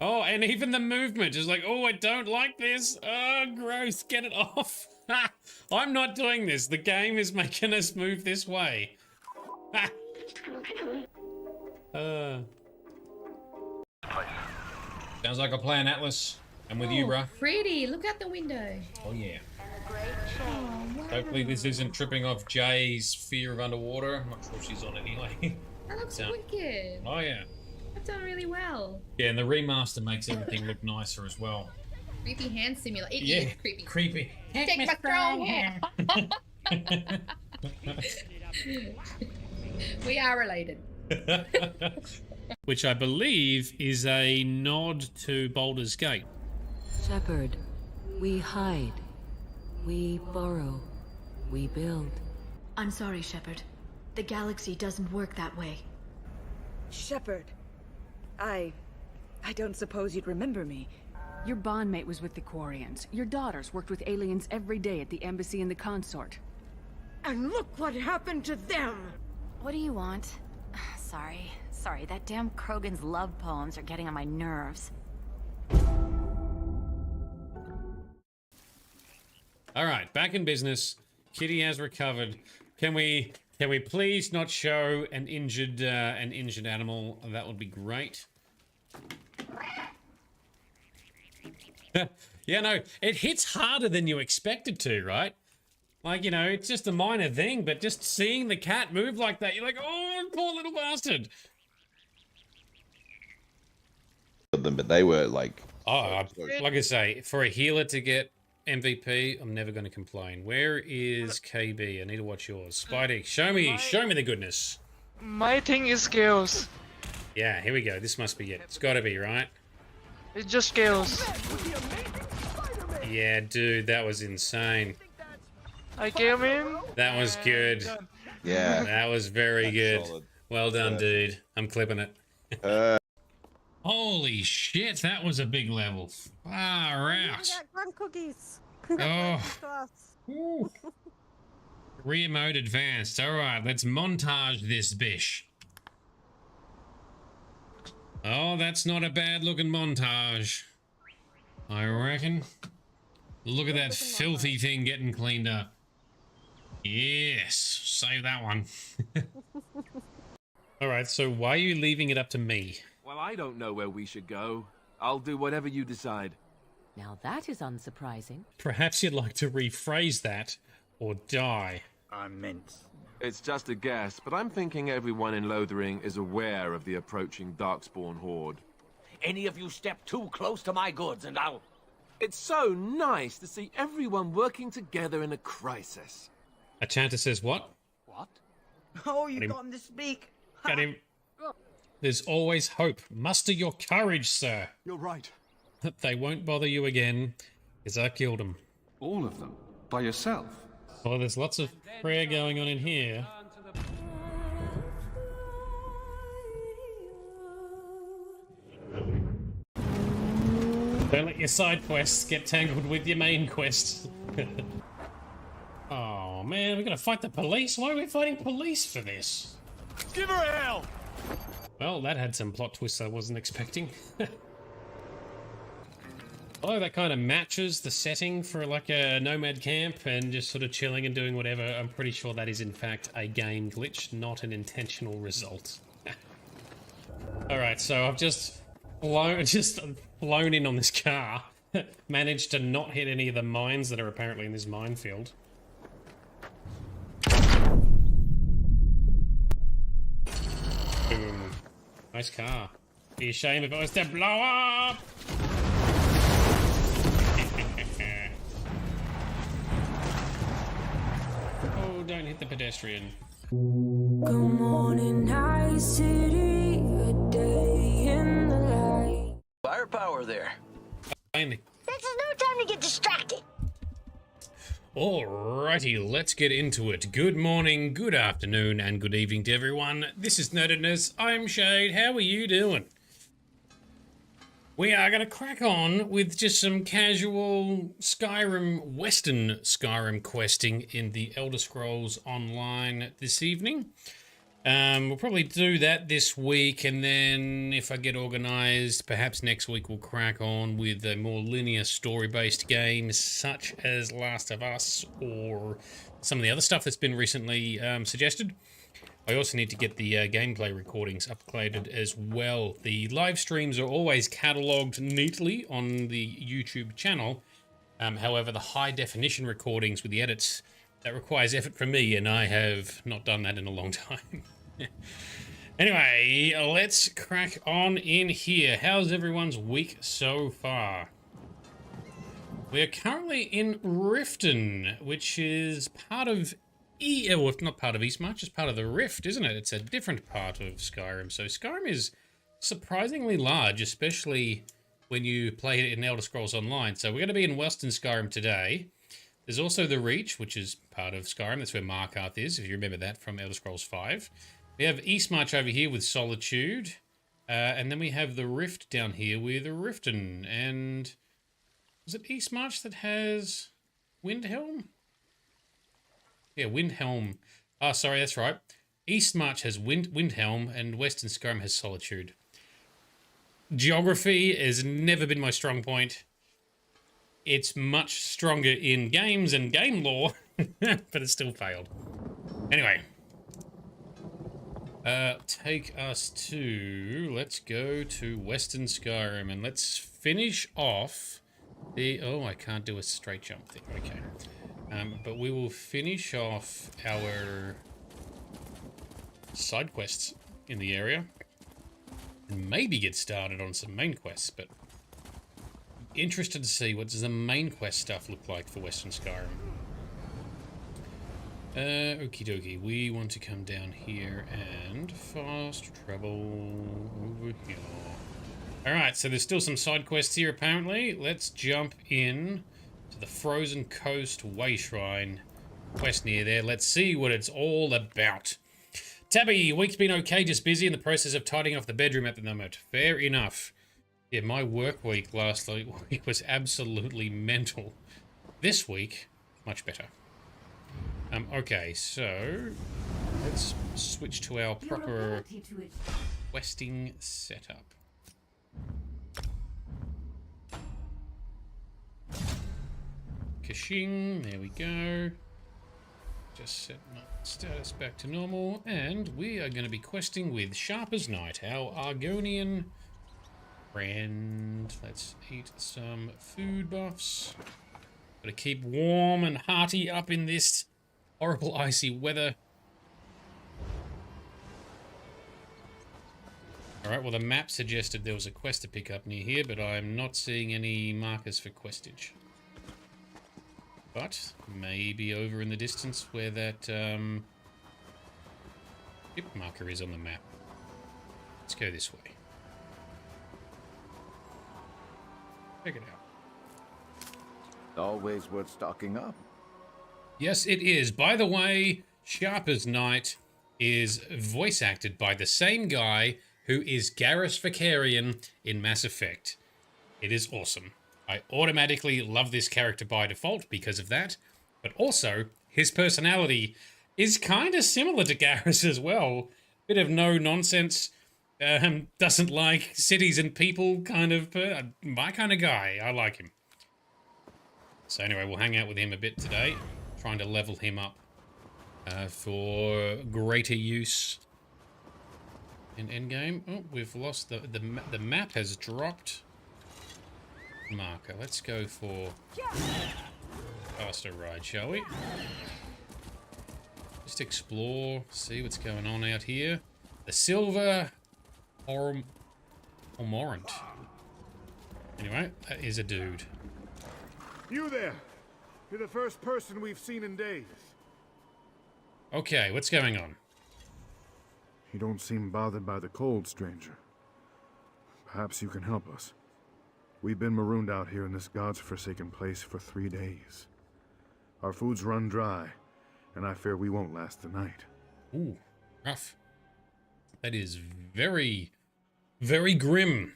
Oh, and even the movement is like, oh, I don't like this. Oh, gross. Get it off. I'm not doing this. The game is making us move this way. Sounds like a plan, Atlas. I'm with you, bruh. Pretty. Look out the window. Oh, yeah. Oh, wow. Hopefully this isn't tripping off Jay's fear of underwater. I'm not sure she's on anyway. That looks wicked. Oh, yeah. I've done really well. Yeah, and the remaster makes everything look nicer as well. Creepy hand simulator. It is creepy. Creepy. Take my strong hand. We are related. Which I believe is a nod to Baldur's Gate. Shepard, we hide. We borrow. We build. I'm sorry, Shepard. The galaxy doesn't work that way. Shepard, I don't suppose you'd remember me. Your bondmate was with the Quarians. Your daughters worked with aliens every day at the embassy and the consort. And look what happened to them! What do you want? Sorry, that damn Krogan's love poems are getting on my nerves. All right, back in business. Kitty has recovered. Can we please not show an injured animal? That would be great. Yeah, no, it hits harder than you expect it to, right? Like, you know, it's just a minor thing, but just seeing the cat move like that, you're like, oh, poor little bastard. But they were like... Oh, like I say, for a healer to get MVP, I'm never going to complain. Where is KB? I need to watch yours. Spidey, show me the goodness. My thing is scales. Yeah, here we go. This must be it. It's got to be, right? It's just scales. Yeah, dude, that was insane. I came in. That was good. Yeah. That was very good. Solid. Well done, dude. I'm clipping it. Holy shit, that was a big level. Far out. Cookies. Oh. Re-mode advanced. Alright, let's montage this bish. Oh, that's not a bad looking montage. I reckon. Look at that filthy thing getting cleaned up. Yes, save that one. Alright, so why are you leaving it up to me? Well, I don't know where we should go. I'll do whatever you decide. Now that is unsurprising. Perhaps you'd like to rephrase that, or die. It's just a guess, but I'm thinking everyone in Lothering is aware of the approaching Darkspawn horde. Any of you step too close to my goods and I'll... It's so nice to see everyone working together in a crisis. A chanter says what? What? Oh, you got him to speak. Got him. There's always hope. Muster your courage, sir. You're right. They won't bother you again, because I killed them. All of them? By yourself? Well, there's lots of prayer going on in here. Don't let your side quests get tangled with your main quest. Oh man, we're gonna fight the police? Why are we fighting police for this? Give her hell! Well, that had some plot twists I wasn't expecting. Although that kind of matches the setting for like a nomad camp and just sort of chilling and doing whatever, I'm pretty sure that is in fact a game glitch, not an intentional result. Alright, so I've just flown in on this car, managed to not hit any of the mines that are apparently in this minefield. Boom. Nice car. Be a shame if it was to blow up! Oh, don't hit the pedestrian. Good morning, night city, a day in the light. Firepower there. Finally. This is no time to get distracted. Alrighty, let's get into it. Good morning, good afternoon, and good evening to everyone. This is Nerdedness. I'm Shade. How are you doing? We are going to crack on with just some casual Skyrim, Western Skyrim questing in the Elder Scrolls Online this evening. We'll probably do that this week, and then if I get organised, perhaps next week we'll crack on with a more linear story-based games such as Last of Us or some of the other stuff that's been recently suggested. I also need to get the gameplay recordings uploaded as well. The live streams are always catalogued neatly on the YouTube channel. However, the high-definition recordings with the edits, that requires effort from me, and I have not done that in a long time. Anyway, let's crack on in here. How's everyone's week so far? We're currently in Riften, which is part of well, it's not part of Eastmarch, it's part of the Rift, isn't it? It's a different part of Skyrim. So Skyrim is surprisingly large, especially when you play it in Elder Scrolls Online. So we're going to be in Western Skyrim today. There's also the Reach, which is part of Skyrim. That's where Markarth is, if you remember that from Elder Scrolls 5. We have Eastmarch over here with Solitude. And then we have the Rift down here with Riften. And was it Eastmarch that has Windhelm? Yeah, Windhelm. Oh, sorry, that's right. Eastmarch has Windhelm and Western Skyrim has Solitude. Geography has never been my strong point. It's much stronger in games and game lore, but it still failed. Anyway. Take us to... Let's go to Western Skyrim and let's finish off the... Oh, I can't do a straight jump thing. Okay. But we will finish off our side quests in the area and maybe get started on some main quests, but interested to see what does the main quest stuff look like for Western Skyrim. Okie dokie, we want to come down here and fast travel over here. Alright, so there's still some side quests here apparently. Let's jump in to the Frozen Coast Way Shrine quest near there. Let's see what it's all about. Tabby, week's been okay, just busy in the process of tidying off the bedroom at the moment. Fair enough. Yeah, my work week last week was absolutely mental. This week, much better. Okay, so let's switch to our proper questing setup. Kashing, there we go. Just setting up status back to normal, and we are going to be questing with Sharper's Knight, our Argonian friend. Let's eat some food buffs. Gotta keep warm and hearty up in this horrible icy weather. Alright, well the map suggested there was a quest to pick up near here, but I'm not seeing any markers for questage. But maybe over in the distance where that marker is on the map. Let's go this way. Check it out. Always worth stocking up. Yes, it is. By the way, Sharper's Knight is voice acted by the same guy who is Garrus Vakarian in Mass Effect. It is awesome. I automatically love this character by default because of that, but also his personality is kind of similar to Garrus as well. Bit of no nonsense, doesn't like cities and people kind of, my kind of guy. I like him. So anyway, we'll hang out with him a bit today, trying to level him up for greater use in endgame. Oh, we've lost the map has dropped. Marker. Let's go for faster ride, shall we? Just explore, see what's going on out here. The Silver Ormorant. Anyway, that is a dude. You there! You're the first person we've seen in days. Okay, what's going on? You don't seem bothered by the cold, stranger. Perhaps you can help us. We've been marooned out here in this god's-forsaken place for 3 days. Our food's run dry, and I fear we won't last the night. Ooh, rough. That is very, very grim.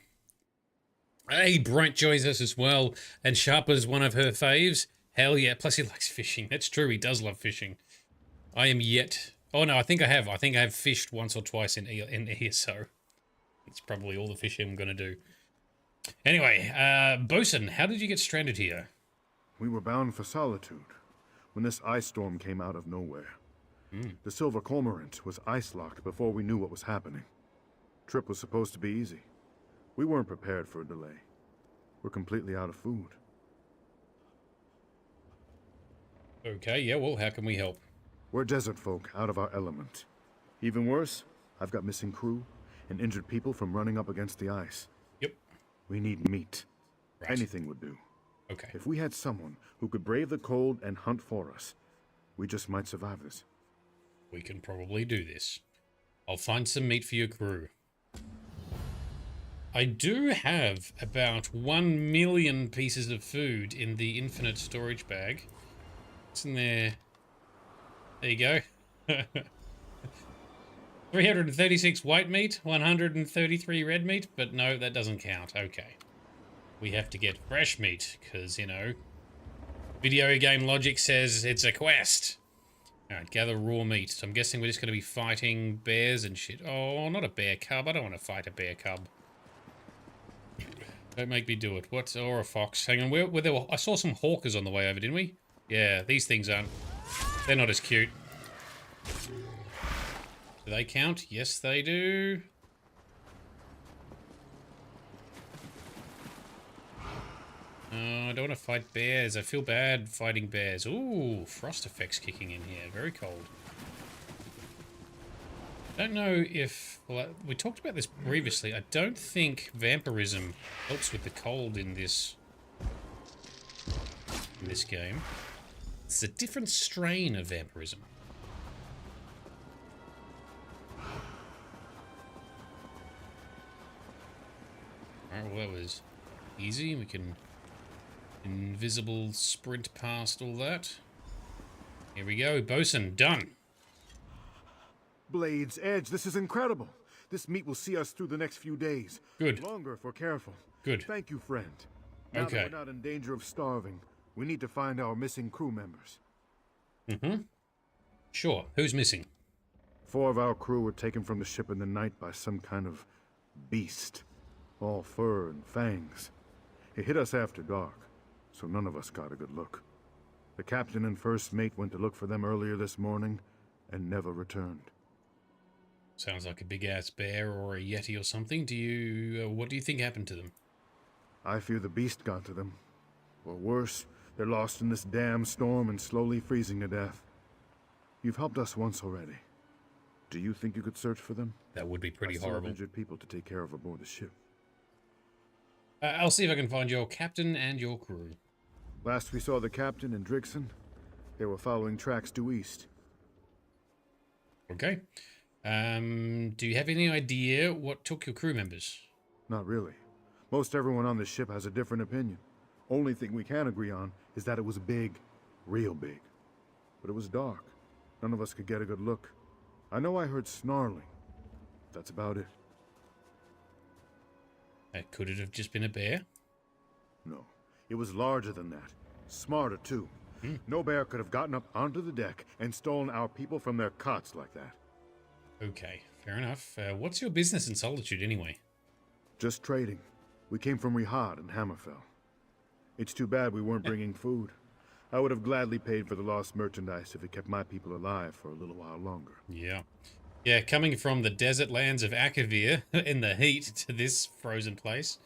Hey, Bright joins us as well, and Sharper's one of her faves. Hell yeah, plus he likes fishing. That's true, he does love fishing. I am yet Oh no, I think I have. I think I have fished once or twice in here, so it's probably all the fishing I'm gonna do. Anyway, Bosun, how did you get stranded here? We were bound for Solitude when this ice storm came out of nowhere. The Silver Cormorant was ice-locked before we knew what was happening. Trip was supposed to be easy. We weren't prepared for a delay. We're completely out of food. Okay, yeah, well, how can we help? We're desert folk, out of our element. Even worse, I've got missing crew and injured people from running up against the ice. Yep. We need meat. Right. Anything would do. Okay. If we had someone who could brave the cold and hunt for us, we just might survive this. We can probably do this. I'll find some meat for your crew. I do have about 1 million pieces of food in the infinite storage bag. It's in there. There you go. 336 white meat, 133 red meat, but no, that doesn't count. Okay. We have to get fresh meat, because, you know, video game logic says it's a quest. Alright, gather raw meat. So I'm guessing we're just going to be fighting bears and shit. Oh, not a bear cub. I don't want to fight a bear cub. Don't make me do it. What? Or a fox. Hang on, where there were, I saw some hawkers on the way over, didn't we? Yeah, these things aren't. They're not as cute. Do they count? Yes, they do. I don't want to fight bears. I feel bad fighting bears. Ooh, frost effects kicking in here. Very cold. Don't know if... Well, we talked about this previously. I don't think vampirism helps with the cold in this game. It's a different strain of vampirism. Alright, well that was easy. We can invisible sprint past all that. Here we go, Bosun, done. Blade's Edge, this is incredible. This meat will see us through the next few days. Good. Longer if we're careful. Good. Thank you, friend. Now Okay. that we're not in danger of starving, we need to find our missing crew members. Mm-hmm. Sure. Who's missing? 4 of our crew were taken from the ship in the night by some kind of beast. All fur and fangs. It hit us after dark, so none of us got a good look. The captain and first mate went to look for them earlier this morning and never returned. Sounds like a big-ass bear or a yeti or something. Do you... what do you think happened to them? I fear the beast got to them. Or worse, they're lost in this damn storm and slowly freezing to death. You've helped us once already. Do you think you could search for them? That would be pretty I still have horrible. injured people to take care of aboard the ship. I'll see if I can find your captain and your crew. Last we saw the captain and Drixon, they were following tracks due east. Okay. Do you have any idea what took your crew members? Not really. Most everyone on the ship has a different opinion. Only thing we can agree on is that it was big. Real big. But it was dark. None of us could get a good look. I know I heard snarling. That's about it. Could it have just been a bear? No. It was larger than that. Smarter, too. No bear could have gotten up onto the deck and stolen our people from their cots like that. Okay, fair enough. What's your business in Solitude, anyway? Just trading. We came from Rihad and Hammerfell. It's too bad we weren't bringing food. I would have gladly paid for the lost merchandise if it kept my people alive for a little while longer. Yeah. Yeah, coming from the desert lands of Akavir in the heat to this frozen place.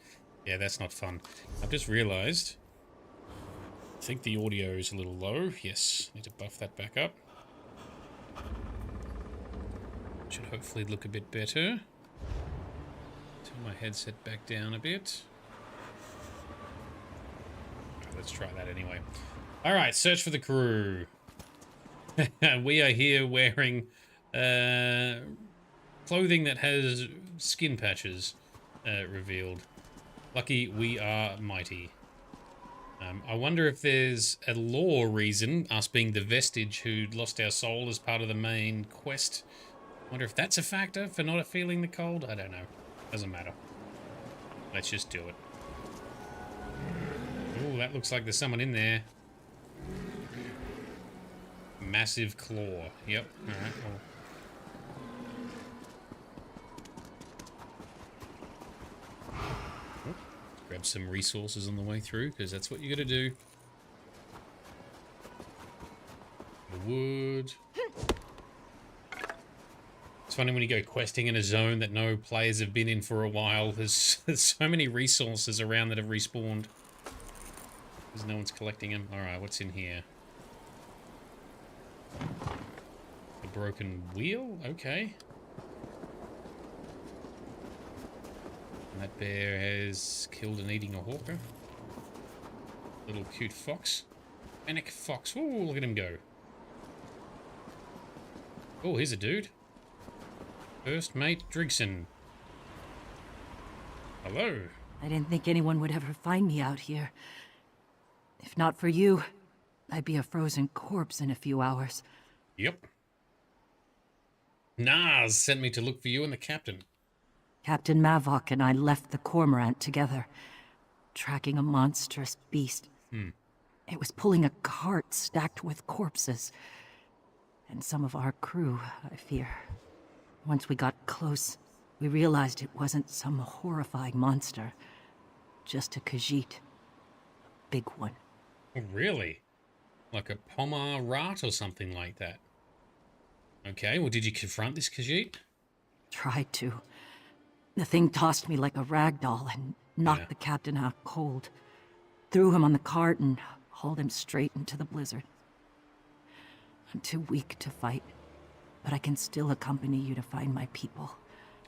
Yeah, that's not fun. I've just realized, I think the audio is a little low. Yes, need to buff that back up. Should hopefully look a bit better. Turn my headset back down a bit. Let's try that anyway. All right, search for the crew. We are here wearing clothing that has skin patches revealed. Lucky we are mighty. I wonder if there's a lore reason, us being the vestige who'd lost our soul as part of the main quest. Wonder if that's a factor for not feeling the cold? I don't know. Doesn't matter. Let's just do it. Oh, that looks like there's someone in there. Massive claw. Yep. Alright, well, grab some resources on the way through, because that's what you gotta do. The wood. It's funny when you go questing in a zone that no players have been in for a while. There's so many resources around that have respawned. Because no one's collecting them. Alright, what's in here? A broken wheel? Okay. And that bear has killed and eating a hawker. Little cute fox. Fennec fox. Ooh, look at him go. Oh, here's a dude. First Mate Drigson. Hello. I didn't think anyone would ever find me out here. If not for you, I'd be a frozen corpse in a few hours. Yep. Nas sent me to look for you and the captain. Captain Mavok and I left the Cormorant together, tracking a monstrous beast. It was pulling a cart stacked with corpses. And some of our crew, I fear. Once we got close, we realized it wasn't some horrifying monster. Just a Khajiit. Big one. Oh, really? Like a Pomar rat or something like that? Okay, well, did you confront this Khajiit? Tried to. The thing tossed me like a rag doll and knocked the captain out cold. Threw him on the cart and hauled him straight into the blizzard. I'm too weak to fight, but I can still accompany you to find my people.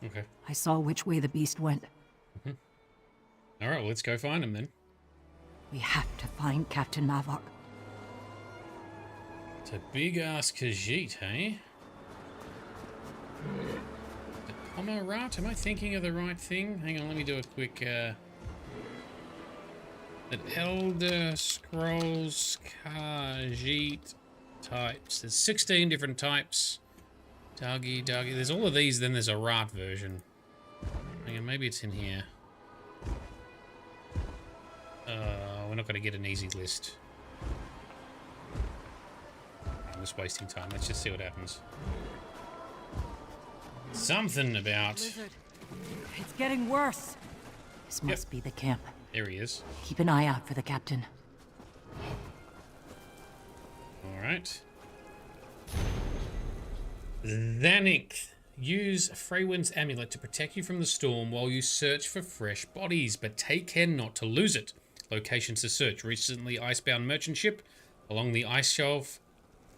Okay. I saw which way the beast went. All right, well, let's go find him then. We have to find Captain Mavok. It's a big-ass Khajiit, eh? The Pomar rat? Am I thinking of the right thing? Hang on, let me do a quick, The Elder Scrolls Khajiit types. There's 16 different types. Doggy. There's all of these, then there's a rat version. Hang on, maybe it's in here. We're not going to get an easy list. I'm just wasting time. Let's just see what happens. Something about... Blizzard. It's getting worse. This must be the camp. There he is. Keep an eye out for the captain. Alright. ZeniMax. Use Freywind's amulet to protect you from the storm while you search for fresh bodies, but take care not to lose it. Locations to search. Recently icebound merchant ship along the ice shelf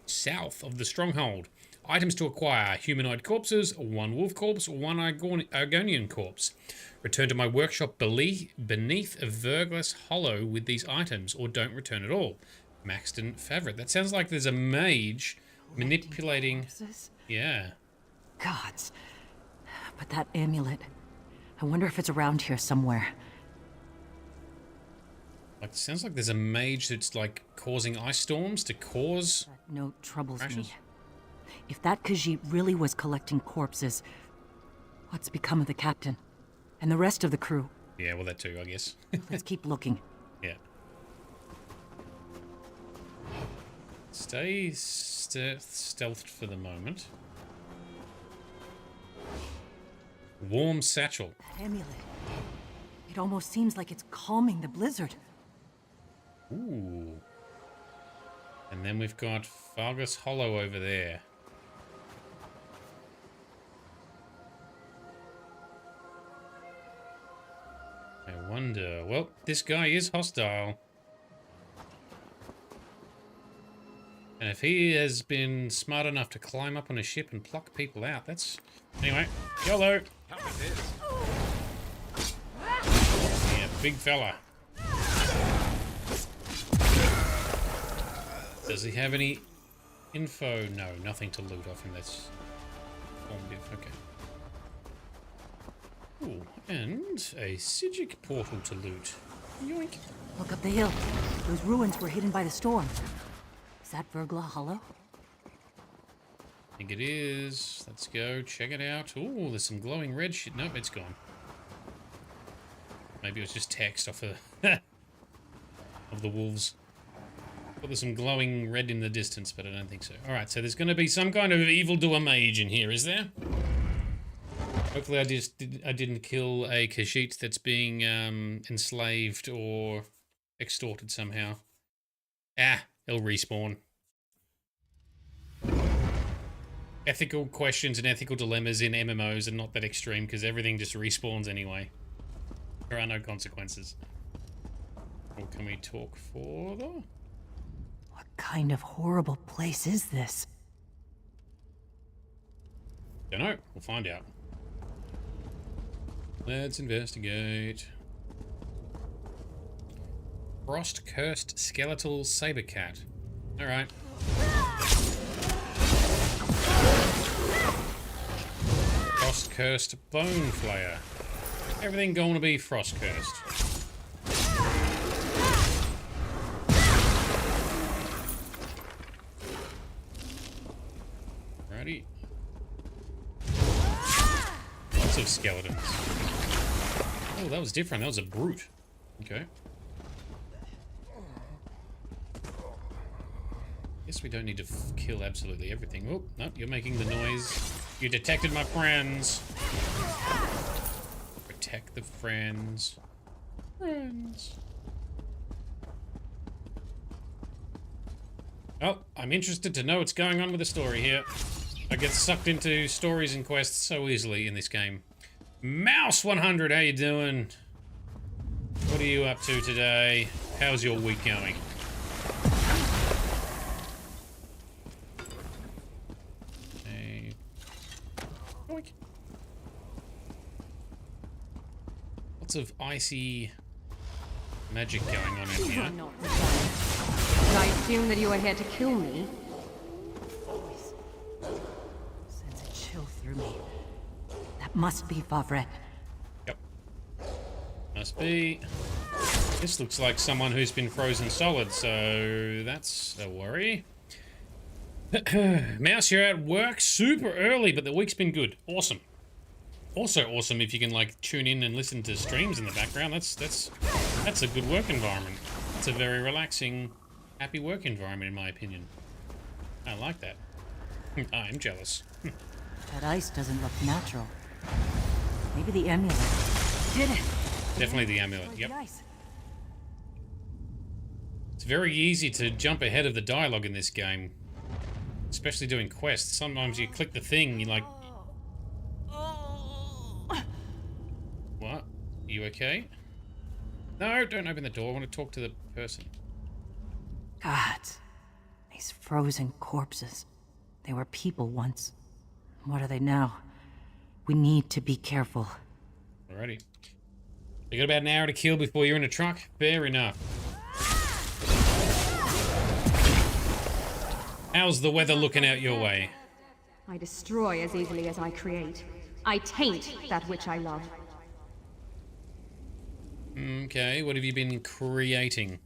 south of the stronghold. Items to acquire. Humanoid corpses, 1 wolf corpse, 1 Argonian corpse. Return to my workshop beneath Vergless Hollow with these items, or don't return at all. Maxton Favorite. That sounds like there's a mage manipulating... Corpses? Yeah. Gods. But that amulet... I wonder if it's around here somewhere. Like, it sounds like there's a mage that's, like, causing ice storms to cause... That note troubles crashes? me. If that Khajiit really was collecting corpses, what's become of the captain? And the rest of the crew? Yeah, well, that too, I guess. Let's keep looking. Yeah. Stay stealthed for the moment. Warm satchel. That amulet. It almost seems like it's calming the blizzard. Ooh. And then we've got Fargus Hollow over there. I wonder... Well, this guy is hostile. And if he has been smart enough to climb up on a ship and pluck people out, that's... Anyway, YOLO! Yeah, big fella. Does he have any info? No, nothing to loot off him. That's informative. Okay. Ooh, and a Sigic portal to loot. Yoink. Look up the hill. Those ruins were hidden by the storm. Is that Vergla Hollow? I think it is. Let's go check it out. Ooh, there's some glowing red shit. Nope, it's gone. Maybe it was just text off of the wolves. But there's some glowing red in the distance, but I don't think so. Alright, so there's going to be some kind of evildoer mage in here, is there? Hopefully I didn't kill a Khajiit that's being enslaved or extorted somehow. Ah, he'll respawn. Ethical questions and ethical dilemmas in MMOs are not that extreme because everything just respawns anyway. There are no consequences. Or can we talk further? What kind of horrible place is this? Don't know. We'll find out. Let's investigate. Frost-cursed skeletal saber cat. Alright. Frost-cursed bone flayer. Everything going to be frost-cursed. Righty. Lots of skeletons. Oh, that was different. That was a brute. Okay. Guess we don't need to kill absolutely everything. Oh, no, you're making the noise. You detected my friends. Protect the friends. Friends. Oh, I'm interested to know what's going on with the story here. I get sucked into stories and quests so easily in this game. Mouse 100, how you doing? What are you up to today? How's your week going? Hey. Oink. Lots of icy magic going on in here. I assume that you are here to kill me. Sends a chill through me. That must be Favret. Yep. Must be. This looks like someone who's been frozen solid, so that's a worry. Mouse, you're at work super early, but the week's been good. Awesome. Also awesome if you can like tune in and listen to streams in the background. That's a good work environment. It's a very relaxing, happy work environment in my opinion. I like that. I'm jealous. That ice doesn't look natural. Maybe the amulet. Did it? Definitely the amulet, yep. It's very easy to jump ahead of the dialogue in this game. Especially doing quests. Sometimes you click the thing, you're like... What? Are you okay? No, don't open the door. I want to talk to the person. God. These frozen corpses. They were people once. What are they now? We need to be careful. Alrighty. You got about an hour to kill before you're in a truck? Fair enough. How's the weather looking out your way? I destroy as easily as I create. I taint that which I love. Okay, what have you been creating?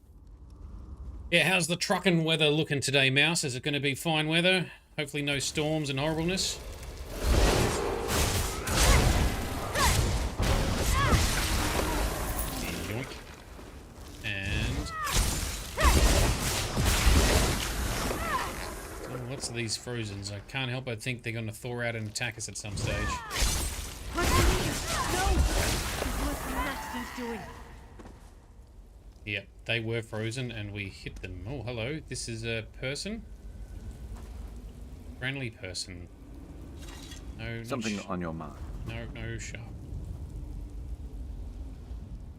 Yeah, how's the truckin' weather looking today, Mouse? Is it going to be fine weather? Hopefully no storms and horribleness? And... oh, lots of these frozens. I can't help but think they're going to thaw out and attack us at some stage. Yep, they were frozen and we hit them. Oh, hello. This is a person. Friendly person. No, something on your mind. No sharp.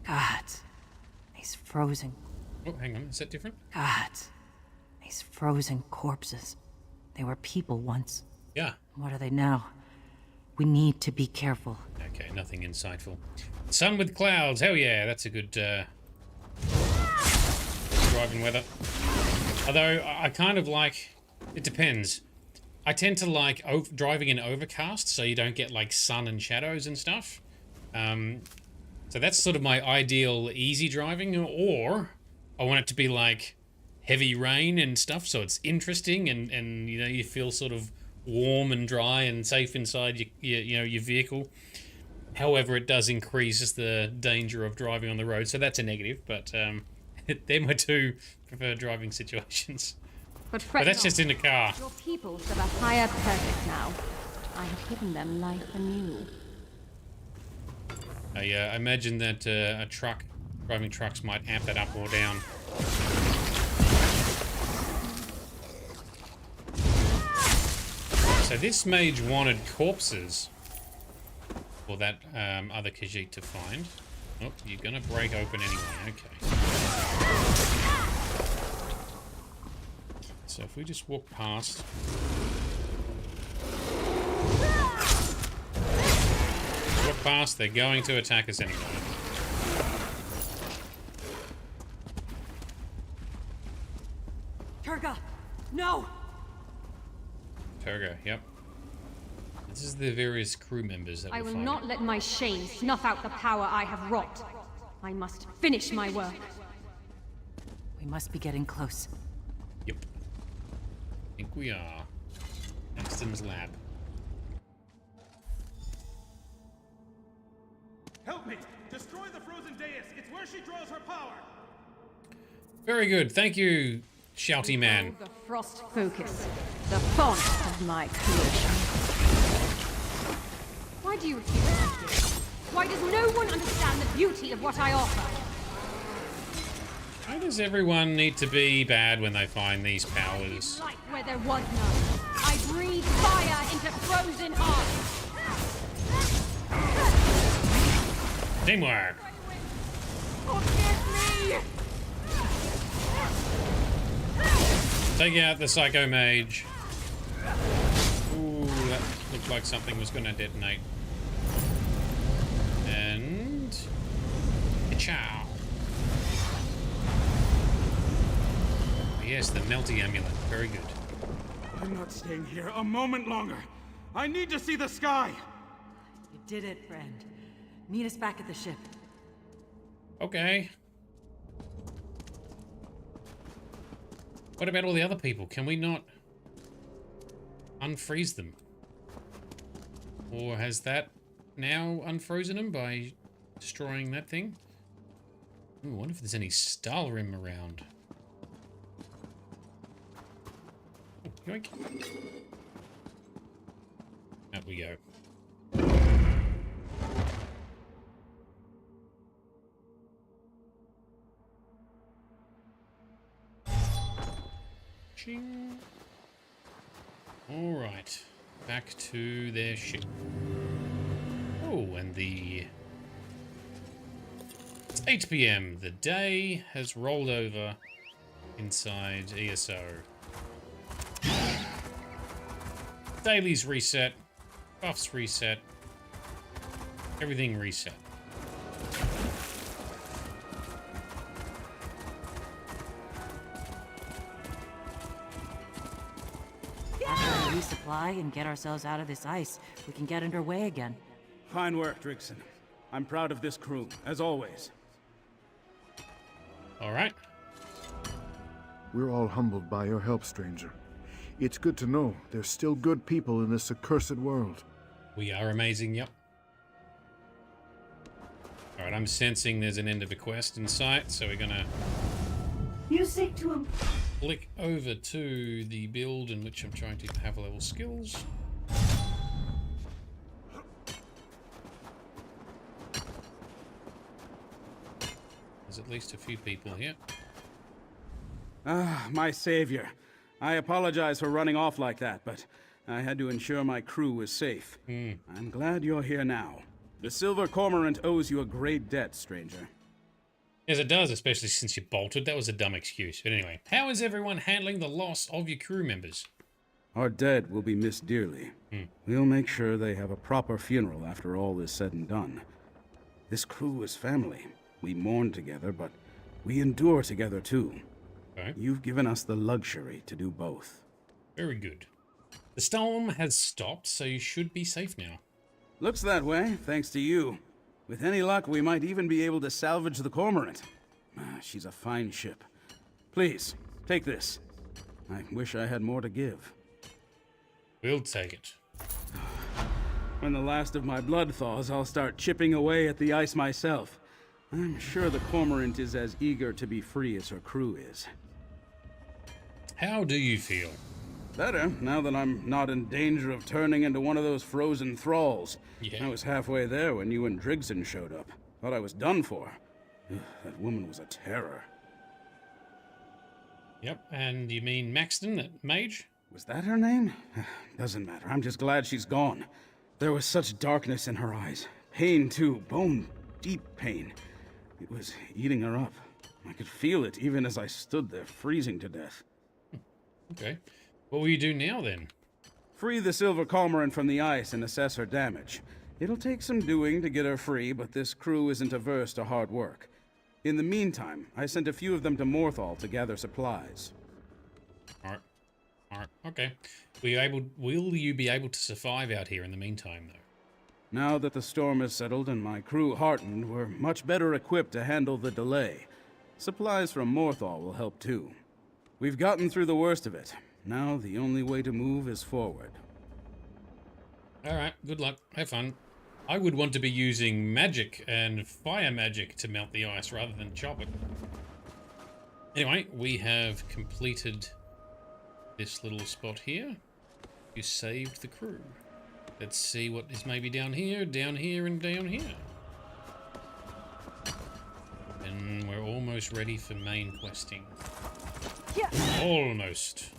God. These frozen... oh, hang on. Is that different? God. These frozen corpses. They were people once. Yeah. What are they now? We need to be careful. Okay, nothing insightful. Sun with clouds. Hell yeah, that's a good driving weather. Although, I kind of like... it depends. I tend to like driving in overcast so you don't get like sun and shadows and stuff. So that's sort of my ideal easy driving, or I want it to be like heavy rain and stuff so it's interesting and you know, you feel sort of warm and dry and safe inside your vehicle. However, it does increase the danger of driving on the road, so that's a negative, but they're my two preferred driving situations. But that's just in the car. Your people serve a higher purpose now. I have given them life anew. I imagine that driving trucks might amp that up or down. So this mage wanted corpses for that other Khajiit to find. Oh, you're gonna break open anyway, okay. So if we just walk past... Walk past, they're going to attack us anyway. Turga, no! Turga, yep. This is the various crew members that I we're will fighting. not let my shame snuff out the power I have wrought. I must finish my work. We must be getting close. Yep. I think we are. Henston's lab. Help me! Destroy the frozen dais! It's where she draws her power! Very good. Thank you, shouty man. The frost focus, the font of my creation. Why do you refuse to see it? Why does no one understand the beauty of what I offer? Why does everyone need to be bad when they find these powers? Life where there was none. I breathe fire into frozen hearts. Teamwork. Forgive me! Take out the Psycho Mage. Ooh, that looked like something was going to detonate. And... Ciao. Yes, the melty amulet. Very good. I'm not staying here a moment longer. I need to see the sky! You did it, friend. Meet us back at the ship. Okay. What about all the other people? Can we not unfreeze them? Or has that now unfrozen them by destroying that thing? Ooh, I wonder if there's any Stalrim around. Oh, yoink. Out we go. Ching. All right, back to their ship. Oh, and it's 8 PM. The day has rolled over inside ESO. Dailies reset, buffs reset, everything reset. After we resupply and get ourselves out of this ice, we can get underway again. Fine work, Drigson. I'm proud of this crew, as always. All right. We're all humbled by your help, stranger. It's good to know there's still good people in this accursed world. We are amazing, yep. All right, I'm sensing there's an end of a quest in sight, so we're gonna Music to him. click over to the build in which I'm trying to have level skills. There's at least a few people here. Ah, my savior. I apologize for running off like that, but I had to ensure my crew was safe. I'm glad you're here now. The Silver Cormorant owes you a great debt, stranger. Yes, it does, especially since you bolted. That was a dumb excuse. But anyway, how is everyone handling the loss of your crew members? Our dead will be missed dearly. We'll make sure they have a proper funeral after all is said and done. This crew is family. We mourn together, but we endure together too. Okay. You've given us the luxury to do both. Very good. The storm has stopped, so you should be safe now. Looks that way, thanks to you. With any luck, we might even be able to salvage the Cormorant. She's a fine ship. Please, take this. I wish I had more to give. We'll take it. When the last of my blood thaws, I'll start chipping away at the ice myself. I'm sure the Cormorant is as eager to be free as her crew is. How do you feel? Better, now that I'm not in danger of turning into one of those frozen thralls. Yeah. I was halfway there when you and Drigson showed up. Thought I was done for. Ugh, that woman was a terror. Yep, and you mean Maxton, that mage? Was that her name? Doesn't matter. I'm just glad she's gone. There was such darkness in her eyes. Pain, too. Bone deep pain. It was eating her up. I could feel it even as I stood there, freezing to death. Okay. What will you do now, then? Free the Silver Cormorant from the ice and assess her damage. It'll take some doing to get her free, but this crew isn't averse to hard work. In the meantime, I sent a few of them to Morthal to gather supplies. Alright. Okay. Will you be able to survive out here in the meantime, though? Now that the storm has settled and my crew heartened, we're much better equipped to handle the delay. Supplies from Morthal will help too. We've gotten through the worst of it. Now the only way to move is forward. Alright, good luck. Have fun. I would want to be using magic and fire magic to melt the ice rather than chop it. Anyway, we have completed this little spot here. You saved the crew. Let's see what is maybe down here, and down here. And we're almost ready for main questing. Yeah. Almost.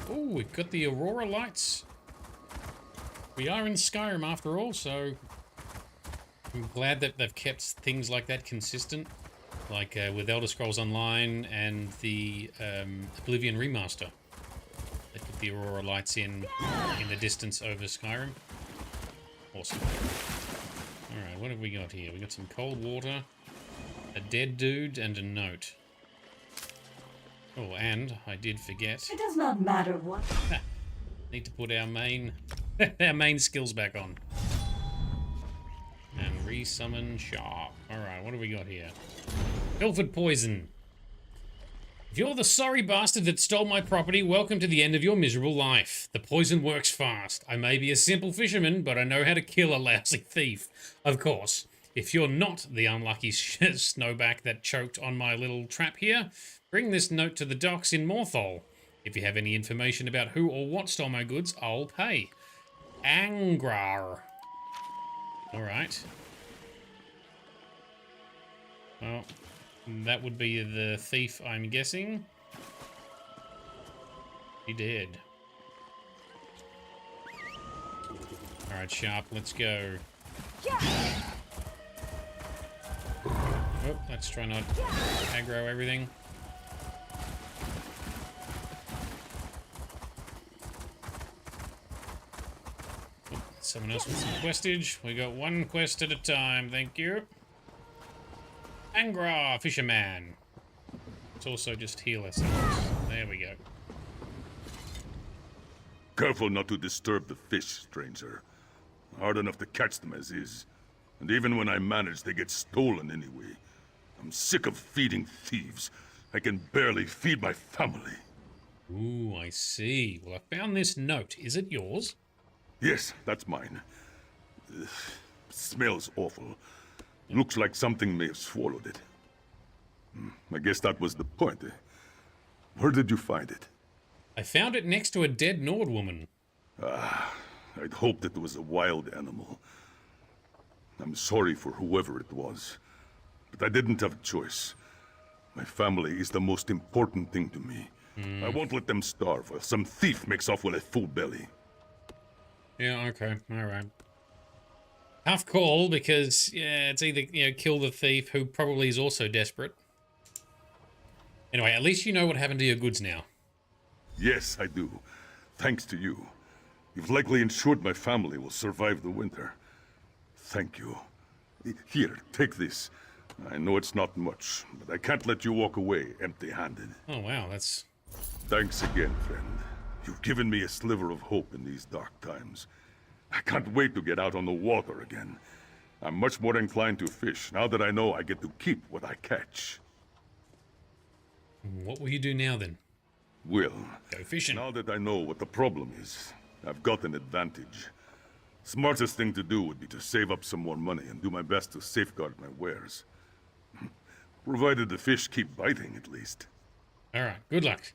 Oh, we've got the Aurora lights. We are in Skyrim after all, so I'm glad that they've kept things like that consistent, like with Elder Scrolls Online and the Oblivion remaster. They put the Aurora lights in the distance over Skyrim. Awesome. Alright, what have we got here? We got some cold water, a dead dude, and a note. Oh, and I did forget. It does not matter what. Need to put our main skills back on. And re-summon Sharp. Alright, what do we got here? Pilfered poison. If you're the sorry bastard that stole my property, welcome to the end of your miserable life. The poison works fast. I may be a simple fisherman, but I know how to kill a lousy thief. Of course, if you're not the unlucky snowback that choked on my little trap here, bring this note to the docks in Morthal. If you have any information about who or what stole my goods, I'll pay. Angrar. Alright. Well, that would be the thief, I'm guessing. He did. Alright, Sharp, let's go. Oh, let's try not to aggro everything. Someone else with some questage. We got one quest at a time, thank you. Angra, fisherman. Let's also just heal ourselves. There we go. Careful not to disturb the fish, stranger. Hard enough to catch them as is. And even when I manage, they get stolen anyway. I'm sick of feeding thieves. I can barely feed my family. Ooh, I see. Well, I found this note. Is it yours? Yes, that's mine. Smells awful. Looks like something may have swallowed it. I guess that was the point. Where did you find it? I found it next to a dead Nord woman. I'd hoped it was a wild animal. I'm sorry for whoever it was, but I didn't have a choice. My family is the most important thing to me. I won't let them starve while some thief makes off with a full belly. Yeah, okay, alright. Tough call, because, yeah, it's either, kill the thief, who probably is also desperate. Anyway, at least you know what happened to your goods now. Yes, I do. Thanks to you. You've likely ensured my family will survive the winter. Thank you. Here, take this. I know it's not much, but I can't let you walk away empty-handed. Oh, wow, that's... Thanks again, friend. You've given me a sliver of hope in these dark times. I can't wait to get out on the water again. I'm much more inclined to fish now that I know I get to keep what I catch. What will you do now, then? Will. Go fishing. Now that I know what the problem is, I've got an advantage. Smartest thing to do would be to save up some more money and do my best to safeguard my wares. Provided the fish keep biting, at least. Alright, good luck.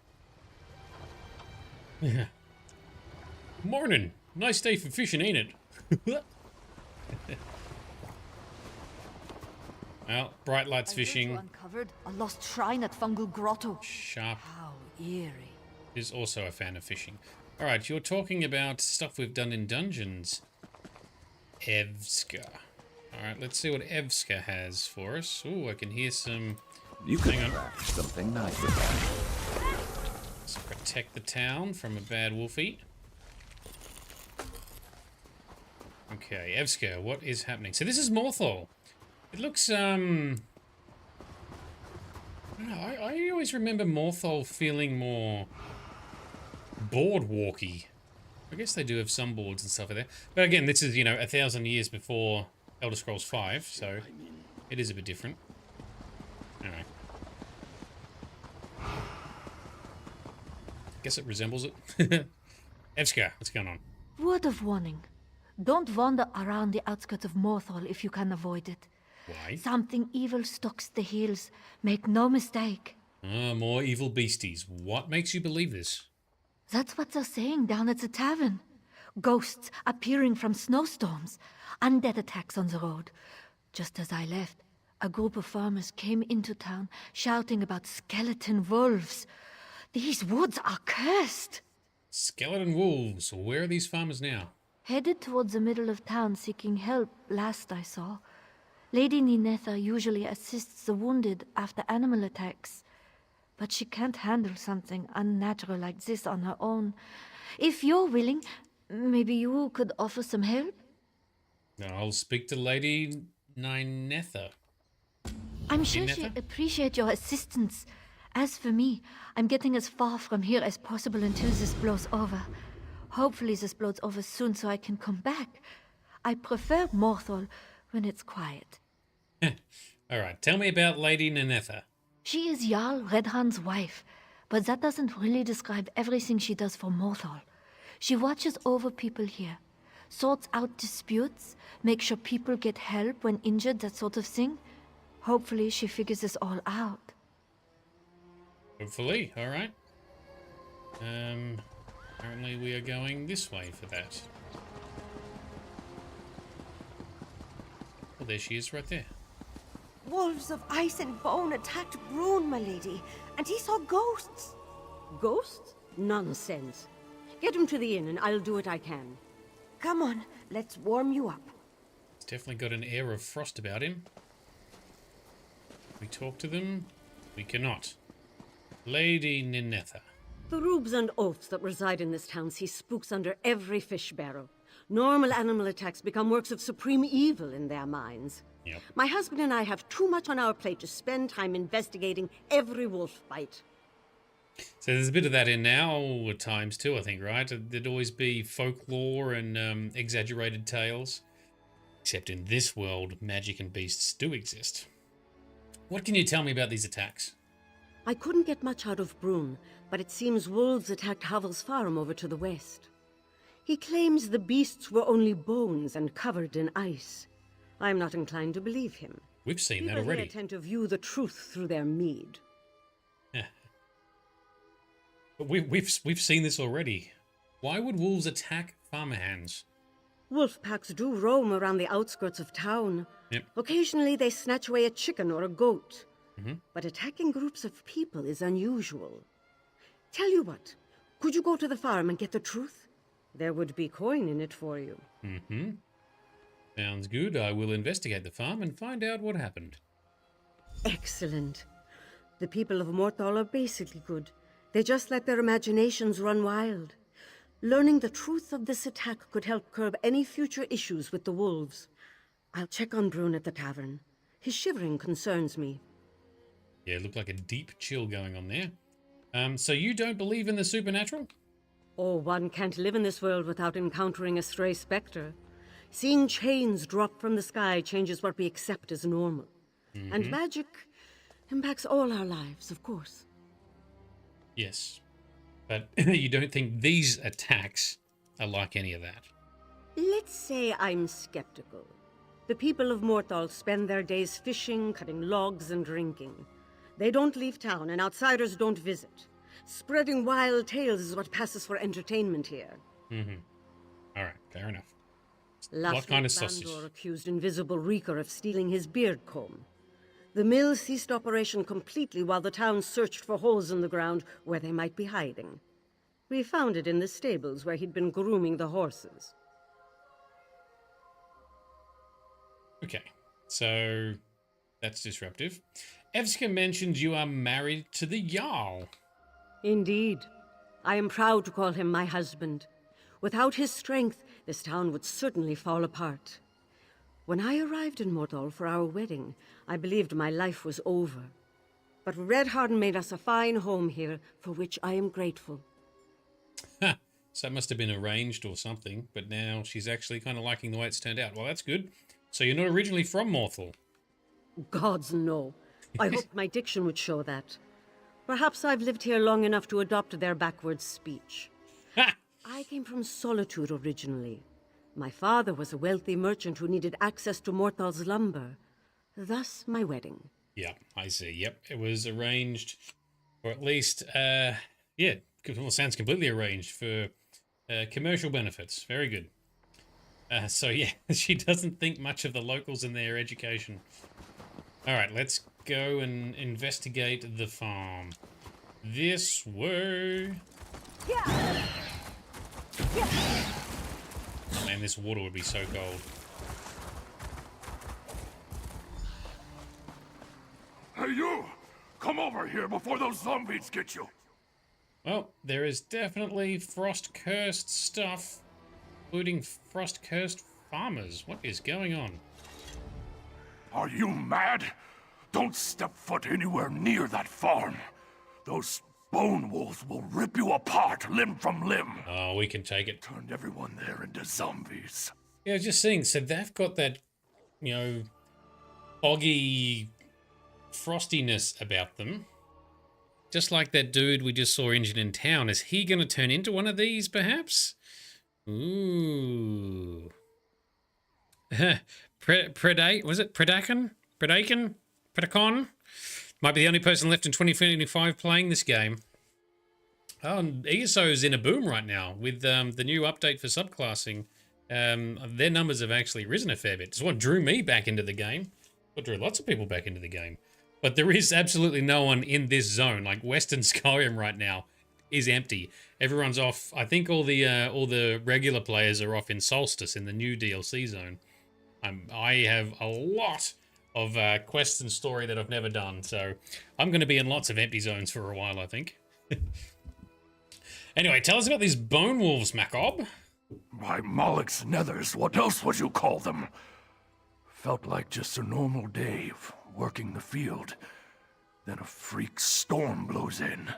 Morning. Nice day for fishing, ain't it? Well, bright lights fishing. Uncovered a lost shrine at Fungal Grotto. Sharp. How eerie. Is also a fan of fishing. Alright, you're talking about stuff we've done in dungeons. Evska. Alright, let's see what Evska has for us. Ooh, I can hear some... You could craft something nice with that. Let's protect the town from a bad wolfie. Okay, Evska, what is happening? So this is Morthal. It looks, I don't know, I always remember Morthal feeling more boardwalky. I guess they do have some boards and stuff there. But again, this is, you know, 1,000 years before Elder Scrolls V, so it is a bit different. Anyway. Guess it resembles it. Evska, what's going on? Word of warning. Don't wander around the outskirts of Morthal if you can avoid it. Why? Something evil stalks the hills. Make no mistake. Ah, more evil beasties. What makes you believe this? That's what they're saying down at the tavern. Ghosts appearing from snowstorms. Undead attacks on the road. Just as I left, a group of farmers came into town shouting about skeleton wolves. These woods are cursed. Skeleton wolves. Where are these farmers now? Headed towards the middle of town seeking help, last I saw. Lady Ninetha usually assists the wounded after animal attacks. But she can't handle something unnatural like this on her own. If you're willing, maybe you could offer some help? I'll speak to Lady Ninetha. I'm sure she'd appreciate your assistance. As for me, I'm getting as far from here as possible until this blows over. Hopefully this blows over soon so I can come back. I prefer Morthal when it's quiet. Alright, tell me about Lady Ninetha. She is Jarl Redhand's wife, but that doesn't really describe everything she does for Morthal. She watches over people here, sorts out disputes, makes sure people get help when injured, that sort of thing. Hopefully she figures this all out. Hopefully, alright. Apparently we are going this way for that. Well, there she is right there. Wolves of ice and bone attacked Brune, my lady, and he saw ghosts. Ghosts? Nonsense. Get him to the inn and I'll do what I can. Come on, let's warm you up. He's definitely got an air of frost about him. We talk to them? We cannot. Lady Ninetha. The rubes and oaths that reside in this town see spooks under every fish barrel. Normal animal attacks become works of supreme evil in their minds. Yep. My husband and I have too much on our plate to spend time investigating every wolf bite. So there's a bit of that in now at times too, I think, right? There'd always be folklore and exaggerated tales. Except in this world, magic and beasts do exist. What can you tell me about these attacks? I couldn't get much out of Brune, but it seems wolves attacked Havel's farm over to the west. He claims the beasts were only bones and covered in ice. I'm not inclined to believe him. We've seen that People already. here tend to view the truth through their mead. Yeah. But we've seen this already. Why would wolves attack farmer hands? Wolf packs do roam around the outskirts of town. Yep. Occasionally they snatch away a chicken or a goat. Mm-hmm. But attacking groups of people is unusual. Tell you what, could you go to the farm and get the truth? There would be coin in it for you. Mm-hmm. Sounds good. I will investigate the farm and find out what happened. Excellent. The people of Morthal are basically good. They just let their imaginations run wild. Learning the truth of this attack could help curb any future issues with the wolves. I'll check on Brune at the tavern. His shivering concerns me. Yeah, it looked like a deep chill going on there. So you don't believe in the supernatural? Oh, one can't live in this world without encountering a stray specter. Seeing chains drop from the sky changes what we accept as normal. Mm-hmm. And magic impacts all our lives, of course. Yes. But you don't think these attacks are like any of that? Let's say I'm skeptical. The people of Morthal spend their days fishing, cutting logs, and drinking. They don't leave town, and outsiders don't visit. Spreading wild tales is what passes for entertainment here. Mm-hmm. All right, fair enough. Last What kind of week, sausage? Bandor accused Invisible Reeker of stealing his beard comb. The mill ceased operation completely while the town searched for holes in the ground where they might be hiding. We found it in the stables where he'd been grooming the horses. Okay, so that's disruptive. Evska mentioned you are married to the Jarl. Indeed. I am proud to call him my husband. Without his strength, this town would certainly fall apart. When I arrived in Morthal for our wedding, I believed my life was over. But Redharden made us a fine home here, for which I am grateful. Ha! So it must have been arranged or something, but now she's actually kind of liking the way it's turned out. Well, that's good. So you're not originally from Morthal? Gods, no. I hoped my diction would show that. Perhaps I've lived here long enough to adopt their backwards speech. Ha! I came from Solitude originally. My father was a wealthy merchant who needed access to Morthal's lumber. Thus, my wedding. Yeah, I see. Yep, it was arranged, or at least, yeah, well, sounds completely arranged for commercial benefits. Very good. So yeah, she doesn't think much of the locals and their education. All right, let's go and investigate the farm. This way. Yeah. Oh man, this water would be so cold. Hey, you! Come over here before those zombies get you! Well, there is definitely frost-cursed stuff, including frost-cursed farmers. What is going on? Are you mad? Don't step foot anywhere near that farm. Those bone wolves will rip you apart, limb from limb. Oh, we can take it. Turned everyone there into zombies. Yeah, I was just saying, so they've got that, you know, foggy frostiness about them. Just like that dude we just saw injured in town. Is he going to turn into one of these, perhaps? Ooh. Was it Predacon? Predacon? Might be the only person left in 2025 playing this game. Oh, and ESO's in a boom right now with the new update for subclassing. Their numbers have actually risen a fair bit. It's what drew me back into the game. What drew lots of people back into the game. But there is absolutely no one in this zone. Like Western Skyrim right now is empty. Everyone's off. I think all the regular players are off in Solstice in the new DLC zone. I have a lot of quests and story that I've never done, so I'm going to be in lots of empty zones for a while, I think. Anyway, tell us about these bone wolves, Macob. By Moloch's nethers, what else would you call them? Felt like just a normal day of working the field. Then a freak storm blows in.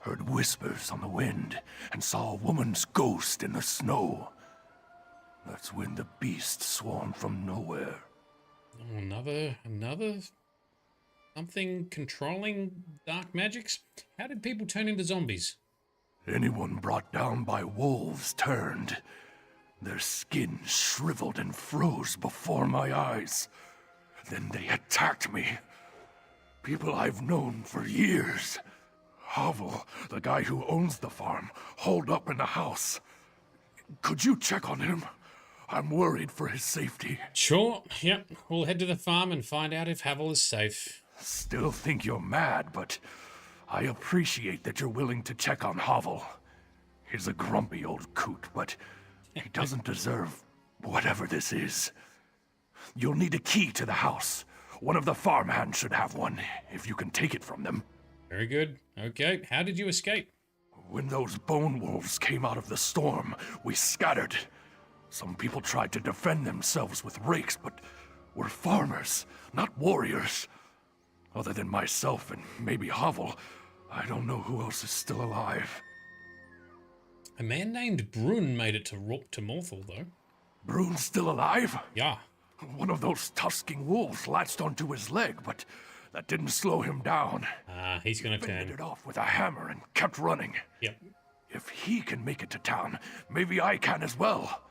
Heard whispers on the wind and saw a woman's ghost in the snow. That's when the beast swarmed from nowhere. Oh, another something controlling dark magics? How did people turn into zombies? Anyone brought down by wolves turned. Their skin shriveled and froze before my eyes. Then they attacked me. People I've known for years. Havel, the guy who owns the farm, holed up in the house. Could you check on him? I'm worried for his safety. Sure, yep. We'll head to the farm and find out if Havel is safe. Still think you're mad, but I appreciate that you're willing to check on Havel. He's a grumpy old coot, but he doesn't deserve whatever this is. You'll need a key to the house. One of the farmhands should have one, if you can take it from them. Very good. Okay, how did you escape? When those bone wolves came out of the storm, we scattered. Some people tried to defend themselves with rakes, but we're farmers, not warriors. Other than myself and maybe Havel, I don't know who else is still alive. A man named Brun made it to Morthal, though. Brun's still alive? Yeah. One of those tusking wolves latched onto his leg, but that didn't slow him down. Ah, he's gonna turn. Fended it off with a hammer and kept running. Yep. If he can make it to town, maybe I can as well.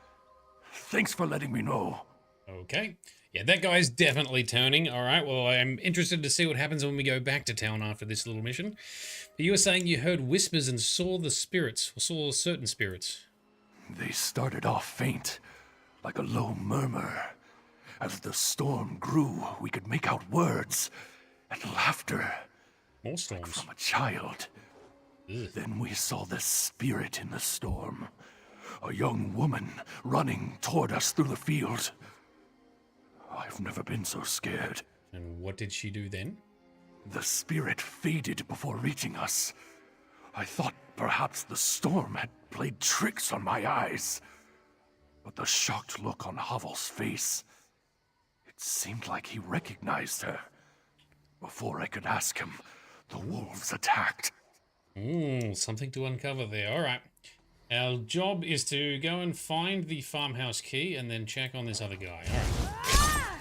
Thanks for letting me know. Okay. Yeah, that guy's definitely turning. All right, well, I'm interested to see what happens when we go back to town after this little mission. But you were saying you heard whispers and saw the spirits, or saw certain spirits. They started off faint, like a low murmur. As the storm grew, we could make out words and laughter. More storms. Like from a child. Ugh. Then we saw the spirit in the storm. A young woman running toward us through the field. I've never been so scared. And what did she do then? The spirit faded before reaching us. I thought perhaps the storm had played tricks on my eyes. But the shocked look on Havel's face, it seemed like he recognized her. Before I could ask him, the wolves attacked. Something to uncover there. All right. Our job is to go and find the farmhouse key and then check on this other guy. All right.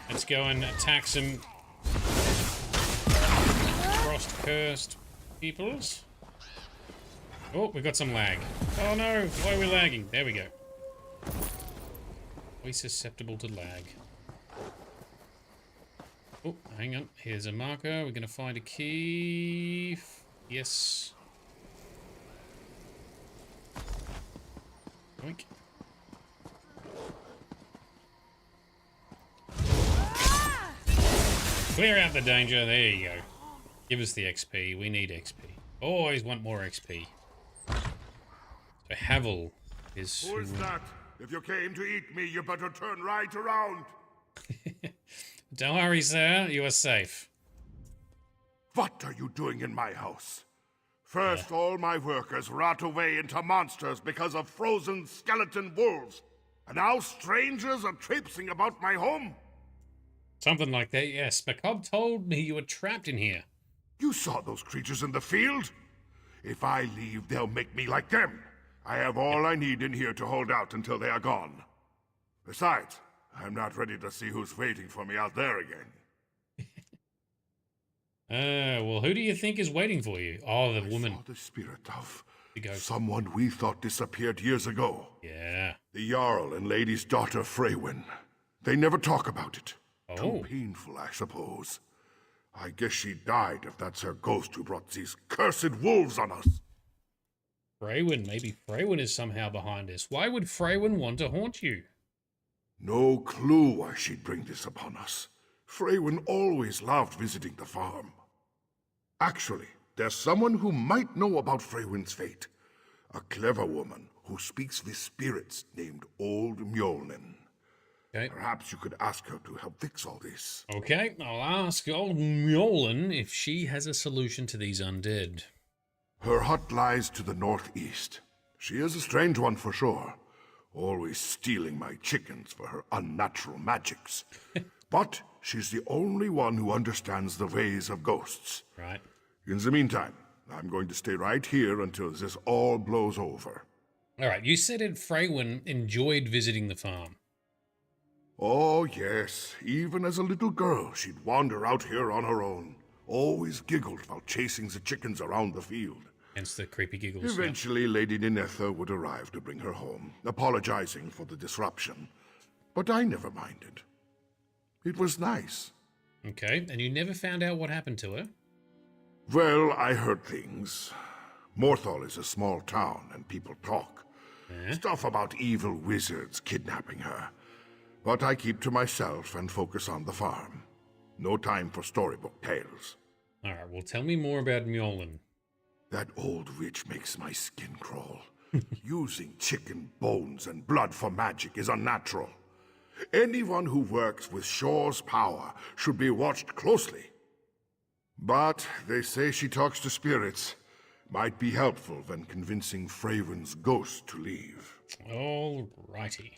Let's go and attack some frost-cursed peoples. Oh, we got some lag. Oh no, why are we lagging? There we go. We're susceptible to lag. Oh, hang on. Here's a marker. We're going to find a key. Yes. Oink. Clear out the danger. There you go. Give us the XP. We need XP. Always want more XP. So Havel is... Who is that? If you came to eat me, you better turn right around. Don't worry, sir. You are safe. What are you doing in my house? First, all my workers rot away into monsters because of frozen skeleton wolves. And now strangers are traipsing about my home? Something like that, yes. Macabre told me you were trapped in here. You saw those creatures in the field? If I leave, they'll make me like them. I have all I need in here to hold out until they are gone. Besides, I'm not ready to see who's waiting for me out there again. Well, who do you think is waiting for you? Oh, the woman. I saw the spirit of someone we thought disappeared years ago. Yeah. The Jarl and Lady's daughter, Freywin. They never talk about it. Oh. Too painful, I suppose. I guess she died if that's her ghost who brought these cursed wolves on us. Freywin, maybe Freywin is somehow behind this. Why would Freywin want to haunt you? No clue why she'd bring this upon us. Freywin always loved visiting the farm. Actually, there's someone who might know about Freywin's fate. A clever woman who speaks with spirits named Old Mjolnir. Okay. Perhaps you could ask her to help fix all this. Okay, I'll ask Old Mjolnir if she has a solution to these undead. Her hut lies to the northeast. She is a strange one for sure. Always stealing my chickens for her unnatural magics. But she's the only one who understands the ways of ghosts. Right. In the meantime, I'm going to stay right here until this all blows over. All right, you said Freywin enjoyed visiting the farm. Oh, yes. Even as a little girl, she'd wander out here on her own. Always giggled while chasing the chickens around the field. Hence the creepy giggles. Eventually, Lady Ninetha would arrive to bring her home, apologizing for the disruption. But I never minded. It was nice. Okay, and you never found out what happened to her? Well, I heard things. Morthal is a small town, and people talk. Stuff about evil wizards kidnapping her. But I keep to myself and focus on the farm. No time for storybook tales. Alright, well tell me more about Mjolnir. That old witch makes my skin crawl. Using chicken bones and blood for magic is unnatural. Anyone who works with Shore's power should be watched closely. But they say she talks to spirits. Might be helpful when convincing Freywin's ghost to leave. Alrighty.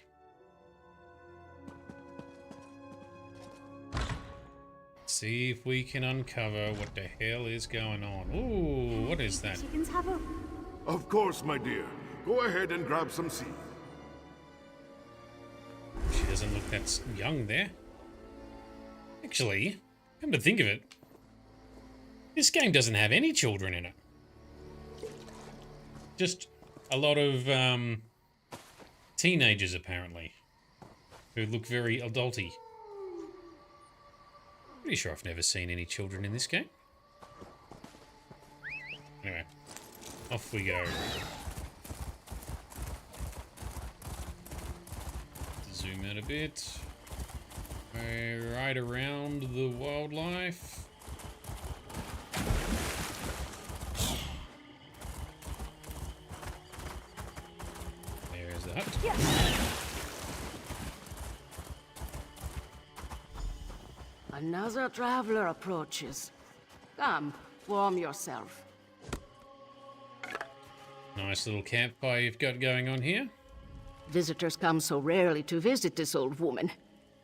See if we can uncover what the hell is going on. Ooh, what is that? Chickens have a... Of course, my dear. Go ahead and grab some seed. She doesn't look that young there. Actually, come to think of it, this game doesn't have any children in it. Just a lot of teenagers, apparently. who look very adulty. Pretty sure I've never seen any children in this game. Anyway, off we go. Zoom out a bit. Right around the wildlife. There's the hut. Another traveler approaches. Come, warm yourself. Nice little campfire you've got going on here. Visitors come so rarely to visit this old woman,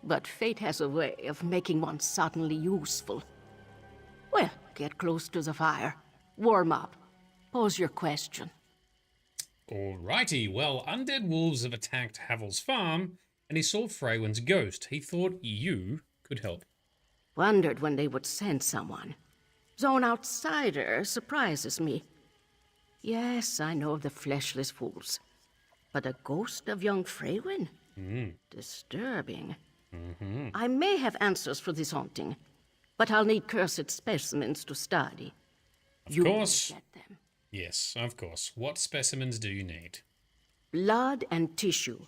but fate has a way of making one suddenly useful. Well, get close to the fire. Warm up. Pose your question. Alrighty, well, undead wolves have attacked Havel's farm, and he saw Freywin's ghost. He thought you could help. Wondered when they would send someone. Though an outsider surprises me. Yes, I know the fleshless fools. But a ghost of young Freywin? Disturbing. I may have answers for this haunting, but I'll need cursed specimens to study. Of course. Get them. Yes, of course. What specimens do you need? Blood and tissue.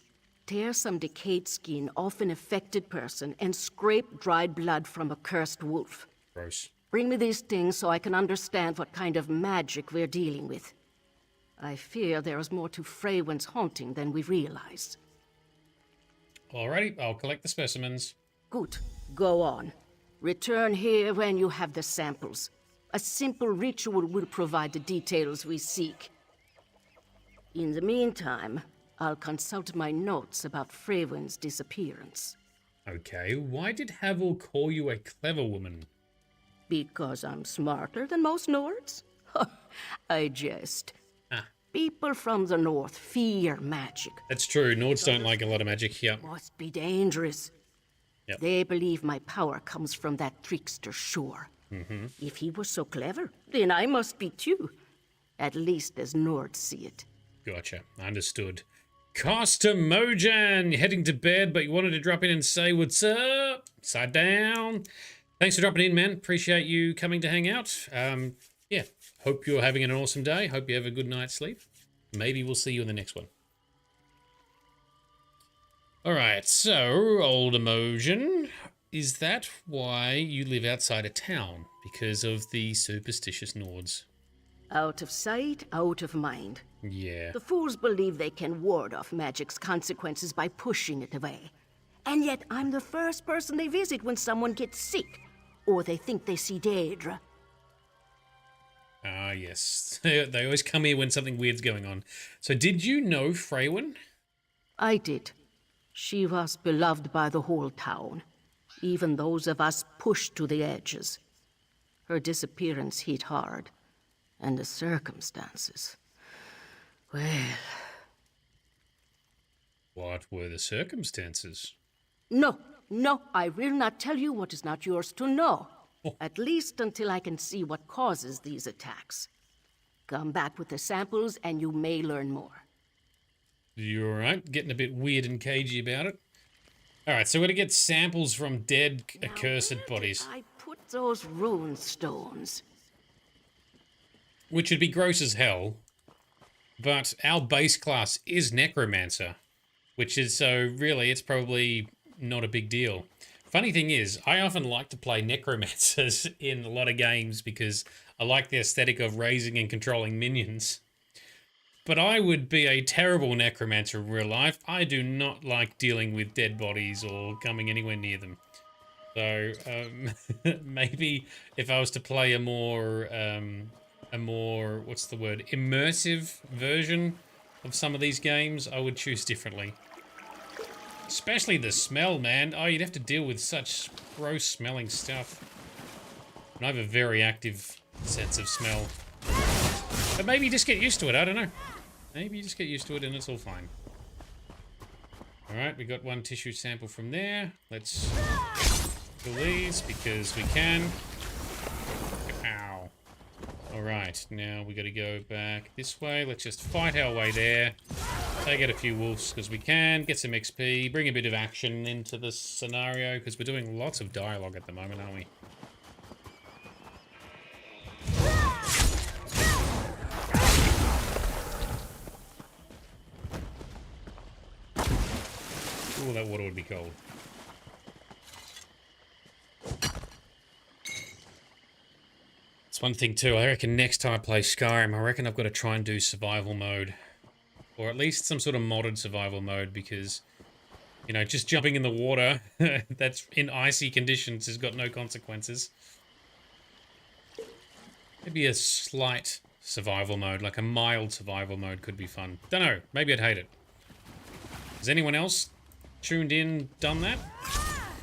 Tear some decayed skin off an affected person and scrape dried blood from a cursed wolf. Gross. Bring me these things so I can understand what kind of magic we're dealing with. I fear there is more to Freywin's haunting than we realize. Alrighty, I'll collect the specimens. Good. Go on. Return here when you have the samples. A simple ritual will provide the details we seek. In the meantime, I'll consult my notes about Freywin's disappearance. Okay, why did Havel call you a clever woman? Because I'm smarter than most Nords? I jest. People from the north fear magic. That's true. Nords don't like a lot of magic here. Must be dangerous. Yep. They believe my power comes from that trickster Shore. If he was so clever, then I must be too. At least as Nords see it. Gotcha. Understood. Costa Mojan, you're heading to bed, but you wanted to drop in and say what's up. Side down. Thanks for dropping in, man. Appreciate you coming to hang out. Yeah, hope you're having an awesome day. Hope you have a good night's sleep. Maybe we'll see you in the next one. Alright, so, old Emotion, is that why you live outside of town? Because of the superstitious Nords? Out of sight, out of mind. Yeah. The fools believe they can ward off magic's consequences by pushing it away. And yet I'm the first person they visit when someone gets sick, or they think they see Daedra. Ah, yes. They always come here when something weird's going on. So did you know Freywin? I did. She was beloved by the whole town, even those of us pushed to the edges. Her disappearance hit hard, and the circumstances. Well... What were the circumstances? No, I will not tell you what is not yours to know. At least until I can see what causes these attacks. Come back with the samples and you may learn more. You alright? Getting a bit weird and cagey about it? Alright, so we're gonna get samples from dead, accursed bodies. I put those rune stones. Which would be gross as hell. But our base class is Necromancer. Which is, so really, it's probably not a big deal. Funny thing is, I often like to play Necromancers in a lot of games because I like the aesthetic of raising and controlling minions. But I would be a terrible Necromancer in real life. I do not like dealing with dead bodies or coming anywhere near them. So, maybe if I was to play a more, what's the word, immersive version of some of these games, I would choose differently. Especially the smell, man. Oh, you'd have to deal with such gross smelling stuff. And I have a very active sense of smell. But maybe you just get used to it, I don't know. Maybe you just get used to it and it's all fine. Alright, we got one tissue sample from there. Let's kill these because we can. Ow. Alright, now we gotta go back this way. Let's just fight our way there. take out a few wolves because we can, get some XP, bring a bit of action into this scenario because we're doing lots of dialogue at the moment, aren't we? Ooh, that water would be cold. That's one thing too. I reckon next time I play Skyrim, I reckon I've got to try and do survival mode. Or at least some sort of modded survival mode because, you know, just jumping in the water that's in icy conditions has got no consequences. Maybe a slight survival mode, like a mild survival mode could be fun. Don't know. Maybe I'd hate it. Has anyone else tuned in, done that?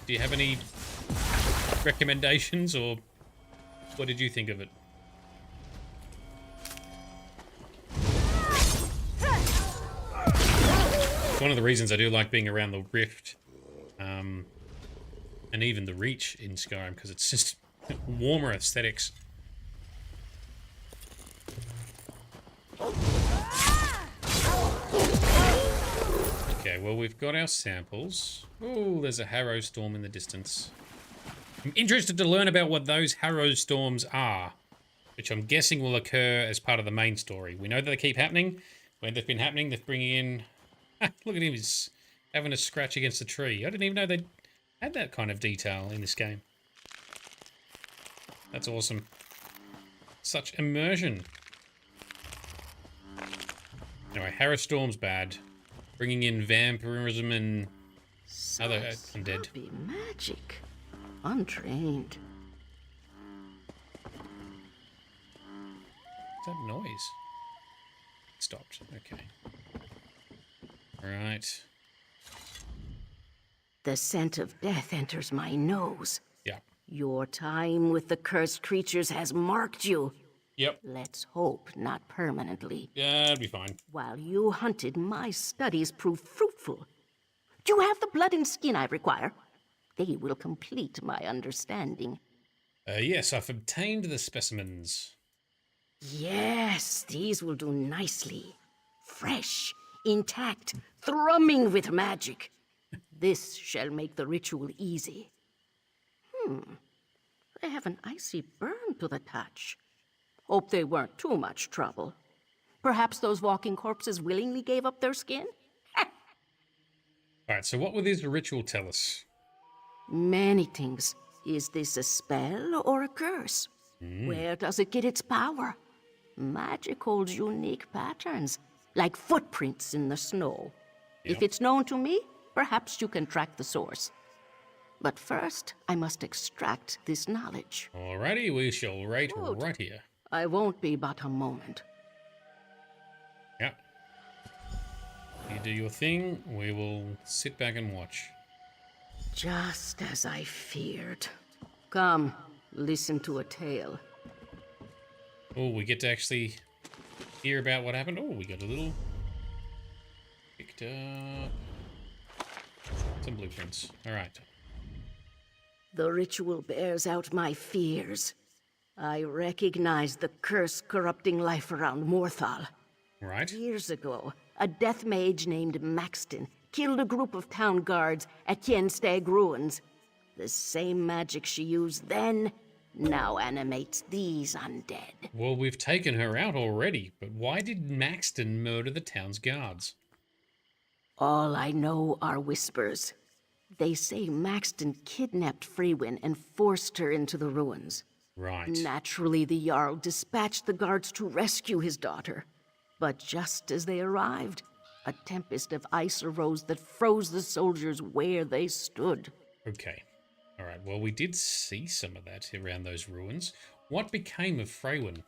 Do you have any recommendations or what did you think of it? It's one of the reasons I do like being around the Rift and even the Reach in Skyrim because it's just warmer aesthetics. Okay, well, we've got our samples. Oh, there's a Harrow Storm in the distance. I'm interested to learn about what those Harrow Storms are, which I'm guessing will occur as part of the main story. We know that they keep happening. When they've been happening, they're bringing in... look at him, he's having a scratch against a tree. I didn't even know they had that kind of detail in this game. That's awesome. Such immersion. Anyway, Harrow Storm's bad. Bringing in vampirism and other undead. Be magic. Untrained. What's that noise? It stopped. Okay. Right. The scent of death enters my nose. Yeah. Your time with the cursed creatures has marked you. Yep. Let's hope not permanently. Yeah, it'll be fine. While you hunted, my studies proved fruitful. Do you have the blood and skin I require? They will complete my understanding. Yes, I've obtained the specimens. Yes, these will do nicely. Fresh, intact, thrumming with magic. This shall make the ritual easy. They have an icy burn to the touch. Hope they weren't too much trouble. Perhaps those walking corpses willingly gave up their skin? Alright, so what will this ritual tell us? Many things. Is this a spell or a curse? Where does it get its power? Magic holds unique patterns, like footprints in the snow. Yep. If it's known to me, perhaps you can track the source. But first, I must extract this knowledge. Alrighty, we shall wait right here. I won't be but a moment. Yeah. You do your thing, we will sit back and watch. Just as I feared. Come, listen to a tale. Oh, we get to actually hear about what happened. Oh, we got a little... picked up... some blueprints. Alright. The ritual bears out my fears. I recognize the curse corrupting life around Morthal. Right. Years ago, a death mage named Maxton killed a group of town guards at Kienstag Ruins. The same magic she used then now animates these undead. Well, we've taken her out already, but why did Maxton murder the town's guards? All I know are whispers. They say Maxton kidnapped Freywin and forced her into the ruins. Right. Naturally, the Jarl dispatched the guards to rescue his daughter. But just as they arrived, a tempest of ice arose that froze the soldiers where they stood. Okay. Alright, well, we did see some of that around those ruins. What became of Freywin?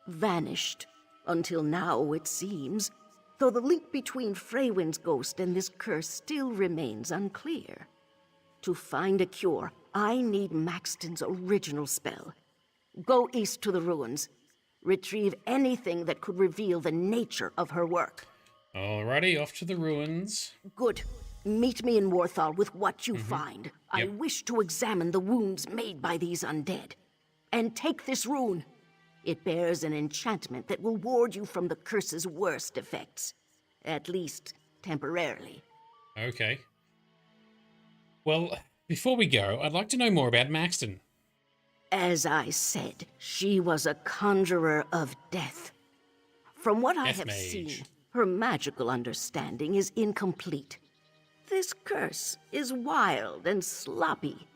Vanished. Until now, it seems. Though the link between Freywin's ghost and this curse still remains unclear. To find a cure, I need Maxton's original spell. Go east to the ruins. Retrieve anything that could reveal the nature of her work. Alrighty, off to the ruins. Good. Meet me in Morthal with what you find. Yep. I wish to examine the wounds made by these undead. And take this rune. It bears an enchantment that will ward you from the curse's worst effects. At least, temporarily. Okay. Well, before we go, I'd like to know more about Maxton. As I said, she was a conjurer of death. From what I have seen, her magical understanding is incomplete. This curse is wild and sloppy.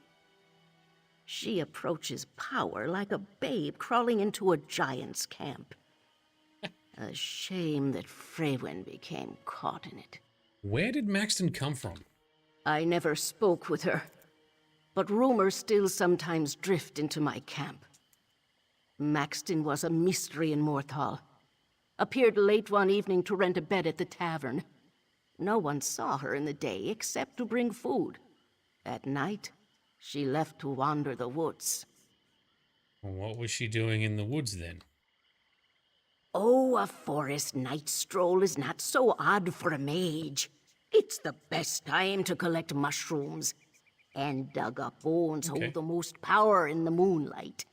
She approaches power like a babe crawling into a giant's camp. A shame that Freywin became caught in it. Where did Maxton come from? I never spoke with her, but rumors still sometimes drift into my camp. Maxton was a mystery in Morthal. Appeared late one evening to rent a bed at the tavern. No one saw her in the day except to bring food. At night, she left to wander the woods. What was she doing in the woods then? Oh, a forest night stroll is not so odd for a mage. It's the best time to collect mushrooms. And dug up bones hold the most power in the moonlight.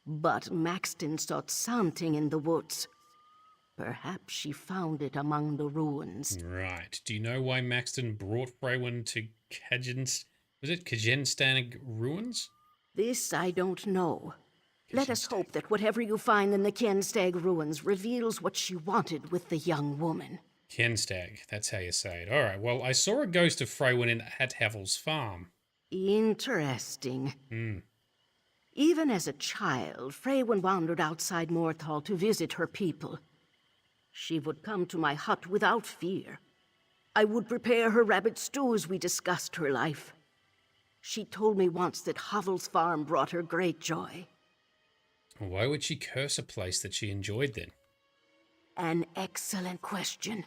But Maxton sought something in the woods. Perhaps she found it among the ruins. Right. Do you know why Maxton brought Freywin to Kajenstag ruins? This I don't know. Let us hope that whatever you find in the Kenstag ruins reveals what she wanted with the young woman. Kenstag, that's how you say it. Alright, well, I saw a ghost of Freywin at Havel's farm. Interesting. Even as a child, Freywin wandered outside Morthal to visit her people. She would come to my hut without fear. I would prepare her rabbit stew as we discussed her life. She told me once that Havel's farm brought her great joy. Why would she curse a place that she enjoyed then? An excellent question.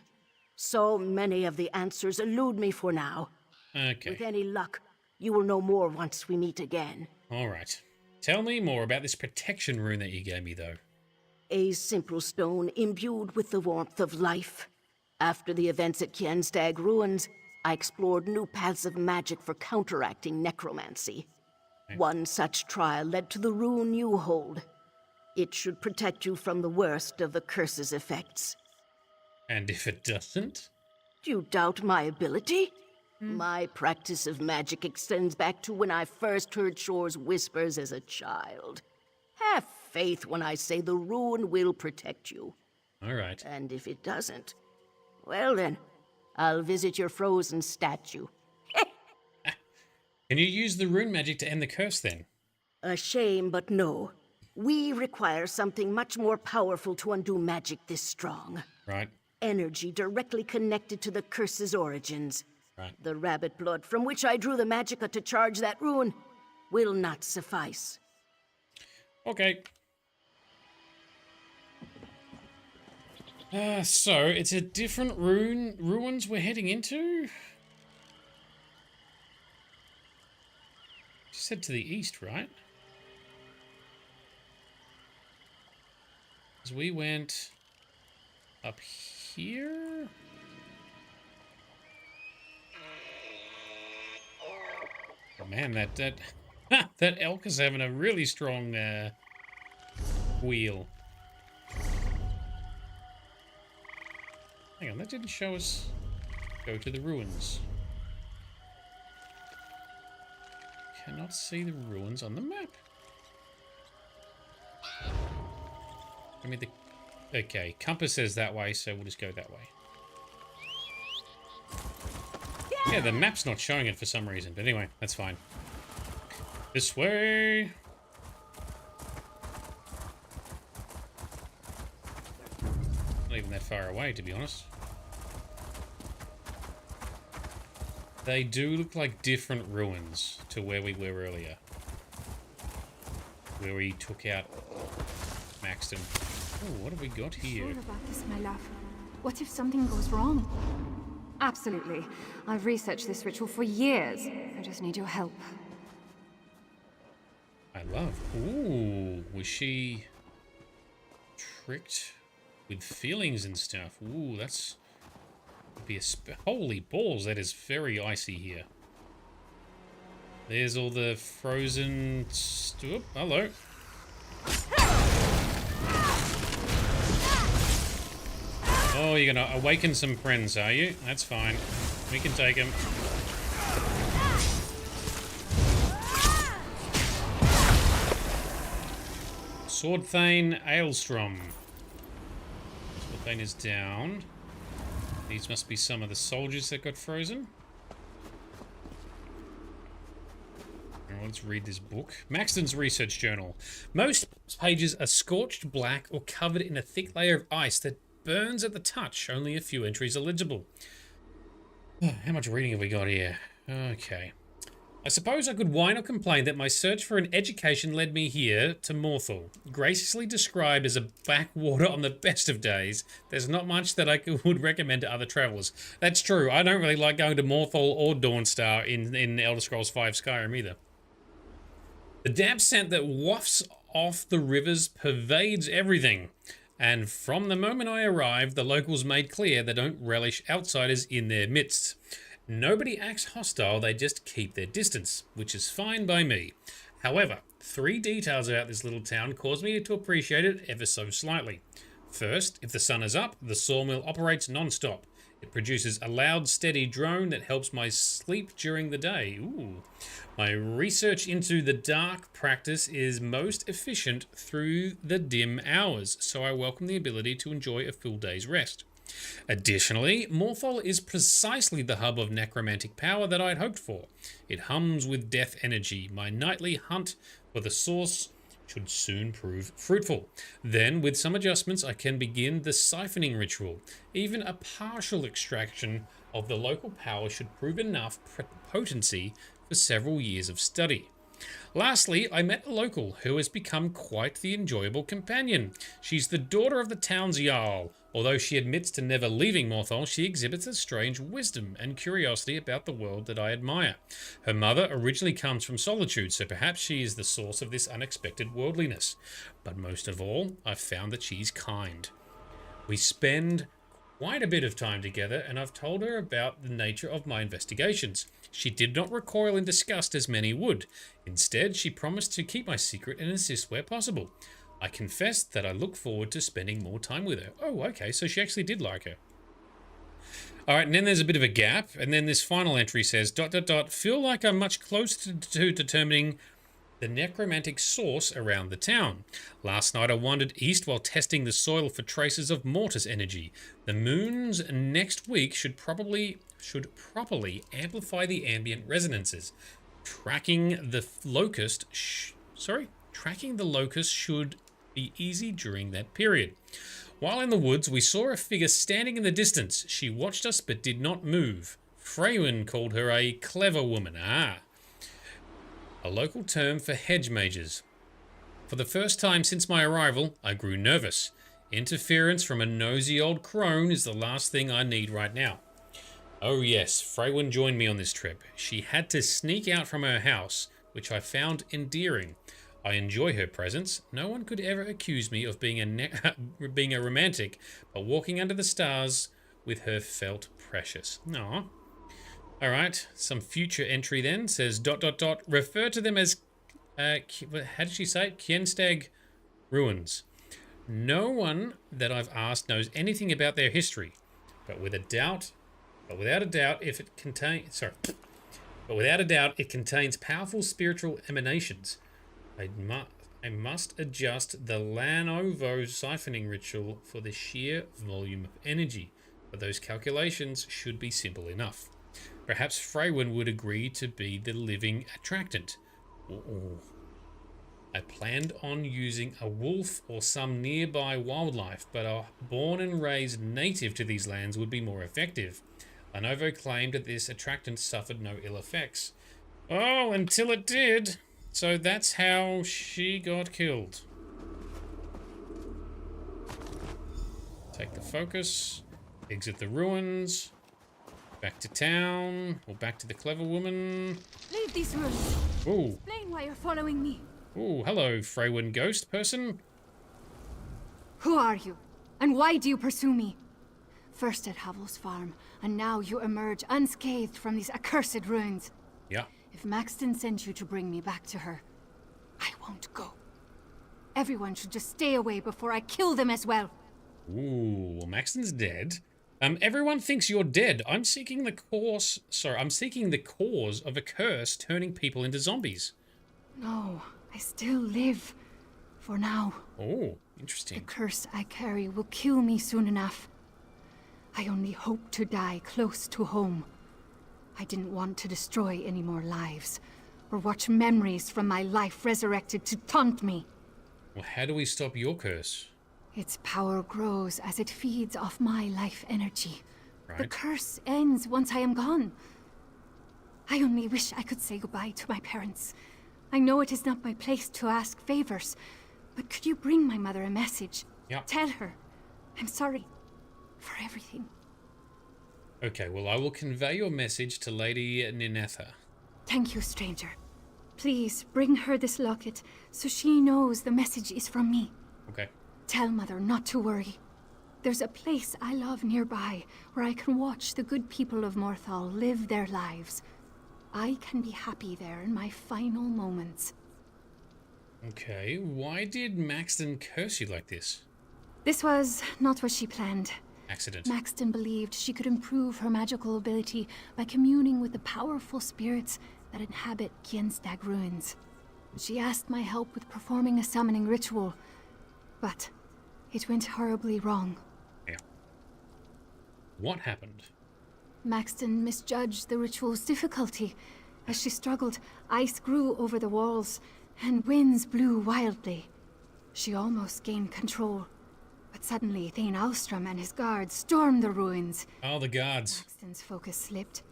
So many of the answers elude me for now. Okay. With any luck, you will know more once we meet again. Alright. Tell me more about this protection rune that you gave me, though. A simple stone imbued with the warmth of life. After the events at Kienstag Ruins, I explored new paths of magic for counteracting necromancy. One such trial led to the rune you hold. It should protect you from the worst of the curse's effects. And if it doesn't? Do you doubt my ability? My practice of magic extends back to when I first heard Shore's whispers as a child. Have faith when I say the rune will protect you. All right. And if it doesn't, well then, I'll visit your frozen statue. Can you use the rune magic to end the curse then? A shame, but no. We require something much more powerful to undo magic this strong. Right. Energy directly connected to the curse's origins. Right. The rabbit blood from which I drew the magicka to charge that rune will not suffice. Okay. So, it's a different ruins we're heading into? You said to the east, right? Because we went up here? Oh man, that elk is having a really strong wheel. Hang on, that didn't show us go to the ruins. Cannot see the ruins on the map. I mean, okay, compass says that way, so we'll just go that way. Yeah, the map's not showing it for some reason, but anyway, that's fine. This way. Not even that far away, to be honest. They do look like different ruins to where we were earlier. Where we took out Maxton. Oh, what have we got here? Sure about this, my love. What if something goes wrong? Absolutely. I've researched this ritual for years. I just need your help. I love. Ooh, was she tricked with feelings and stuff? Ooh, that's be a holy balls. That is very icy here. There's all the frozen. Oh, hello. Oh, you're gonna awaken some friends, are you? That's fine. We can take him. Swordthane Aelstrom. Swordthane is down. These must be some of the soldiers that got frozen. Now let's read this book. Maxton's Research Journal. Most pages are scorched black or covered in a thick layer of ice that burns at the touch. Only a few entries are legible. How much reading have we got here? Okay. I suppose I could whine or complain that my search for an education led me here to Morthal. Graciously described as a backwater on the best of days, there's not much that I would recommend to other travellers. That's true. I don't really like going to Morthal or Dawnstar in Elder Scrolls V Skyrim either. The damp scent that wafts off the rivers pervades everything. And from the moment I arrived, the locals made clear they don't relish outsiders in their midst. Nobody acts hostile, they just keep their distance, which is fine by me. However, 3 details about this little town cause me to appreciate it ever so slightly. First, if the sun is up, the sawmill operates non-stop. It produces a loud, steady drone that helps my sleep during the day. Ooh. My research into the dark practice is most efficient through the dim hours, so I welcome the ability to enjoy a full day's rest. Additionally, Morthal is precisely the hub of necromantic power that I'd hoped for. It hums with death energy. My nightly hunt for the source should soon prove fruitful. Then, with some adjustments, I can begin the siphoning ritual. Even a partial extraction of the local power should prove enough potency for several years of study. Lastly, I met a local who has become quite the enjoyable companion. She's the daughter of the town's Jarl. Although she admits to never leaving Morthal, she exhibits a strange wisdom and curiosity about the world that I admire. Her mother originally comes from Solitude, so perhaps she is the source of this unexpected worldliness. But most of all, I've found that she's kind. We spend quite a bit of time together, and I've told her about the nature of my investigations. She did not recoil in disgust as many would. Instead, she promised to keep my secret and assist where possible. I confessed that I look forward to spending more time with her. Oh, okay, so she actually did like her. Alright, and then there's a bit of a gap, and then this final entry says, ... feel like I'm much closer to determining the necromantic source around the town. Last night I wandered east while testing the soil for traces of mortis energy. The moons next week should properly amplify the ambient resonances. Tracking the locust should be easy during that period. While in the woods, we saw a figure standing in the distance. She watched us but did not move. Freywin called her a clever woman. A local term for hedge mages. For the first time since my arrival, I grew nervous. Interference from a nosy old crone is the last thing I need right now. Oh yes, Freywin joined me on this trip. She had to sneak out from her house, which I found endearing. I enjoy her presence. No one could ever accuse me of being a romantic, but walking under the stars with her felt precious. Aw. Alright, some future entry then says ... refer to them as how did she say it? Kienstag ruins. No one that I've asked knows anything about their history, but without a doubt it contains powerful spiritual emanations. I must adjust the Lanovo siphoning ritual for the sheer volume of energy, but those calculations should be simple enough. Perhaps Freywin would agree to be the living attractant. Ooh. I planned on using a wolf or some nearby wildlife, but a born and raised native to these lands would be more effective. Lanovo claimed that this attractant suffered no ill effects. Oh, until it did. So that's how she got killed. Take the focus. Exit the ruins. Back to town. Or back to the clever woman. Leave these ruins. Ooh. Explain why you're following me. Ooh, hello, Freywin ghost person. Who are you? And why do you pursue me? First at Havel's farm, and now you emerge unscathed from these accursed ruins. Yeah. If Maxton sent you to bring me back to her, I won't go. Everyone should just stay away before I kill them as well. Ooh, well, Maxton's dead. Everyone thinks you're dead. I'm seeking the cause of a curse turning people into zombies. No, I still live. For now. Oh, interesting. The curse I carry will kill me soon enough. I only hope to die close to home. I didn't want to destroy any more lives, or watch memories from my life resurrected to taunt me. Well, how do we stop your curse? Its power grows as it feeds off my life energy. Right. The curse ends once I am gone. I only wish I could say goodbye to my parents. I know it is not my place to ask favors, but could you bring my mother a message? Yeah. Tell her I'm sorry for everything. Okay, well, I will convey your message to Lady Ninetha. Thank you, stranger. Please bring her this locket so she knows the message is from me. Okay. Tell Mother not to worry. There's a place I love nearby where I can watch the good people of Morthal live their lives. I can be happy there in my final moments. Okay, why did Maxton curse you like this? This was not what she planned. Accident. Maxton believed she could improve her magical ability by communing with the powerful spirits that inhabit Kienstag ruins. She asked my help with performing a summoning ritual, but it went horribly wrong. Yeah. What happened? Maxton misjudged the ritual's difficulty. As she struggled, ice grew over the walls, and winds blew wildly. She almost gained control. But suddenly, Thane Alstrom and his guards stormed the ruins. Oh, the guards. Maxton's focus slipped,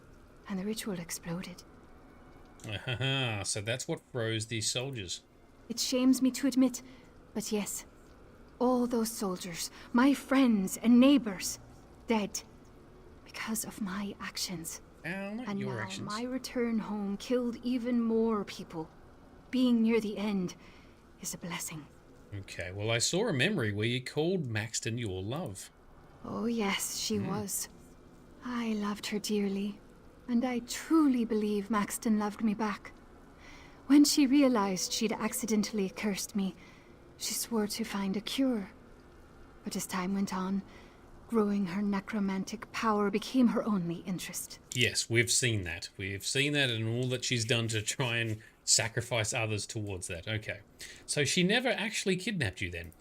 and the ritual exploded. Aha, so that's what froze these soldiers. It shames me to admit, but yes, all those soldiers, my friends and neighbors, dead because of my actions. Not and your now actions. My return home killed even more people. Being near the end is a blessing. Okay, well, I saw a memory where you called Maxton your love. Oh yes, she was. I loved her dearly, and I truly believe Maxton loved me back. When she realized she'd accidentally cursed me, she swore to find a cure. But as time went on, growing her necromantic power became her only interest. Yes, we've seen that. We've seen that and all that she's done to try and sacrifice others towards that. Okay. So she never actually kidnapped you then?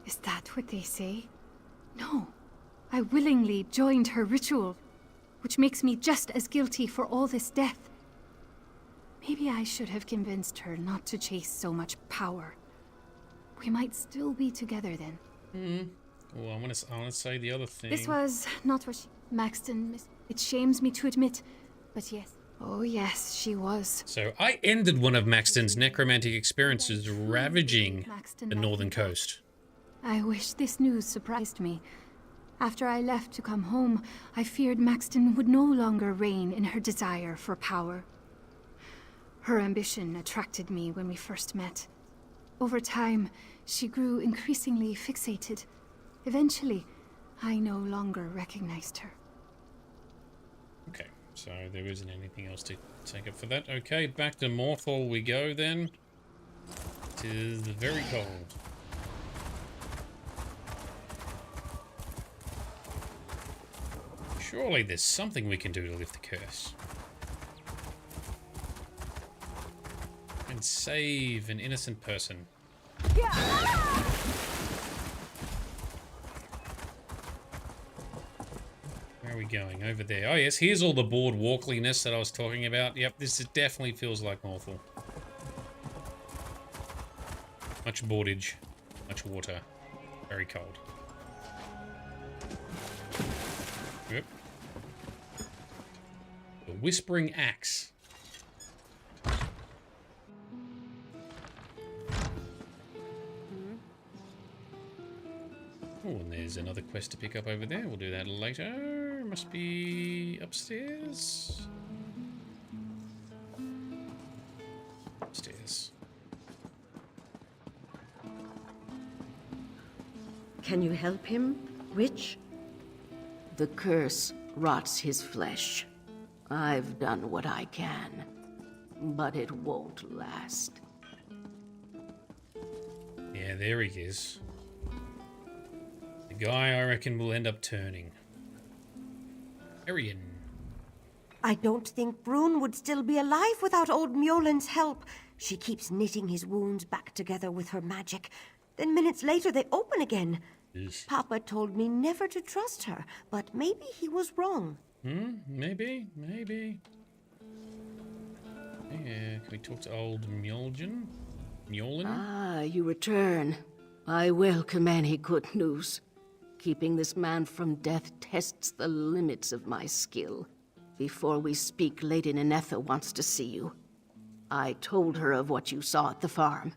Is that what they say? No. I willingly joined her ritual, which makes me just as guilty for all this death. Maybe I should have convinced her not to chase so much power. We might still be together then. Well, I want to say the other thing. This was not what Maxton... It shames me to admit, but yes. Oh yes, she was. So I ended one of Maxton's necromantic experiences ravaging the northern coast. I wish this news surprised me. After I left to come home, I feared Maxton would no longer reign in her desire for power. Her ambition attracted me when we first met. Over time, she grew increasingly fixated. Eventually, I no longer recognized her. Okay, so there isn't anything else to take up for that. Okay, back to Morthal we go then. It is very cold. Surely there's something we can do to lift the curse. And save an innocent person. Where are we going? Over there. Oh yes, here's all the boardwalkliness that I was talking about. Yep, this definitely feels like Morthal. Much boardage, much water, very cold. Yep. The Whispering Axe. Oh, and there's another quest to pick up over there. We'll do that later. Must be upstairs. Upstairs. Can you help him, witch? The curse rots his flesh. I've done what I can, but it won't last. Yeah, there he is. The guy I reckon will end up turning. Arian. I don't think Brune would still be alive without old Mjolen's help. She keeps knitting his wounds back together with her magic. Then minutes later they open again. Papa told me never to trust her, but maybe he was wrong. Maybe. Yeah, can we talk to old Mjolnir? Ah, you return. I welcome any good news. Keeping this man from death tests the limits of my skill. Before we speak, Lady Nenetha wants to see you. I told her of what you saw at the farm.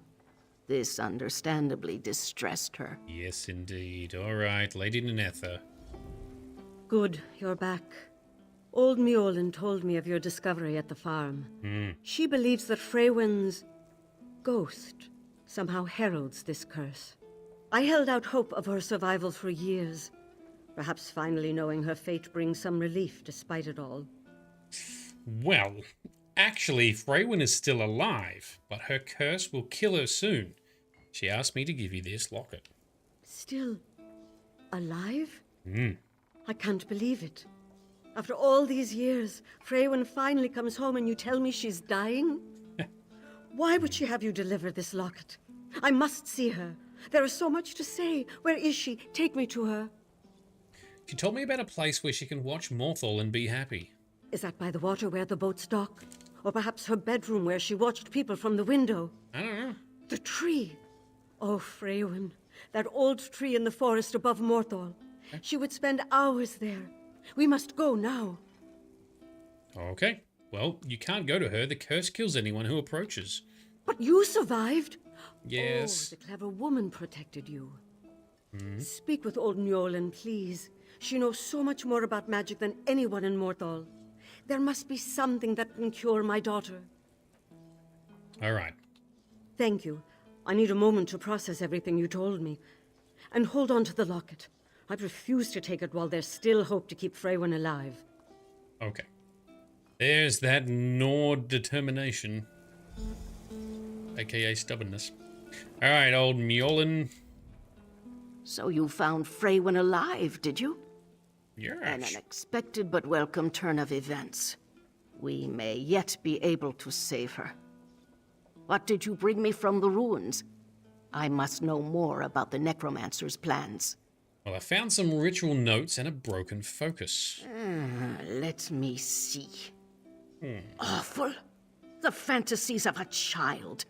This understandably distressed her. Yes, indeed. All right, Lady Nenetha. Good, you're back. Old Mjolen told me of your discovery at the farm. She believes that Freywin's ghost somehow heralds this curse. I held out hope of her survival for years. Perhaps finally knowing her fate brings some relief despite it all. Well, actually, Freywin is still alive, but her curse will kill her soon. She asked me to give you this locket. Still alive? I can't believe it. After all these years, Freywin finally comes home and you tell me she's dying? Why would she have you deliver this locket? I must see her. There is so much to say. Where is she? Take me to her. She told me about a place where she can watch Morthal and be happy. Is that by the water where the boats dock? Or perhaps her bedroom where she watched people from the window? I don't know. The tree. Oh, Freywin. That old tree in the forest above Morthal. She would spend hours there. We must go now. Okay. Well, you can't go to her. The curse kills anyone who approaches. But you survived? Yes. Oh, the clever woman protected you. Speak with old Mjolen, please. She knows so much more about magic than anyone in Morthal. There must be something that can cure my daughter. All right. Thank you. I need a moment to process everything you told me. And hold on to the locket. I refuse to take it while there's still hope to keep Freywin alive. Okay. There's that Nord determination. AKA stubbornness. All right, old Mjolen. So you found Freywin alive, did you? Yes. An unexpected but welcome turn of events. We may yet be able to save her. What did you bring me from the ruins? I must know more about the necromancer's plans. Well, I found some ritual notes and a broken focus. Let me see. Awful. The fantasies of a child.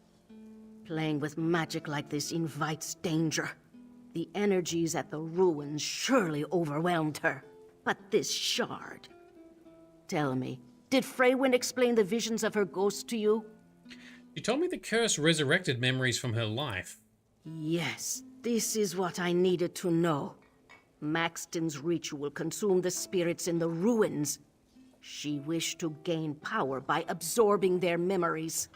Playing with magic like this invites danger. The energies at the ruins surely overwhelmed her. But this shard... Tell me, did Freywin explain the visions of her ghost to you? She told me the curse resurrected memories from her life. Yes, this is what I needed to know. Maxton's ritual consumed the spirits in the ruins. She wished to gain power by absorbing their memories.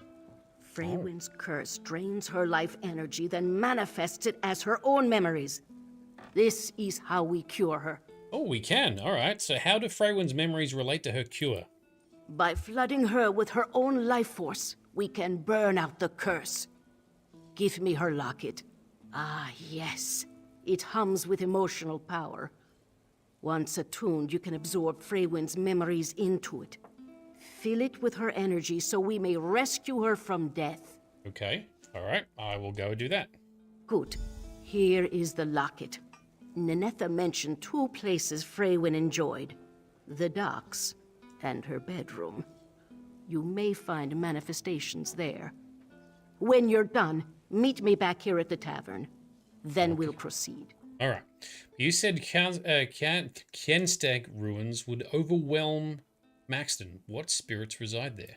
Freywin's curse drains her life energy, then manifests it as her own memories. This is how we cure her. Oh, we can. All right. So how do Freywin's memories relate to her cure? By flooding her with her own life force, we can burn out the curse. Give me her locket. Ah, yes. It hums with emotional power. Once attuned, you can absorb Freywin's memories into it. Fill it with her energy so we may rescue her from death. Okay. All right. I will go do that. Good. Here is the locket. Nenetha mentioned two places Freywin enjoyed. The docks and her bedroom. You may find manifestations there. When you're done, meet me back here at the tavern. Then we'll proceed. All right. You said Kenstag ruins would overwhelm Maxton. What spirits reside there?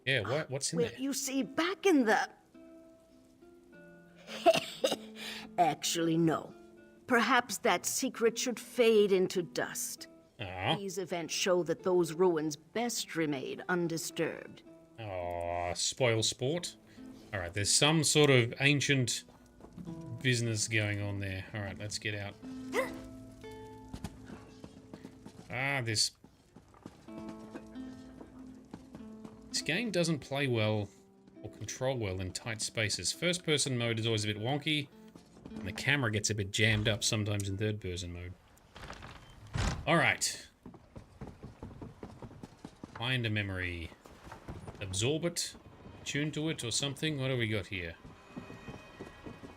Yeah, what's in there? You see, back in the... Actually, no. Perhaps that secret should fade into dust. These events show that those ruins best remain undisturbed. Oh, spoil sport. All right, there's some sort of ancient business going on there. All right, let's get out. This game doesn't play well or control well in tight spaces. First-person mode is always a bit wonky. And the camera gets a bit jammed up sometimes in third-person mode. Alright. Find a memory. Absorb it. Tune to it or something. What do we got here?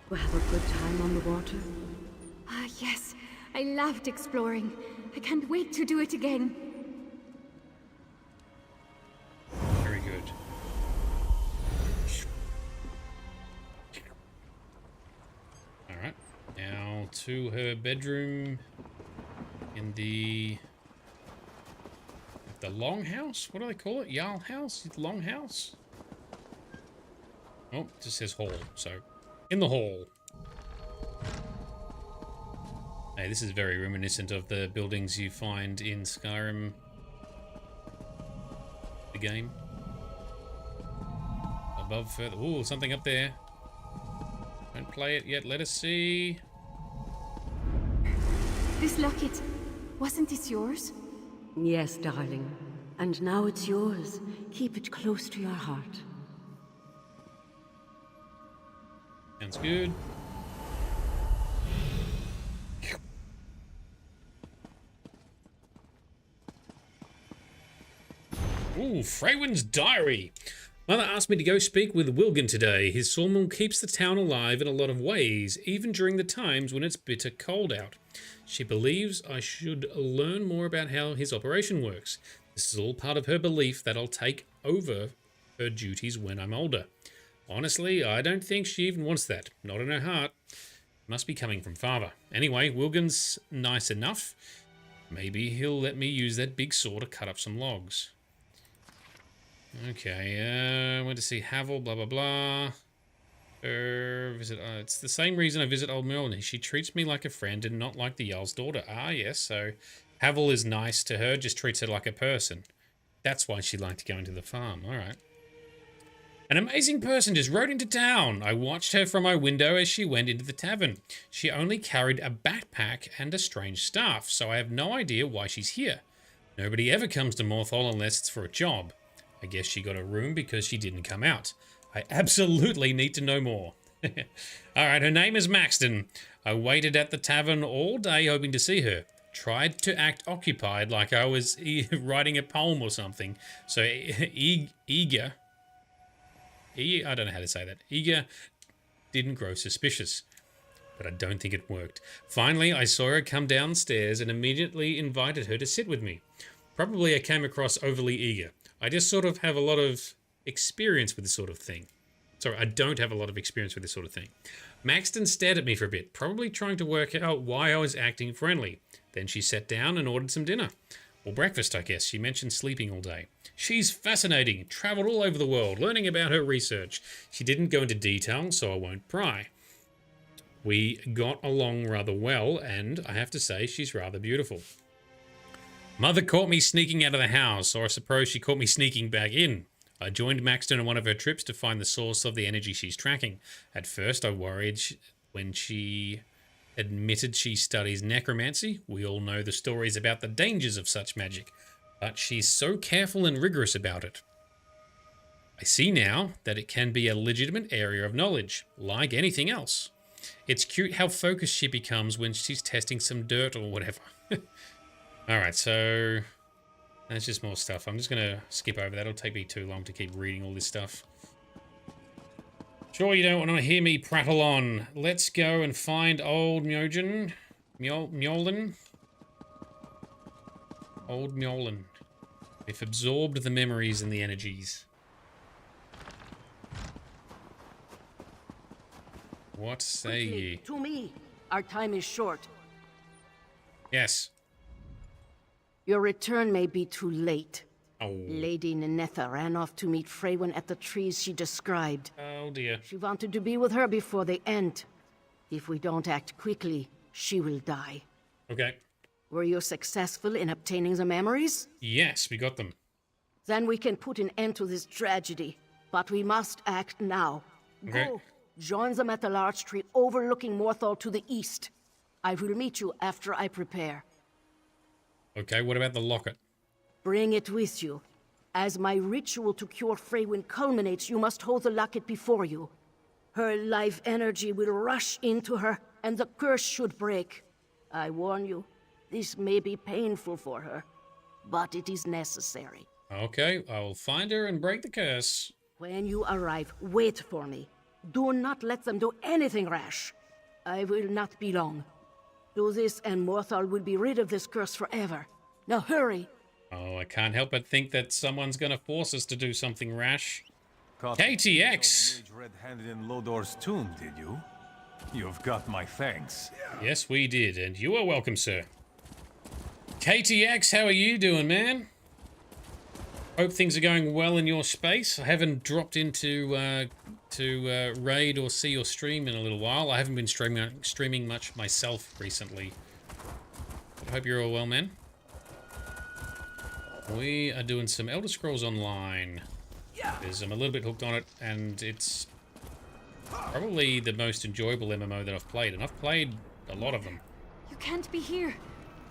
We'll have a good time on the water. Ah, yes. I loved exploring. I can't wait to do it again. Very good. Alright. Now to her bedroom in the longhouse? What do they call it? Jarl house? Longhouse? Oh, it just says hall, so in the hall. Hey, this is very reminiscent of the buildings you find in Skyrim, the game. Above, further. Ooh, something up there. Don't play it yet. Let us see. This locket, wasn't this yours? Yes, darling. And now it's yours. Keep it close to your heart. Sounds good. Ooh, Freywin's diary. Mother asked me to go speak with Wilgan today. His sawmill keeps the town alive in a lot of ways, even during the times when it's bitter cold out. She believes I should learn more about how his operation works. This is all part of her belief that I'll take over her duties when I'm older. Honestly, I don't think she even wants that. Not in her heart. Must be coming from father. Anyway, Wilgan's nice enough. Maybe he'll let me use that big saw to cut up some logs. Okay, went to see Havel, blah, blah, blah. It's the same reason I visit Old Melanie. She treats me like a friend and not like the Jarl's daughter. Ah, yes, so Havel is nice to her, just treats her like a person. That's why she liked going to the farm. All right. An amazing person just rode into town. I watched her from my window as she went into the tavern. She only carried a backpack and a strange staff, so I have no idea why she's here. Nobody ever comes to Morthal unless it's for a job. I guess she got a room because she didn't come out. I absolutely need to know more. Alright, her name is Maxton. I waited at the tavern all day hoping to see her. Tried to act occupied like I was writing a poem or something. So eager. I don't know how to say that. Eager didn't grow suspicious. But I don't think it worked. Finally, I saw her come downstairs and immediately invited her to sit with me. Probably I came across overly eager. I just sort of have a lot of experience with this sort of thing. Sorry, I don't have a lot of experience with this sort of thing. Maxton stared at me for a bit, probably trying to work out why I was acting friendly. Then she sat down and ordered some dinner. Or breakfast, I guess. She mentioned sleeping all day. She's fascinating, travelled all over the world, learning about her research. She didn't go into detail, so I won't pry. We got along rather well, and I have to say she's rather beautiful. Mother caught me sneaking out of the house, or I suppose she caught me sneaking back in. I joined Maxton on one of her trips to find the source of the energy she's tracking. At first, I worried when she admitted she studies necromancy. We all know the stories about the dangers of such magic, but she's so careful and rigorous about it. I see now that it can be a legitimate area of knowledge, like anything else. It's cute how focused she becomes when she's testing some dirt or whatever. Alright, so that's just more stuff. I'm just going to skip over that. It'll take me too long to keep reading all this stuff. Sure, you don't want to hear me prattle on. Let's go and find old Mjolnir. Mjolnir. Old Mjolnir. We've absorbed the memories and the energies. What say ye? To me. Our time is short. Yes. Your return may be too late. Oh. Lady Nenetha ran off to meet Freywin at the trees she described. Oh dear. She wanted to be with her before the end. If we don't act quickly, she will die. Okay. Were you successful in obtaining the memories? Yes, we got them. Then we can put an end to this tragedy. But we must act now. Okay. Go. Join them at the large tree overlooking Morthal to the east. I will meet you after I prepare. Okay, what about the locket? Bring it with you. As my ritual to cure Freywin culminates, you must hold the locket before you. Her life energy will rush into her, and the curse should break. I warn you, this may be painful for her, but it is necessary. Okay, I'll find her and break the curse. When you arrive, wait for me. Do not let them do anything rash. I will not be long. Do this and Morthal will be rid of this curse forever. Now hurry! Oh, I can't help but think that someone's gonna force us to do something rash. KTX! Red-handed in Lodor's tomb, did you? You've got my thanks. Yes, we did, and you are welcome, sir. KTX, how are you doing, man? Hope things are going well in your space. I haven't dropped into raid or see your stream in a little while. I haven't been streaming much myself recently. But I hope you're all well, man. We are doing some Elder Scrolls Online. Because I'm a little bit hooked on it, and it's probably the most enjoyable MMO that I've played, and I've played a lot of them. You can't be here.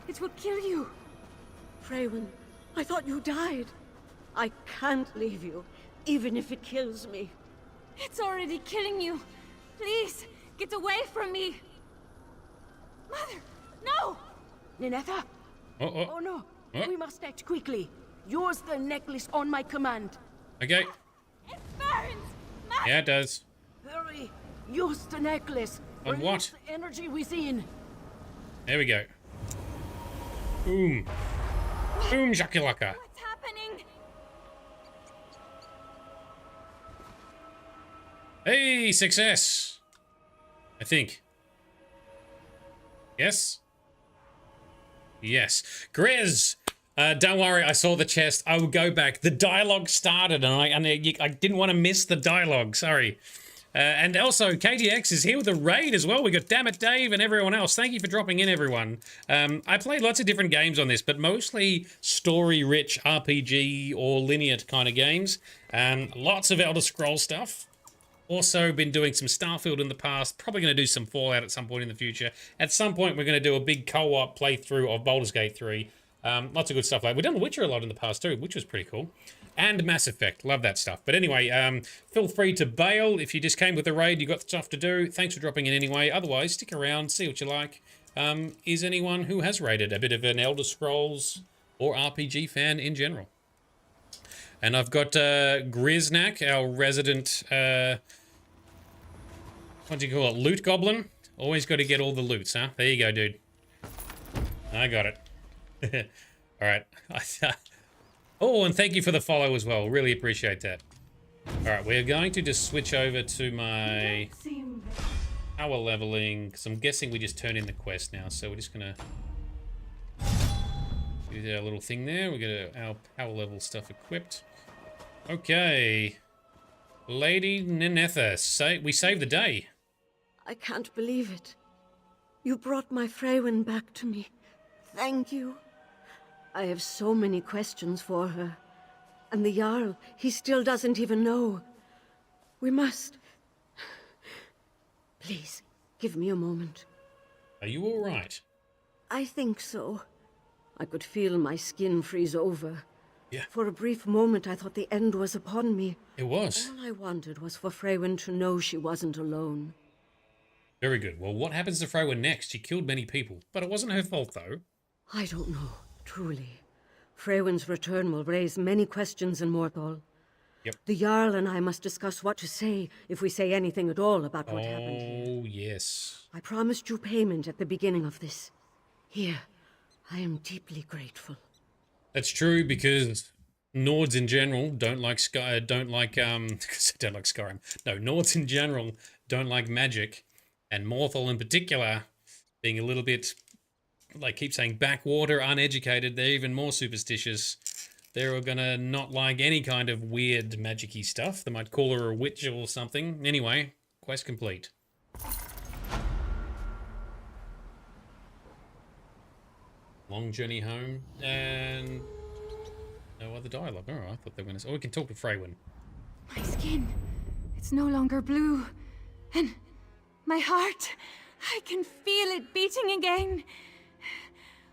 It would kill you. Freywin, I thought you died. I can't leave you, even if it kills me. It's already killing you. Please, get away from me. Mother, no! Ninetha! Oh no, we must act quickly. Use the necklace on my command. Okay. It burns! Yeah, it does. Hurry! Use the necklace. On Release what? The energy within. There we go. Boom. Boom, Jaculaka. What's happening? Hey, success! I think. Yes? Yes. Grizz! Don't worry, I saw the chest. I will go back. The dialogue started, and I didn't want to miss the dialogue. Sorry. And also, KTX is here with a raid as well. We got Dammit Dave and everyone else. Thank you for dropping in, everyone. I played lots of different games on this, but mostly story-rich RPG or linear kind of games. Lots of Elder Scrolls stuff. Also been doing some Starfield in the past. Probably going to do some Fallout at some point in the future. At some point, we're going to do a big co-op playthrough of Baldur's Gate 3. Lots of good stuff. We've done The Witcher a lot in the past too, which was pretty cool. And Mass Effect. Love that stuff. But anyway, feel free to bail. If you just came with the raid, you got stuff to do. Thanks for dropping in anyway. Otherwise, stick around, see what you like. Is anyone who has raided a bit of an Elder Scrolls or RPG fan in general? And I've got Griznak, our resident, what do you call it, loot goblin? Always got to get all the loots, huh? There you go, dude. I got it. All right. Oh, and thank you for the follow as well. Really appreciate that. All right, we're going to just switch over to my power leveling, because I'm guessing we just turn in the quest now. So we're just going to do our little thing there. We got our power level stuff equipped. Okay. Lady Ninetha, we saved the day. I can't believe it. You brought my Freywin back to me. Thank you. I have so many questions for her. And the Jarl, he still doesn't even know. We must... Please, give me a moment. Are you all right? I think so. I could feel my skin freeze over. Yeah. For a brief moment, I thought the end was upon me. It was. All I wanted was for Freywin to know she wasn't alone. Very good. Well, what happens to Freywin next? She killed many people, but it wasn't her fault, though. I don't know, truly. Freywin's return will raise many questions in Morthal. Yep. The Jarl and I must discuss what to say, if we say anything at all about what happened here. Oh, yes. I promised you payment at the beginning of this. Here, I am deeply grateful. That's true, because Nords in general don't like Skyrim. No, Nords in general don't like magic, and Morthal in particular, being a little bit, like keep saying, backwater, uneducated, they're even more superstitious. They're gonna not like any kind of weird magic-y stuff. They might call her a witch or something. Anyway, quest complete. Long journey home, and no other dialogue. Oh, I thought they were gonna say, oh, we can talk to Freywin. My skin, it's no longer blue. And my heart, I can feel it beating again.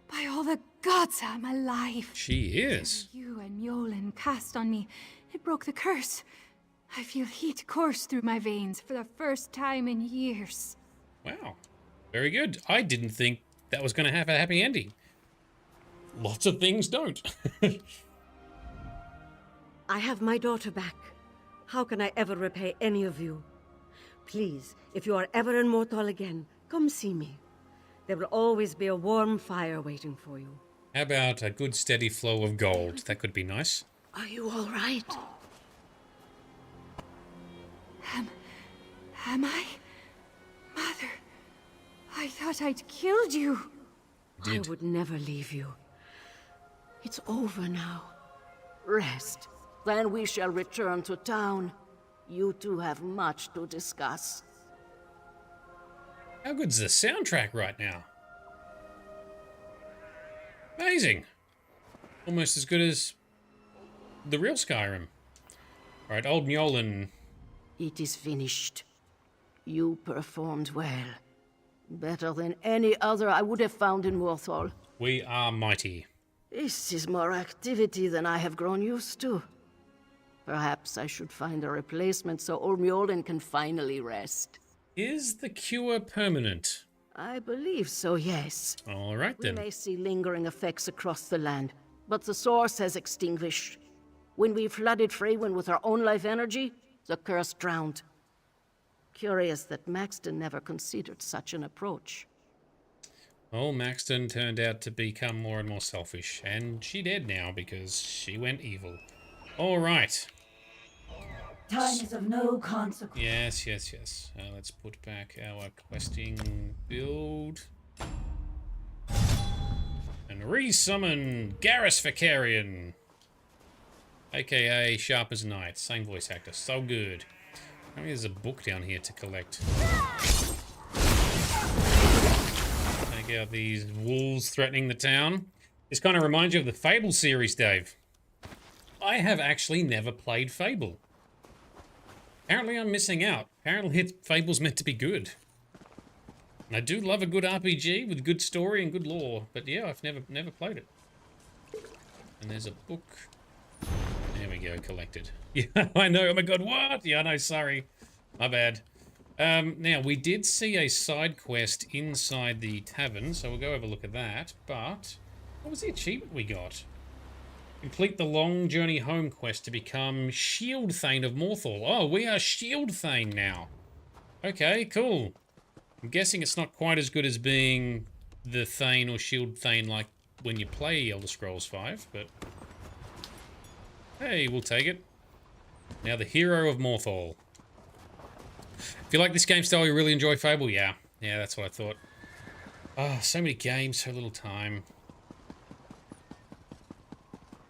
By all the gods, I'm alive. She is. You and Mjolnir cast on me. It broke the curse. I feel heat course through my veins for the first time in years. Wow. Very good. I didn't think that was going to have a happy ending. Lots of things don't. I have my daughter back. How can I ever repay any of you? Please, if you are ever in Mortal again, come see me. There will always be a warm fire waiting for you. How about a good steady flow of gold? That could be nice. Are you all right? Am I? Mother, I thought I'd killed you. I would never leave you. It's over now. Rest. Then we shall return to town. You two have much to discuss. How good's the soundtrack right now? Amazing. Almost as good as the real Skyrim. Alright, old Mjolnir. It is finished. You performed well. Better than any other I would have found in Morthal. We are mighty. This is more activity than I have grown used to. Perhaps I should find a replacement so old Mjolnir can finally rest. Is the cure permanent? I believe so, yes. All right, then. We may see lingering effects across the land, but the source has extinguished. When we flooded Freywin with our own life energy, the curse drowned. Curious that Maxton never considered such an approach. Well, Maxton turned out to become more and more selfish, and she dead now because she went evil. All right. Time is of no consequence. Yes, yes, yes. Let's put back our questing build. And resummon Garrus Vicarian. AKA Sharp as Night. Same voice actor. So good. Maybe there's a book down here to collect. Take out these wolves threatening the town. This kind of reminds you of the Fable series, Dave. I have actually never played Fable. Apparently I'm missing out. Apparently Fable's meant to be good. And I do love a good RPG with good story and good lore, but yeah, I've never played it. And there's a book. There we go, collected. Yeah, I know. Oh my god, what? Yeah, no, sorry. My bad. Now, we did see a side quest inside the tavern, so we'll go have a look at that. But what was the achievement we got? Complete the long journey home quest to become Shield Thane of Morthal. Oh, we are Shield Thane now. Okay, cool. I'm guessing it's not quite as good as being the Thane or Shield Thane like when you play Elder Scrolls V, but hey, we'll take it. Now the hero of Morthal. If you like this game style, you really enjoy Fable? Yeah. Yeah, that's what I thought. Oh, so many games, so little time.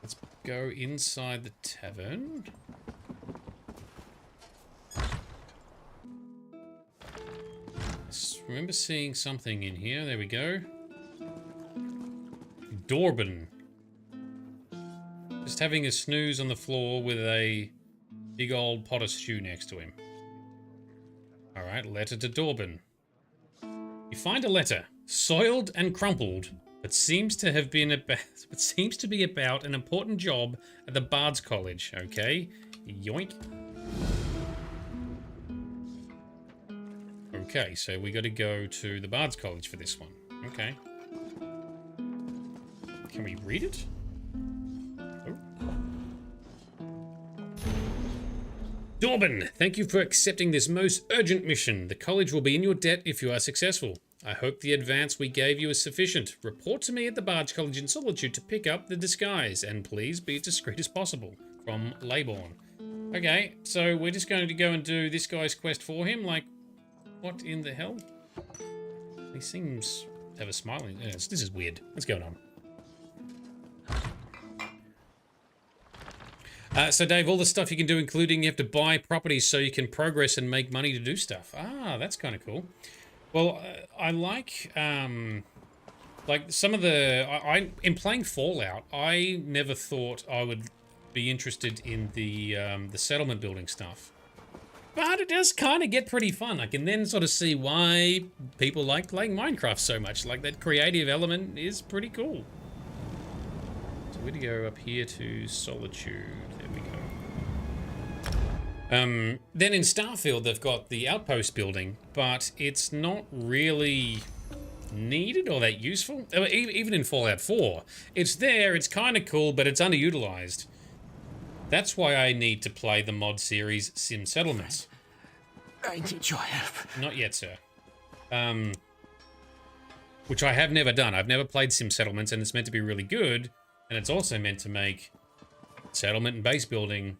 Let's go inside the tavern. Remember seeing something in here. There we go. Dorban. Just having a snooze on the floor with a big old pot of stew next to him. Alright, letter to Dorban. You find a letter, soiled and crumpled, but seems to be about an important job at the Bard's College, okay? Yoink. Okay, so we got to go to the Bard's College for this one. Okay. Can we read it? Dorban, thank you for accepting this most urgent mission. The college will be in your debt if you are successful. I hope the advance we gave you is sufficient. Report to me at the Bard's College in Solitude to pick up the disguise, and please be as discreet as possible. From Leybourne. Okay, so we're just going to go and do this guy's quest for him? Like, what in the hell? He seems to have a smiling... This is weird. What's going on? So Dave, all the stuff you can do, including you have to buy properties so you can progress and make money to do stuff. Ah, that's kind of cool. Well, I like some of the... in playing Fallout, I never thought I would be interested in the settlement building stuff. But it does kind of get pretty fun. I can then sort of see why people like playing Minecraft so much. Like, that creative element is pretty cool. So we're going to go up here to Solitude. There we go. Then in Starfield, they've got the outpost building, but it's not really needed or that useful. Even in Fallout 4, it's there, it's kind of cool, but it's underutilized. That's why I need to play the mod series Sim Settlements. I need your help. Not yet, sir. Which I have never done. I've never played Sim Settlements, and it's meant to be really good, and it's also meant to make settlement and base building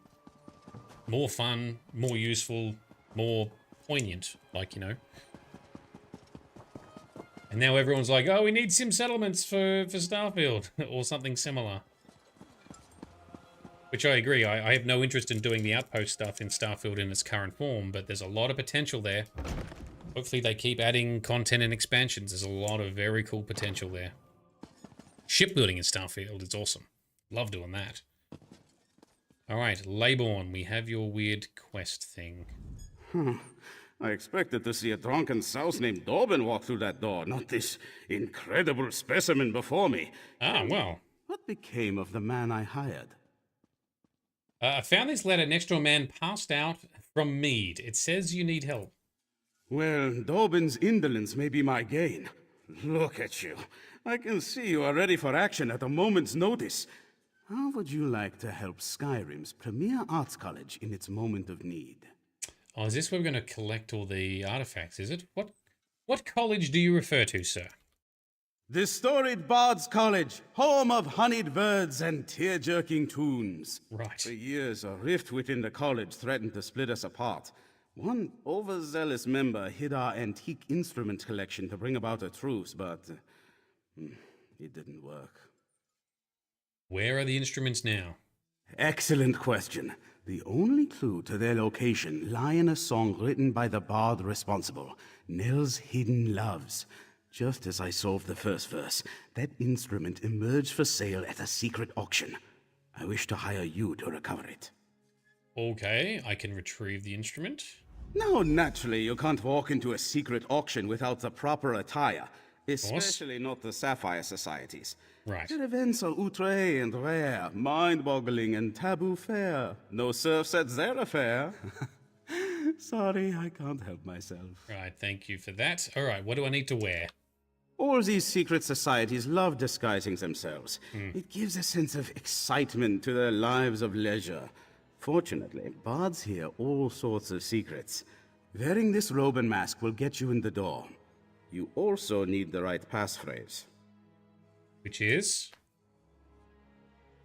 more fun, more useful, more poignant, like, you know. And now everyone's like, oh, we need Sim Settlements for Starfield, or something similar. Which I agree, I have no interest in doing the outpost stuff in Starfield in its current form, but there's a lot of potential there. Hopefully they keep adding content and expansions. There's a lot of very cool potential there. Shipbuilding in Starfield is awesome. Love doing that. Alright, Leybourne, we have your weird quest thing. I expected to see a drunken souse named Dobbin walk through that door, not this incredible specimen before me. Ah, well. What became of the man I hired? I found this letter next to a man passed out from Mead. It says you need help. Well, Dobbin's indolence may be my gain. Look at you. I can see you are ready for action at a moment's notice. How would you like to help Skyrim's premier arts college in its moment of need? Oh, is this where we're going to collect all the artifacts, is it? What college do you refer to, sir? The storied Bard's College, home of honeyed birds and tear-jerking tunes. Right. For years, a rift within the college threatened to split us apart. One overzealous member hid our antique instrument collection to bring about a truce, but it didn't work. Where are the instruments now? Excellent question. The only clue to their location lie in a song written by the bard responsible, Nell's Hidden Loves. Just as I solved the first verse, that instrument emerged for sale at a secret auction. I wish to hire you to recover it. Okay, I can retrieve the instrument. No, naturally, you can't walk into a secret auction without the proper attire, especially not the Sapphire Societies. Right. Their events are outre and rare, mind-boggling and taboo fair. No serfs at their affair. Sorry, I can't help myself. Right, thank you for that. All right, what do I need to wear? All these secret societies love disguising themselves. It gives a sense of excitement to their lives of leisure. Fortunately, bards hear all sorts of secrets. Wearing this robe and mask will get you in the door. You also need the right passphrase. Which is?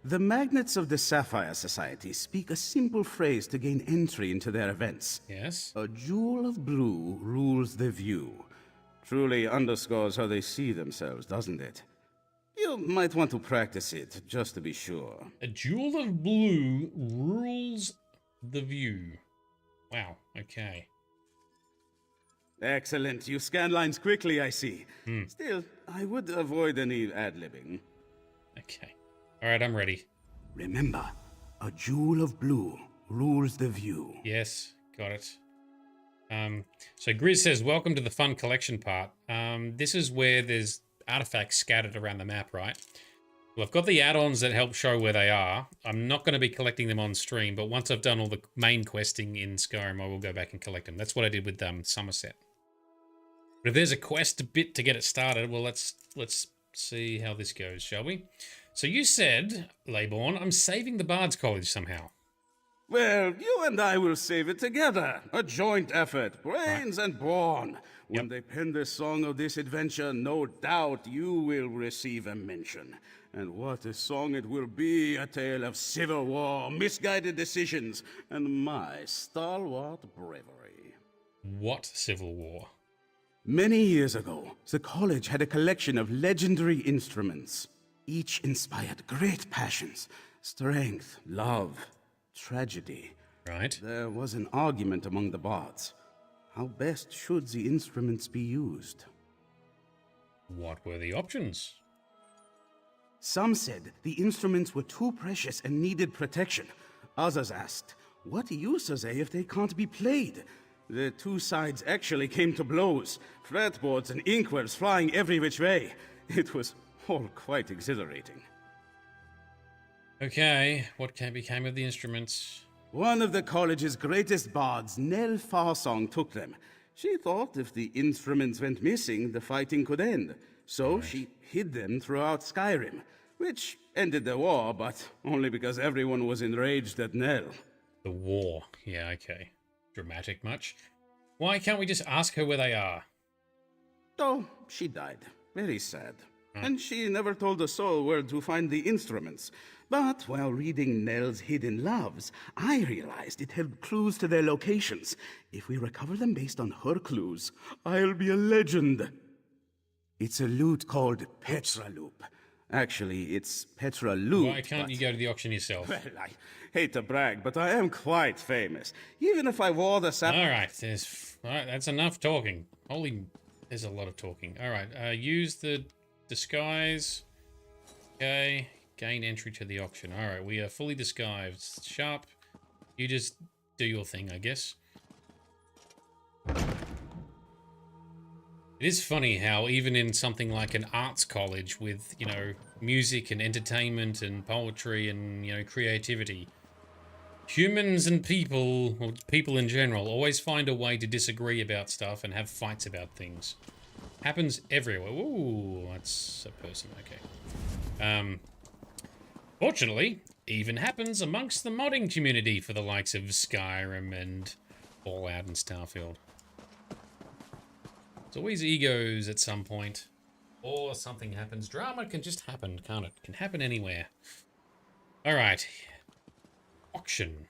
The magnates of the Sapphire Society speak a simple phrase to gain entry into their events. Yes? A jewel of blue rules the view. Truly underscores how they see themselves, doesn't it? You might want to practice it, just to be sure. A jewel of blue rules the view. Wow, okay. Excellent. You scan lines quickly, I see. Still, I would avoid any ad-libbing. Okay. Alright, I'm ready. Remember, a jewel of blue rules the view. Yes, got it. So Grizz says, welcome to the fun collection part. This is where there's artifacts scattered around the map, right? Well, I've got the add-ons that help show where they are. I'm not going to be collecting them on stream, but once I've done all the main questing in Skyrim, I will go back and collect them. That's what I did with Somerset. But if there's a quest bit to get it started, well, let's see how this goes, shall we? So you said, Leybourne, I'm saving the Bard's College somehow. Well, you and I will save it together. A joint effort, brains and brawn. When they pen the song of this adventure, no doubt you will receive a mention. And what a song it will be, a tale of civil war, misguided decisions, and my stalwart bravery. What civil war? Many years ago, the college had a collection of legendary instruments. Each inspired great passions, strength, love, tragedy. Right. There was an argument among the bards. How best should the instruments be used? What were the options? Some said the instruments were too precious and needed protection. Others asked, what use are they if they can't be played? The two sides actually came to blows, fretboards and inkwells flying every which way. It was all quite exhilarating. Okay, what became of the instruments? One of the college's greatest bards, Nell Farsong, took them. She thought if the instruments went missing, the fighting could end. So she hid them throughout Skyrim, which ended the war, but only because everyone was enraged at Nell. The war. Yeah, okay. Dramatic much. Why can't we just ask her where they are? Oh, she died. Very sad. And she never told a soul where to find the instruments. But while reading Nell's Hidden Loves, I realized it held clues to their locations. If we recover them based on her clues, I'll be a legend. It's a loot called Petra Loop. Actually, it's Petra Loop. Why can't you go to the auction yourself? Well, I hate to brag, but I am quite famous. Even if I wore the sap... All right, that's enough talking. There's a lot of talking. All right, use the disguise. Okay, gain entry to the auction. All right, we are fully disguised. Sharp, you just do your thing, I guess. It is funny how even in something like an arts college with, you know, music and entertainment and poetry and, you know, creativity, humans and people, or people in general, always find a way to disagree about stuff and have fights about things. Happens everywhere. Ooh, that's a person, okay. Fortunately, even happens amongst the modding community for the likes of Skyrim and Fallout and Starfield. It's always egos at some point. Or something happens. Drama can just happen, can't it? Can happen anywhere. Alright. Auction.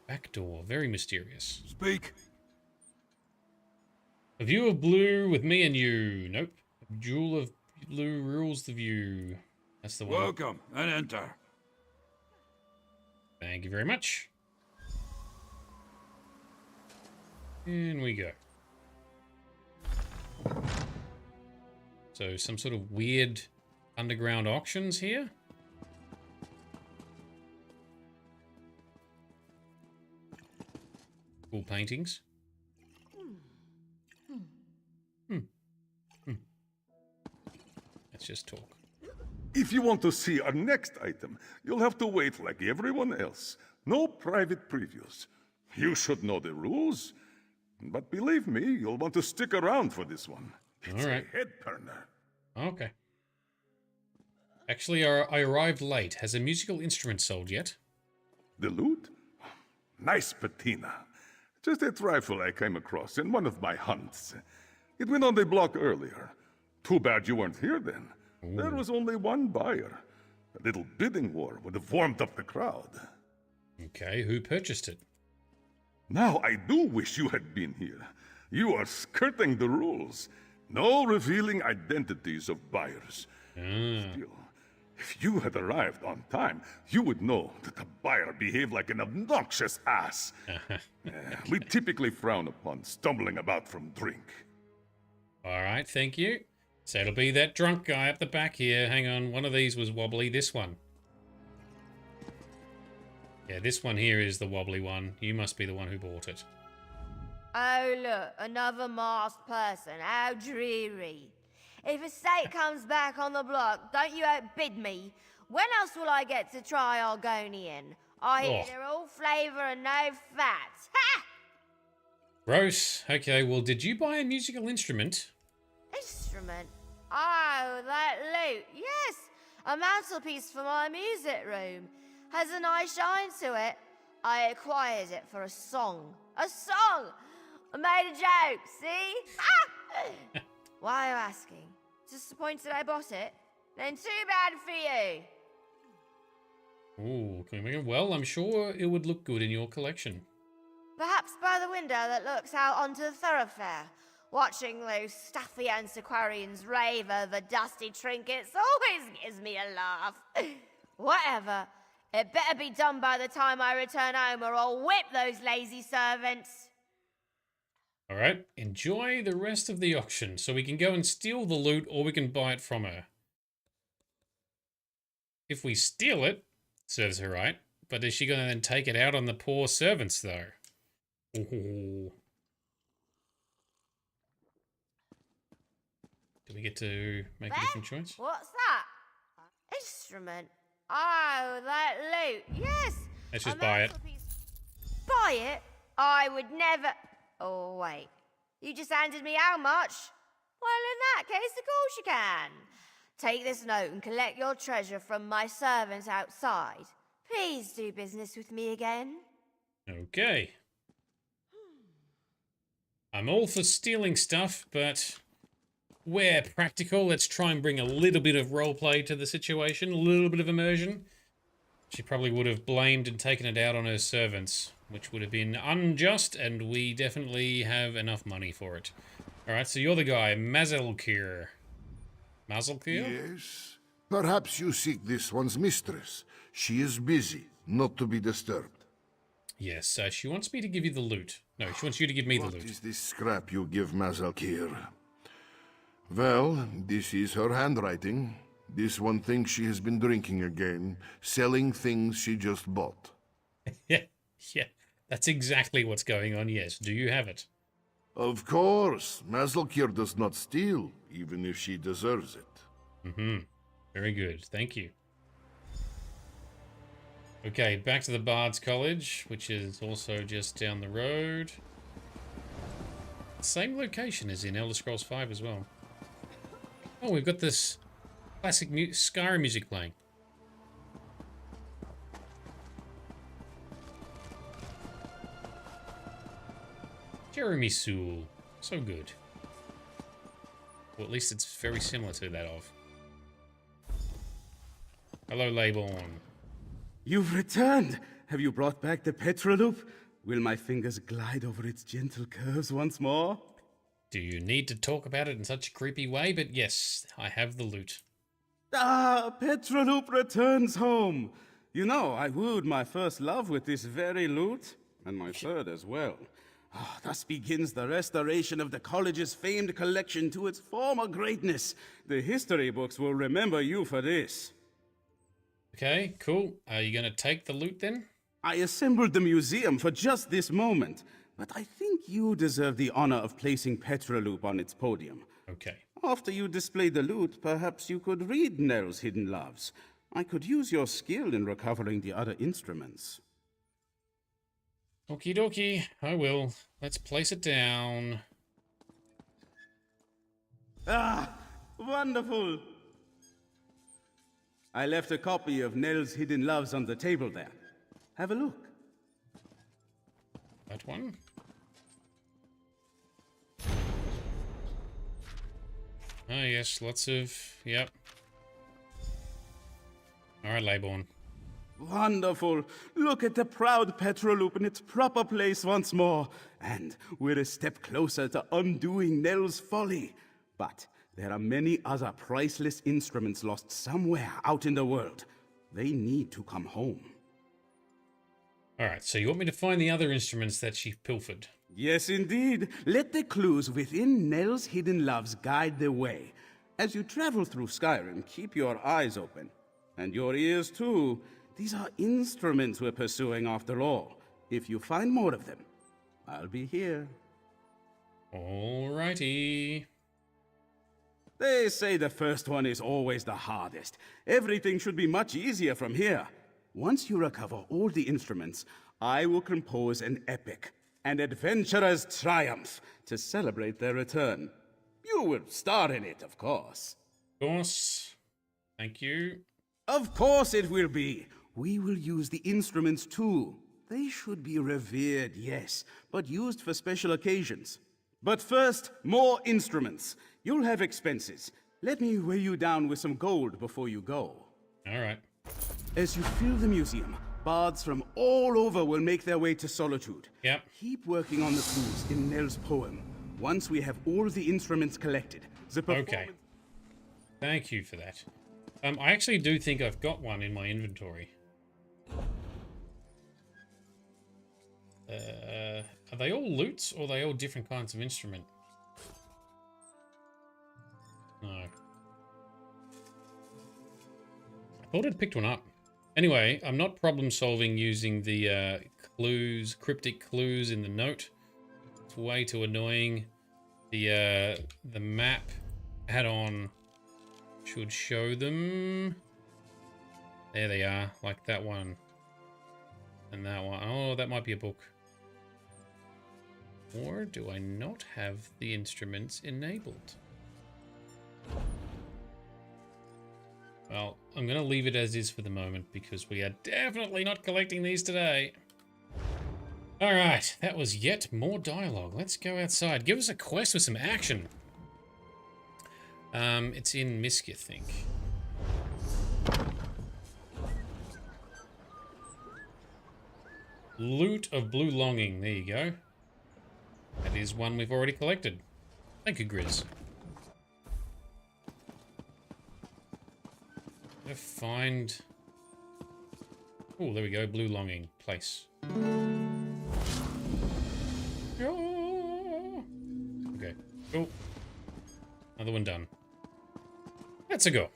Back door. Very mysterious. Speak. A view of blue with me and you. Nope. A jewel of blue rules the view. That's the one. Welcome and enter. Thank you very much. In we go. So some sort of weird underground auctions here. Cool paintings. Let's just talk. If you want to see our next item, you'll have to wait like everyone else. No private previews. You should know the rules. But believe me, you'll want to stick around for this one. It's all right. A head-turner. Okay. Actually, I arrived late. Has a musical instrument sold yet? The loot? Nice patina. Just a trifle I came across in one of my hunts. It went on the block earlier. Too bad you weren't here then. Ooh. There was only one buyer. A little bidding war would have warmed up the crowd. Okay, who purchased it? Now I do wish you had been here. You are skirting the rules. No revealing identities of buyers. Still, if you had arrived on time, you would know that the buyer behaved like an obnoxious ass. We typically frown upon stumbling about from drink. All right, thank you. So it'll be that drunk guy up the back here. Hang on, one of these was wobbly. This one. Yeah, this one here is the wobbly one. You must be the one who bought it. Oh, look, another masked person. How dreary. If a steak comes back on the block, don't you outbid me. When else will I get to try Argonian? I hear they're all flavour and no fat. Ha! Gross. Okay, well, did you buy a musical instrument? Instrument? Oh, that loot. Yes, a mantelpiece for my music room. Has a nice shine to it. I acquired it for a song. A song! I made a joke, see? Ah! Why are you asking? Disappointed I bought it? Then too bad for you. Ooh, can we make it? Well, I'm sure it would look good in your collection. Perhaps by the window that looks out onto the thoroughfare. Watching those stuffy antiquarians rave over dusty trinkets always gives me a laugh. Whatever. It better be done by the time I return home or I'll whip those lazy servants. All right, enjoy the rest of the auction so we can go and steal the loot or we can buy it from her. If we steal it, serves her right, but is she going to then take it out on the poor servants though? Ooh. Do we get to make a different choice? What's that? Instrument. Oh, that loot. Yes. Let's just buy it. Buy it? I would never... Oh, wait. You just handed me how much? Well, in that case, of course you can. Take this note and collect your treasure from my servants outside. Please do business with me again. Okay. I'm all for stealing stuff, but where practical, let's try and bring a little bit of roleplay to the situation, a little bit of immersion. She probably would have blamed and taken it out on her servants, which would have been unjust, and we definitely have enough money for it. Alright, so you're the guy, Mazalkir. Mazalkir? Yes. Perhaps you seek this one's mistress. She is busy, not to be disturbed. Yes, she wants me to give you the loot. No, she wants you to give me the loot. What is this scrap you give Mazalkir? Well, this is her handwriting. This one thinks she has been drinking again, selling things she just bought. Yeah, that's exactly what's going on, yes. Do you have it? Of course. Mazalkir does not steal, even if she deserves it. Mm-hmm. Very good. Thank you. Okay, back to the Bard's College, which is also just down the road. Same location as in Elder Scrolls V as well. Oh, we've got this classic Skyrim music playing. Jeremy Soule. So good. Well, at least it's very similar to that of. Hello, Leybourne. You've returned! Have you brought back the Petroloop? Will my fingers glide over its gentle curves once more? Do you need to talk about it in such a creepy way? But yes, I have the loot. Ah, Petroloop returns home! You know, I wooed my first love with this very loot, and my third as well. Oh, thus begins the restoration of the college's famed collection to its former greatness. The history books will remember you for this. Okay, cool. Are you going to take the loot then? I assembled the museum for just this moment, but I think you deserve the honor of placing Petroloop on its podium. Okay. After you display the loot, perhaps you could read Nell's hidden loves. I could use your skill in recovering the other instruments. Okie dokie, I will. Let's place it down. Ah, wonderful! I left a copy of Nell's Hidden Loves on the table there. Have a look. That one? Oh yes, lots of... Yep. Alright, Leybourne. Wonderful! Look at the proud Petroloop in its proper place once more. And we're a step closer to undoing Nell's folly. But there are many other priceless instruments lost somewhere out in the world. They need to come home. Alright, so you want me to find the other instruments that she pilfered? Yes, indeed. Let the clues within Nell's Hidden Loves guide the way. As you travel through Skyrim, keep your eyes open. And your ears, too. These are instruments we're pursuing after all. If you find more of them, I'll be here. Alrighty. They say the first one is always the hardest. Everything should be much easier from here. Once you recover all the instruments, I will compose an epic, an adventurer's triumph, to celebrate their return. You will star in it, of course. Of course. Thank you. Of course it will be. We will use the instruments too. They should be revered, yes, but used for special occasions. But first, more instruments. You'll have expenses. Let me weigh you down with some gold before you go. All right. As you fill the museum, bards from all over will make their way to Solitude. Yep. Keep working on the clues in Nell's poem. Once we have all the instruments collected, the performance... Okay. Thank you for that. I actually do think I've got one in my inventory. Are they all loots, or are they all different kinds of instrument? No. I thought I'd picked one up. Anyway, I'm not problem solving using the clues, cryptic clues in the note. It's way too annoying. The map add-on should show them. There they are, like that one. And that one. Oh, that might be a book. Or do I not have the instruments enabled? Well, I'm going to leave it as is for the moment because we are definitely not collecting these today. Alright, that was yet more dialogue. Let's go outside. Give us a quest with some action. It's in Misk, I think. Loot of Blue Longing. There you go. That is one we've already collected. Thank you, Grizz. Gotta find... Oh, there we go. Blue Longing. Place. Okay, cool. Another one done. Let's go.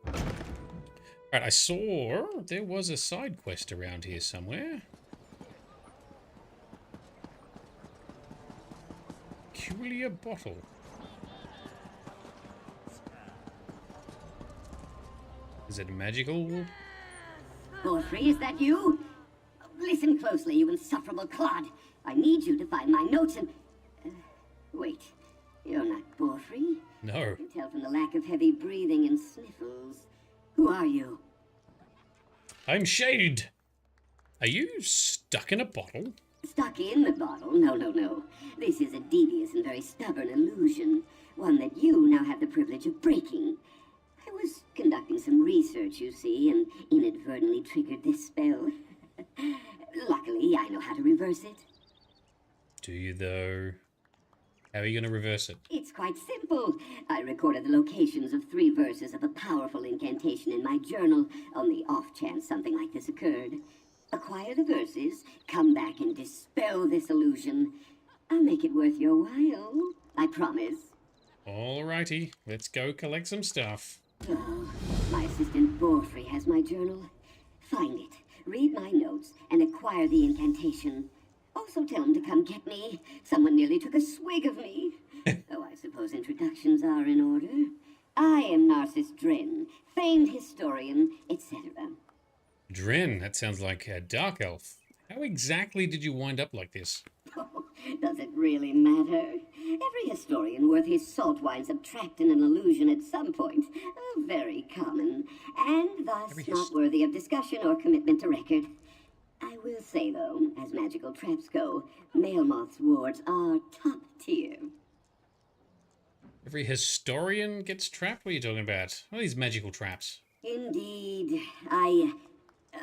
Alright, I saw there was a side quest around here somewhere. Peculiar bottle. Is it magical? Borfrey, is that you? Listen closely, you insufferable clod. I need you to find my notes and... wait, you're not Borfrey? No. I can tell from the lack of heavy breathing and sniffles. Who are you? I'm Shade. Are you stuck in a bottle? Stuck in the bottle? No, no, no. This is a devious and very stubborn illusion. One that you now have the privilege of breaking. I was conducting some research, you see, and inadvertently triggered this spell. Luckily, I know how to reverse it. Do you, though? How are you going to reverse it? It's quite simple. I recorded the locations of 3 verses of a powerful incantation in my journal on the off chance something like this occurred. Acquire the verses, come back and dispel this illusion. I'll make it worth your while. I promise. Alrighty, let's go collect some stuff. Oh, my assistant Borfrey has my journal. Find it, read my notes, and acquire the incantation. Also tell him to come get me. Someone nearly took a swig of me. Though I suppose introductions are in order. I am Narcissus Dren, famed historian, etc. Dren, that sounds like a dark elf. How exactly did you wind up like this? Oh, does it really matter? Every historian worth his salt winds up trapped in an illusion at some point. Very common, and thus not worthy of discussion or commitment to record. I will say, though, as magical traps go, Mailmoth's wards are top tier. Every historian gets trapped? What are you talking about? What are these magical traps? Indeed. I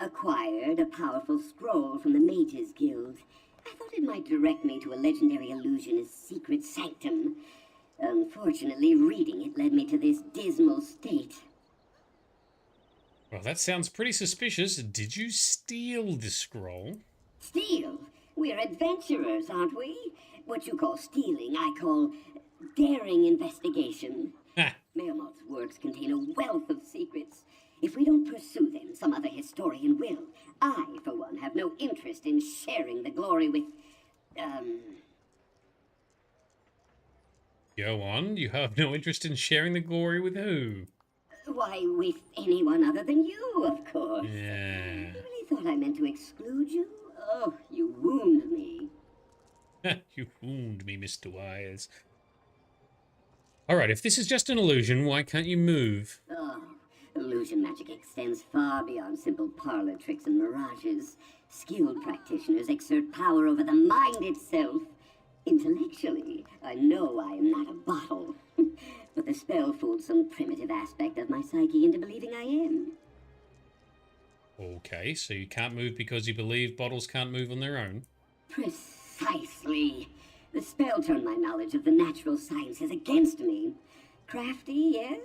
acquired a powerful scroll from the Mages Guild. I thought it might direct me to a legendary illusionist's secret sanctum. Unfortunately, reading it led me to this dismal state. Well, that sounds pretty suspicious. Did you steal this scroll? Steal? We're adventurers, aren't we? What you call stealing, I call daring investigation. Mailmoth's works contain a wealth of secrets. If we don't pursue them, some other historian will. I, for one, have no interest in sharing the glory with, Go on, you have no interest in sharing the glory with who? Why, with anyone other than you, of course. Yeah. You really thought I meant to exclude you? Oh, you wound me. You wound me, Mr. Wise. Alright, if this is just an illusion, why can't you move? Oh, illusion magic extends far beyond simple parlor tricks and mirages. Skilled practitioners exert power over the mind itself. Intellectually, I know I am not a bottle. But the spell fooled some primitive aspect of my psyche into believing I am. Okay, so you can't move because you believe bottles can't move on their own? Precisely. The spell turned my knowledge of the natural sciences against me. Crafty, yes?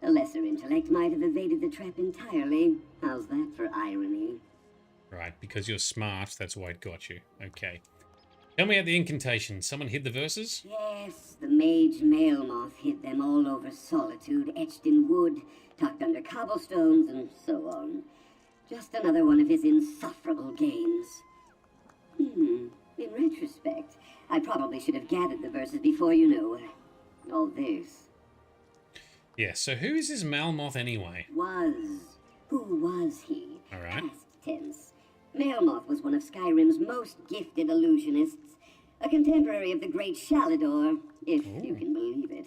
A lesser intellect might have evaded the trap entirely. How's that for irony? Right, because you're smart, that's why it got you. Okay. Tell me about the incantation. Someone hid the verses? Yes, the mage Mailmoth hid them all over Solitude, etched in wood, tucked under cobblestones, and so on. Just another one of his insufferable games. In retrospect, I probably should have gathered the verses before, you know, all this. Yeah, so who is this Mailmoth anyway? Who was he? Alright. Past tense. Mailmoth was one of Skyrim's most gifted illusionists. A contemporary of the great Shalador, if you can believe it.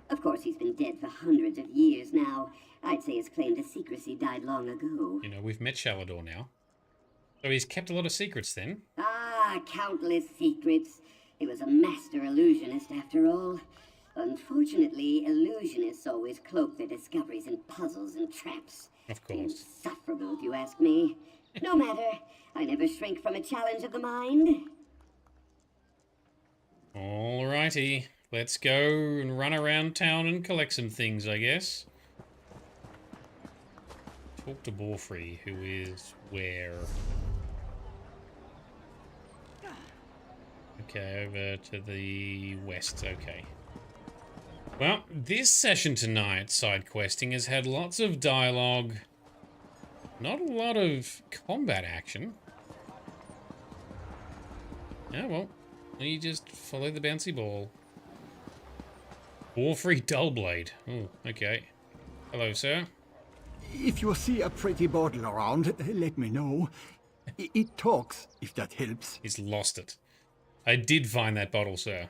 Of course, he's been dead for hundreds of years now. I'd say his claim to secrecy died long ago. You know, we've met Shalador now. So he's kept a lot of secrets then? Ah, countless secrets. He was a master illusionist after all. Unfortunately, illusionists always cloak their discoveries in puzzles and traps. Of course. Insufferable, if you ask me. No matter. I never shrink from a challenge of the mind. Alrighty. Let's go and run around town and collect some things, I guess. Talk to Borfrey, who is where? Okay, over to the west. Okay. Well, this session tonight, side questing, has had lots of dialogue. Not a lot of combat action. Oh, well. You just follow the bouncy ball. Borfrey Dullblade. Oh, okay. Hello, sir. If you see a pretty bottle around, let me know. It talks, if that helps. He's lost it. I did find that bottle, sir.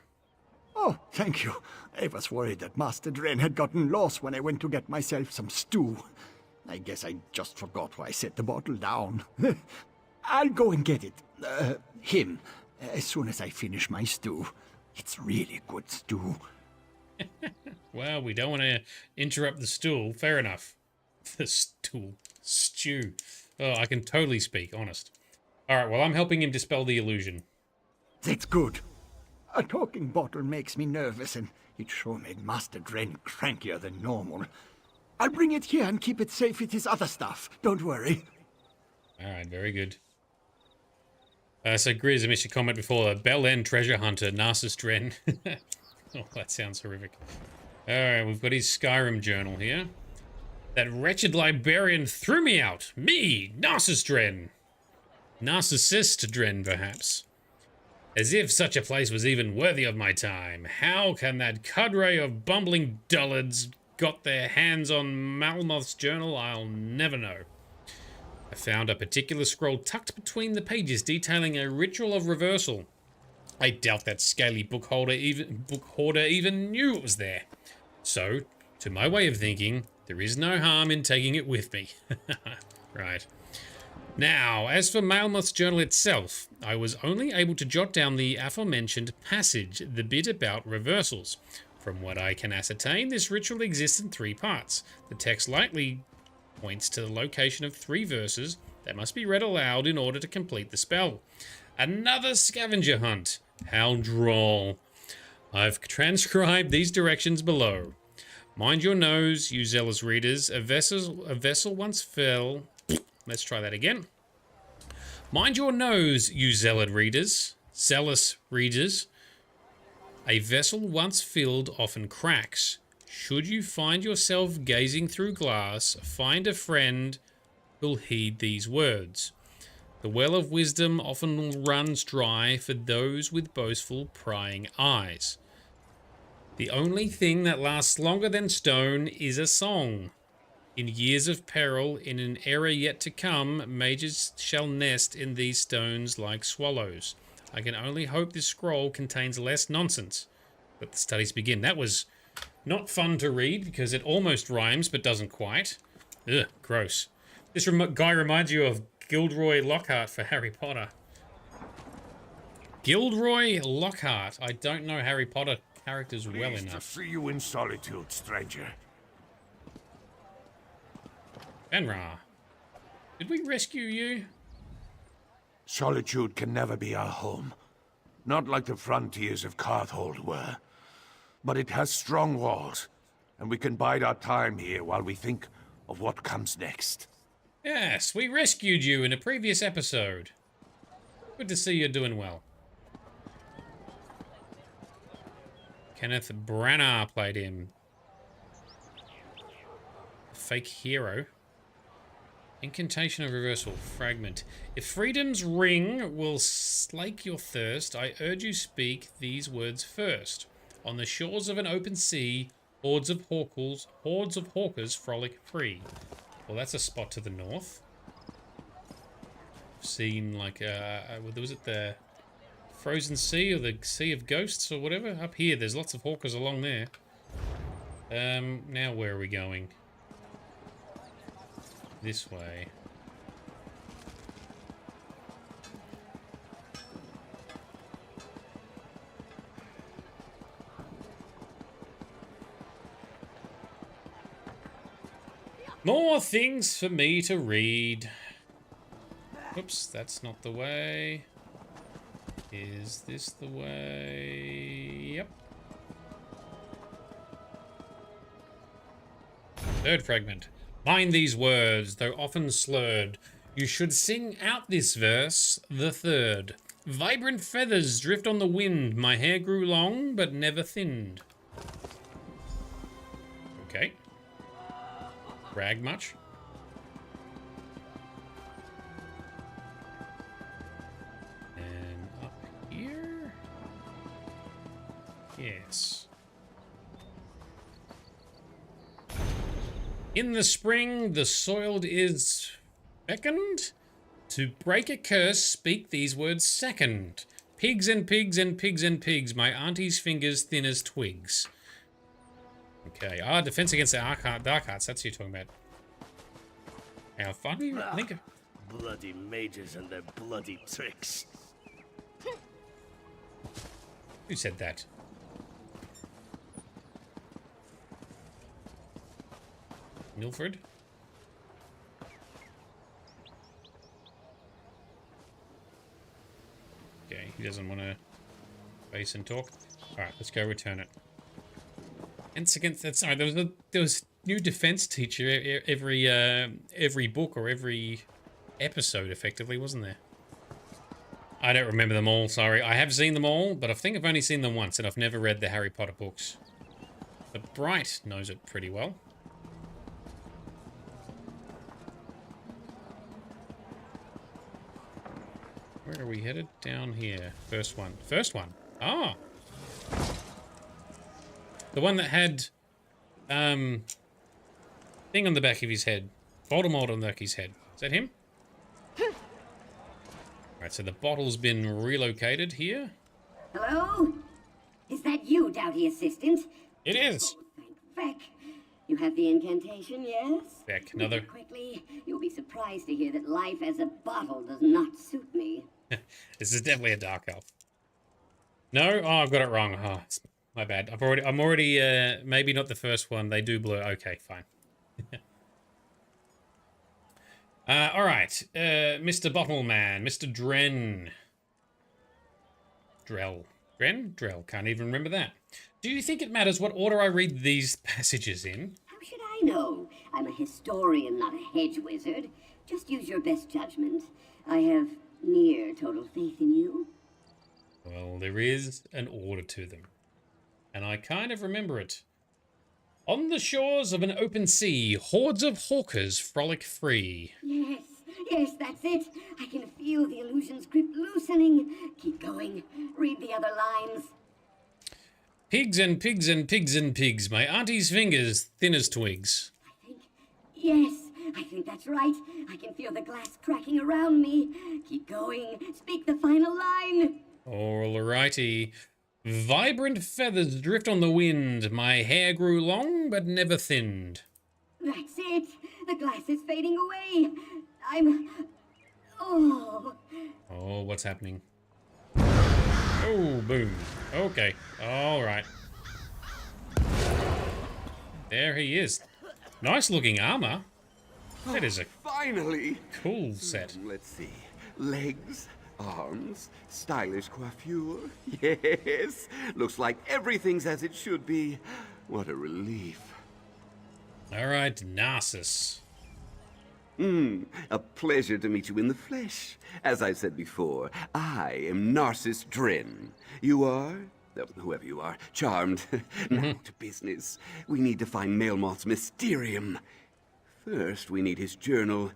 Oh, thank you. I was worried that Master Dren had gotten lost when I went to get myself some stew. I guess I just forgot why I set the bottle down. I'll go and get it. Him. As soon as I finish my stew. It's really good stew. Well, we don't want to interrupt the stool. Fair enough. The stool. Stew. Oh, I can totally speak, honest. Alright, well, I'm helping him dispel the illusion. That's good. A talking bottle makes me nervous, and it sure made Master Dren crankier than normal. I'll bring it here and keep it safe with his other stuff. Don't worry. Alright, very good. So Grizz, I missed your comment before. Bell End treasure hunter, Narcissus Dren. Oh, that sounds horrific. Alright, we've got his Skyrim journal here. That wretched librarian threw me out. Me, Narcissus Dren. Narcissist Dren, perhaps. As if such a place was even worthy of my time. How can that cadre of bumbling dullards got their hands on Malmoth's journal? I'll never know. I found a particular scroll tucked between the pages detailing a ritual of reversal. I doubt that scaly book hoarder even knew it was there. So, to my way of thinking, there is no harm in taking it with me. Right. Now, as for Malmoth's journal itself, I was only able to jot down the aforementioned passage, the bit about reversals. From what I can ascertain, this ritual exists in 3 parts. The text likely points to the location of 3 verses that must be read aloud in order to complete the spell. Another scavenger hunt. How droll. I've transcribed these directions below. Mind your nose, you zealous readers. A vessel once fell... Let's try that again. Mind your nose, you zealous readers. A vessel once filled often cracks. Should you find yourself gazing through glass, find a friend who'll heed these words. The well of wisdom often runs dry for those with boastful, prying eyes. The only thing that lasts longer than stone is a song. In years of peril, in an era yet to come, mages shall nest in these stones like swallows. I can only hope this scroll contains less nonsense. Let the studies begin. That was not fun to read because it almost rhymes but doesn't quite. Ugh, gross. This guy reminds you of Gilderoy Lockhart for Harry Potter. Gilderoy Lockhart. I don't know Harry Potter characters well enough. To see you in solitude, stranger. Benra, did we rescue you? Solitude can never be our home. Not like the frontiers of Carthold were. But it has strong walls, and we can bide our time here while we think of what comes next. Yes, we rescued you in a previous episode. Good to see you're doing well. Kenneth Branagh played him. Fake hero. Incantation of reversal. Fragment. If freedom's ring will slake your thirst, I urge you speak these words first. On the shores of an open sea, hordes of hawkers frolic free. Well, that's a spot to the north. I've seen, like, was it the frozen sea or the Sea of Ghosts or whatever. Up here, there's lots of hawkers along there. Now where are we going? This way. More things for me to read. Oops, that's not the way. Is this the way? Yep. Third fragment. Mind these words, though often slurred. You should sing out this verse, the third. Vibrant feathers drift on the wind. My hair grew long, but never thinned. Okay. Brag much? And up here? Yes. In the spring, the soiled is beckoned. To break a curse, speak these words second. Pigs and pigs and pigs and pigs, my auntie's fingers thin as twigs. Okay, defense against the dark arts, that's what you're talking about. How funny, I think. Bloody mages and their bloody tricks. Who said that? Milford? Okay, he doesn't want to face and talk. Alright, let's go return it. Defense against that. Sorry, there was new defense teacher every book or every episode, effectively, wasn't there? I don't remember them all. Sorry, I have seen them all, but I think I've only seen them once, and I've never read the Harry Potter books. But Bright knows it pretty well. Where are we headed? Down here. First one. First one. Ah. The one that had, thing on the back of his head. Voldemort on the back of his head. Is that him? Alright, so the bottle's been relocated here. Hello? Is that you, Doughty Assistant? It is. Oh, thank Feck. You have the incantation, yes? Feck, another. Quickly, you'll be surprised to hear that life as a bottle does not suit me. This is definitely a dark elf. No? Oh, I've got it wrong. Oh, it's my bad. I'm already, maybe not the first one. They do blur. Okay, fine. All right. Mr. Bottleman, Mr. Dren. Drell. Dren? Drell. Can't even remember that. Do you think it matters what order I read these passages in? How should I know? I'm a historian, not a hedge wizard. Just use your best judgment. I have near total faith in you. Well, there is an order to them. And I kind of remember it. On the shores of an open sea, hordes of hawkers frolic free. Yes, yes, that's it. I can feel the illusion's grip loosening. Keep going. Read the other lines. Pigs and pigs and pigs and pigs, my auntie's fingers thin as twigs. Yes, I think that's right. I can feel the glass cracking around me. Keep going. Speak the final line. Alrighty. Vibrant feathers drift on the wind. My hair grew long, but never thinned. That's it. The glass is fading away. Oh. Oh, what's happening? Oh, boom. Okay. Alright. There he is. Nice looking armor. That is a finally cool set. Let's see. Legs, arms, stylish coiffure. Yes. Looks like everything's as it should be. What a relief. Alright, Narcissus. A pleasure to meet you in the flesh. As I said before, I am Narcissus Dren. You are? Whoever you are, charmed. Now to business. We need to find Melmoth's Mysterium. First, we need his journal.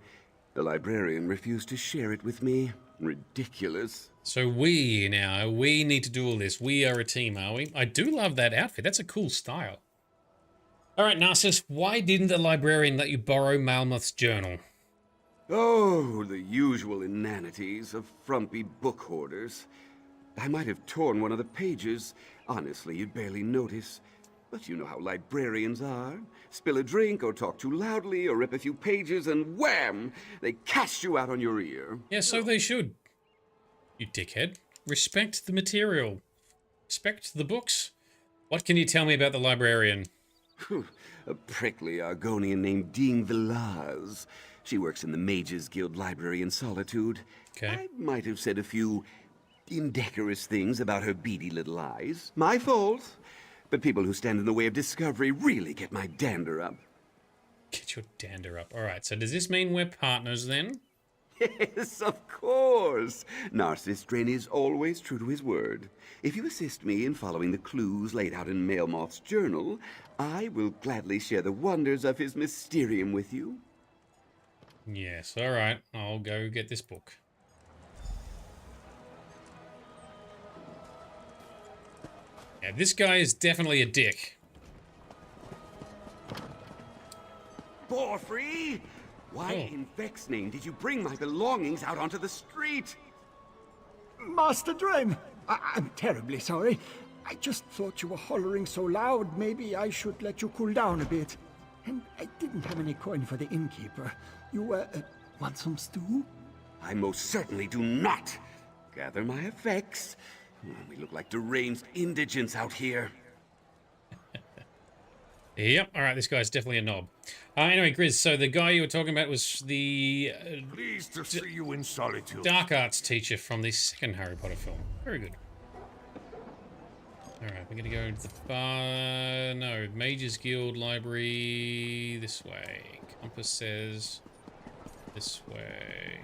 The librarian refused to share it with me. Ridiculous. So we need to do all this. We are a team, are we? I do love that outfit. That's a cool style. Alright, Narcissus, why didn't the librarian let you borrow Melmoth's journal? Oh, the usual inanities of frumpy book hoarders. I might have torn one of the pages. Honestly, you'd barely notice. But you know how librarians are. Spill a drink, or talk too loudly, or rip a few pages, and wham! They cast you out on your ear. Yeah, so they should. You dickhead. Respect the material. Respect the books. What can you tell me about the librarian? A prickly Argonian named Dean Villaz. She works in the Mages Guild Library in Solitude. Okay. I might have said a few indecorous things about her beady little eyes. My fault. But people who stand in the way of discovery really get my dander up. Get your dander up. All right, so does this mean we're partners then? Yes, of course. Narcissus Dren is always true to his word. If you assist me in following the clues laid out in Mailmoth's journal, I will gladly share the wonders of his mysterium with you. Yes, all right. I'll go get this book. Yeah, this guy is definitely a dick. Borfrey! Why in Vex's name did you bring my belongings out onto the street? Master Dren, I'm terribly sorry. I just thought you were hollering so loud, maybe I should let you cool down a bit. And I didn't have any coin for the innkeeper. You, want some stew? I most certainly do not. Gather my effects. We look like deranged indigents out here. Yep, alright, this guy's definitely a knob. Anyway, Grizz, so the guy you were talking about was the... Pleased to see you in solitude. Dark arts teacher from the second Harry Potter film. Very good. Alright, we're gonna go to the far... No, Mages Guild Library... This way. Compass says... This way.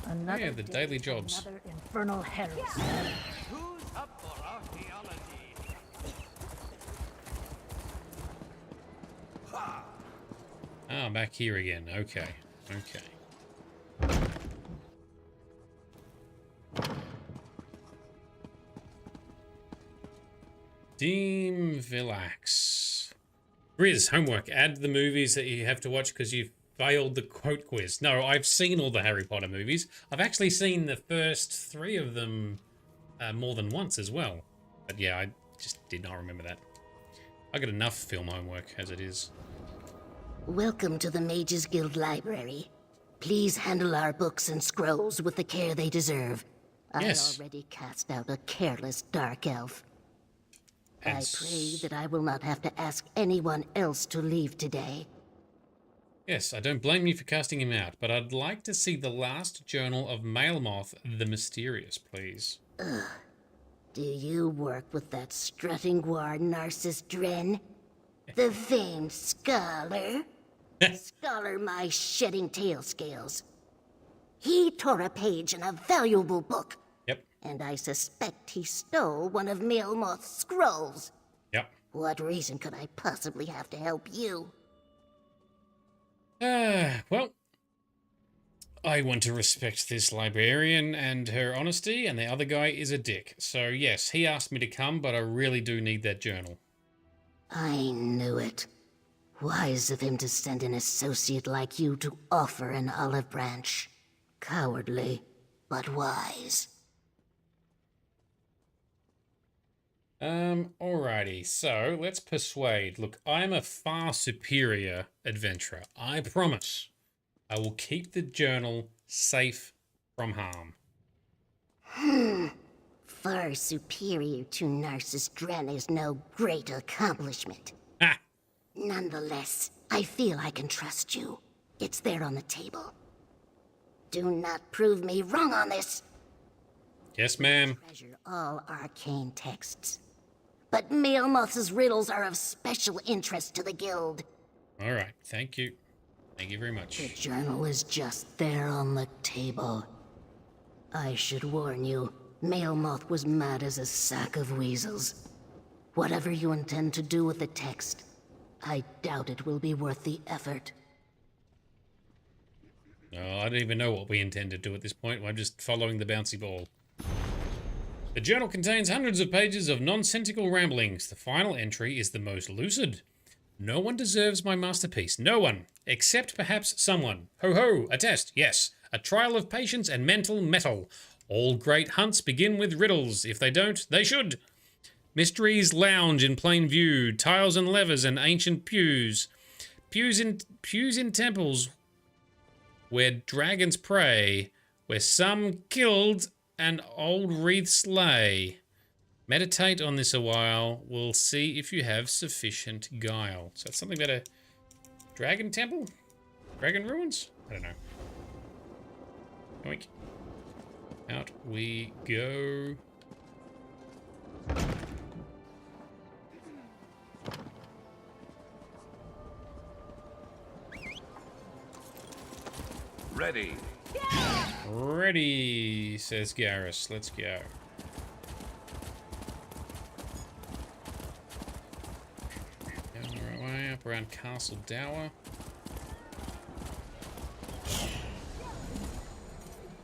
Another yeah, the daily jobs. Another infernal heresy. Who's up for archaeology? Ah, back here again. Okay. Okay. Deem Villax. Grizz, homework. Add the movies that you have to watch because you've failed the quote quiz. No, I've seen all the Harry Potter movies. I've actually seen the first 3 of them more than once as well. But yeah, I just did not remember that. I got enough film homework as it is. Welcome to the Mages Guild Library. Please handle our books and scrolls with the care they deserve. Yes. I already cast out a careless dark elf. I pray that I will not have to ask anyone else to leave today. Yes, I don't blame you for casting him out, but I'd like to see the last journal of Mailmoth the Mysterious, please. Ugh. Do you work with that strutting war Narcissus Dren? The famed scholar? Scholar my shedding tail scales. He tore a page in a valuable book. Yep. And I suspect he stole one of Mailmoth's scrolls. Yep. What reason could I possibly have to help you? Well, I want to respect this librarian and her honesty, and the other guy is a dick. So yes, he asked me to come, but I really do need that journal. I knew it. Wise of him to send an associate like you to offer an olive branch. Cowardly, but wise. Alrighty, so let's persuade. Look, I'm a far superior adventurer. I promise. I will keep the journal safe from harm. Far superior to Narcissus Dren is no great accomplishment. Ah. Nonetheless, I feel I can trust you. It's there on the table. Do not prove me wrong on this. Yes, ma'am. Treasure all arcane texts. But Mailmoth's riddles are of special interest to the guild. All right, thank you. Thank you very much. The journal is just there on the table. I should warn you, Mailmoth was mad as a sack of weasels. Whatever you intend to do with the text, I doubt it will be worth the effort. No, I don't even know what we intend to do at this point. I'm just following the bouncy ball. The journal contains hundreds of pages of nonsensical ramblings. The final entry is the most lucid. No one deserves my masterpiece. No one. Except perhaps someone. Ho ho, a test, yes. A trial of patience and mental metal. All great hunts begin with riddles. If they don't, they should. Mysteries lounge in plain view. Tiles and levers and ancient pews. Pews in temples where dragons pray. Where some killed and old wreaths lay. Meditate on this a while. We'll see if you have sufficient guile. So it's something about a dragon temple? Dragon ruins? I don't know. Oink. Out we go. Ready. Ready, says Garrus. Let's go. Down the right way, up around Castle Dower.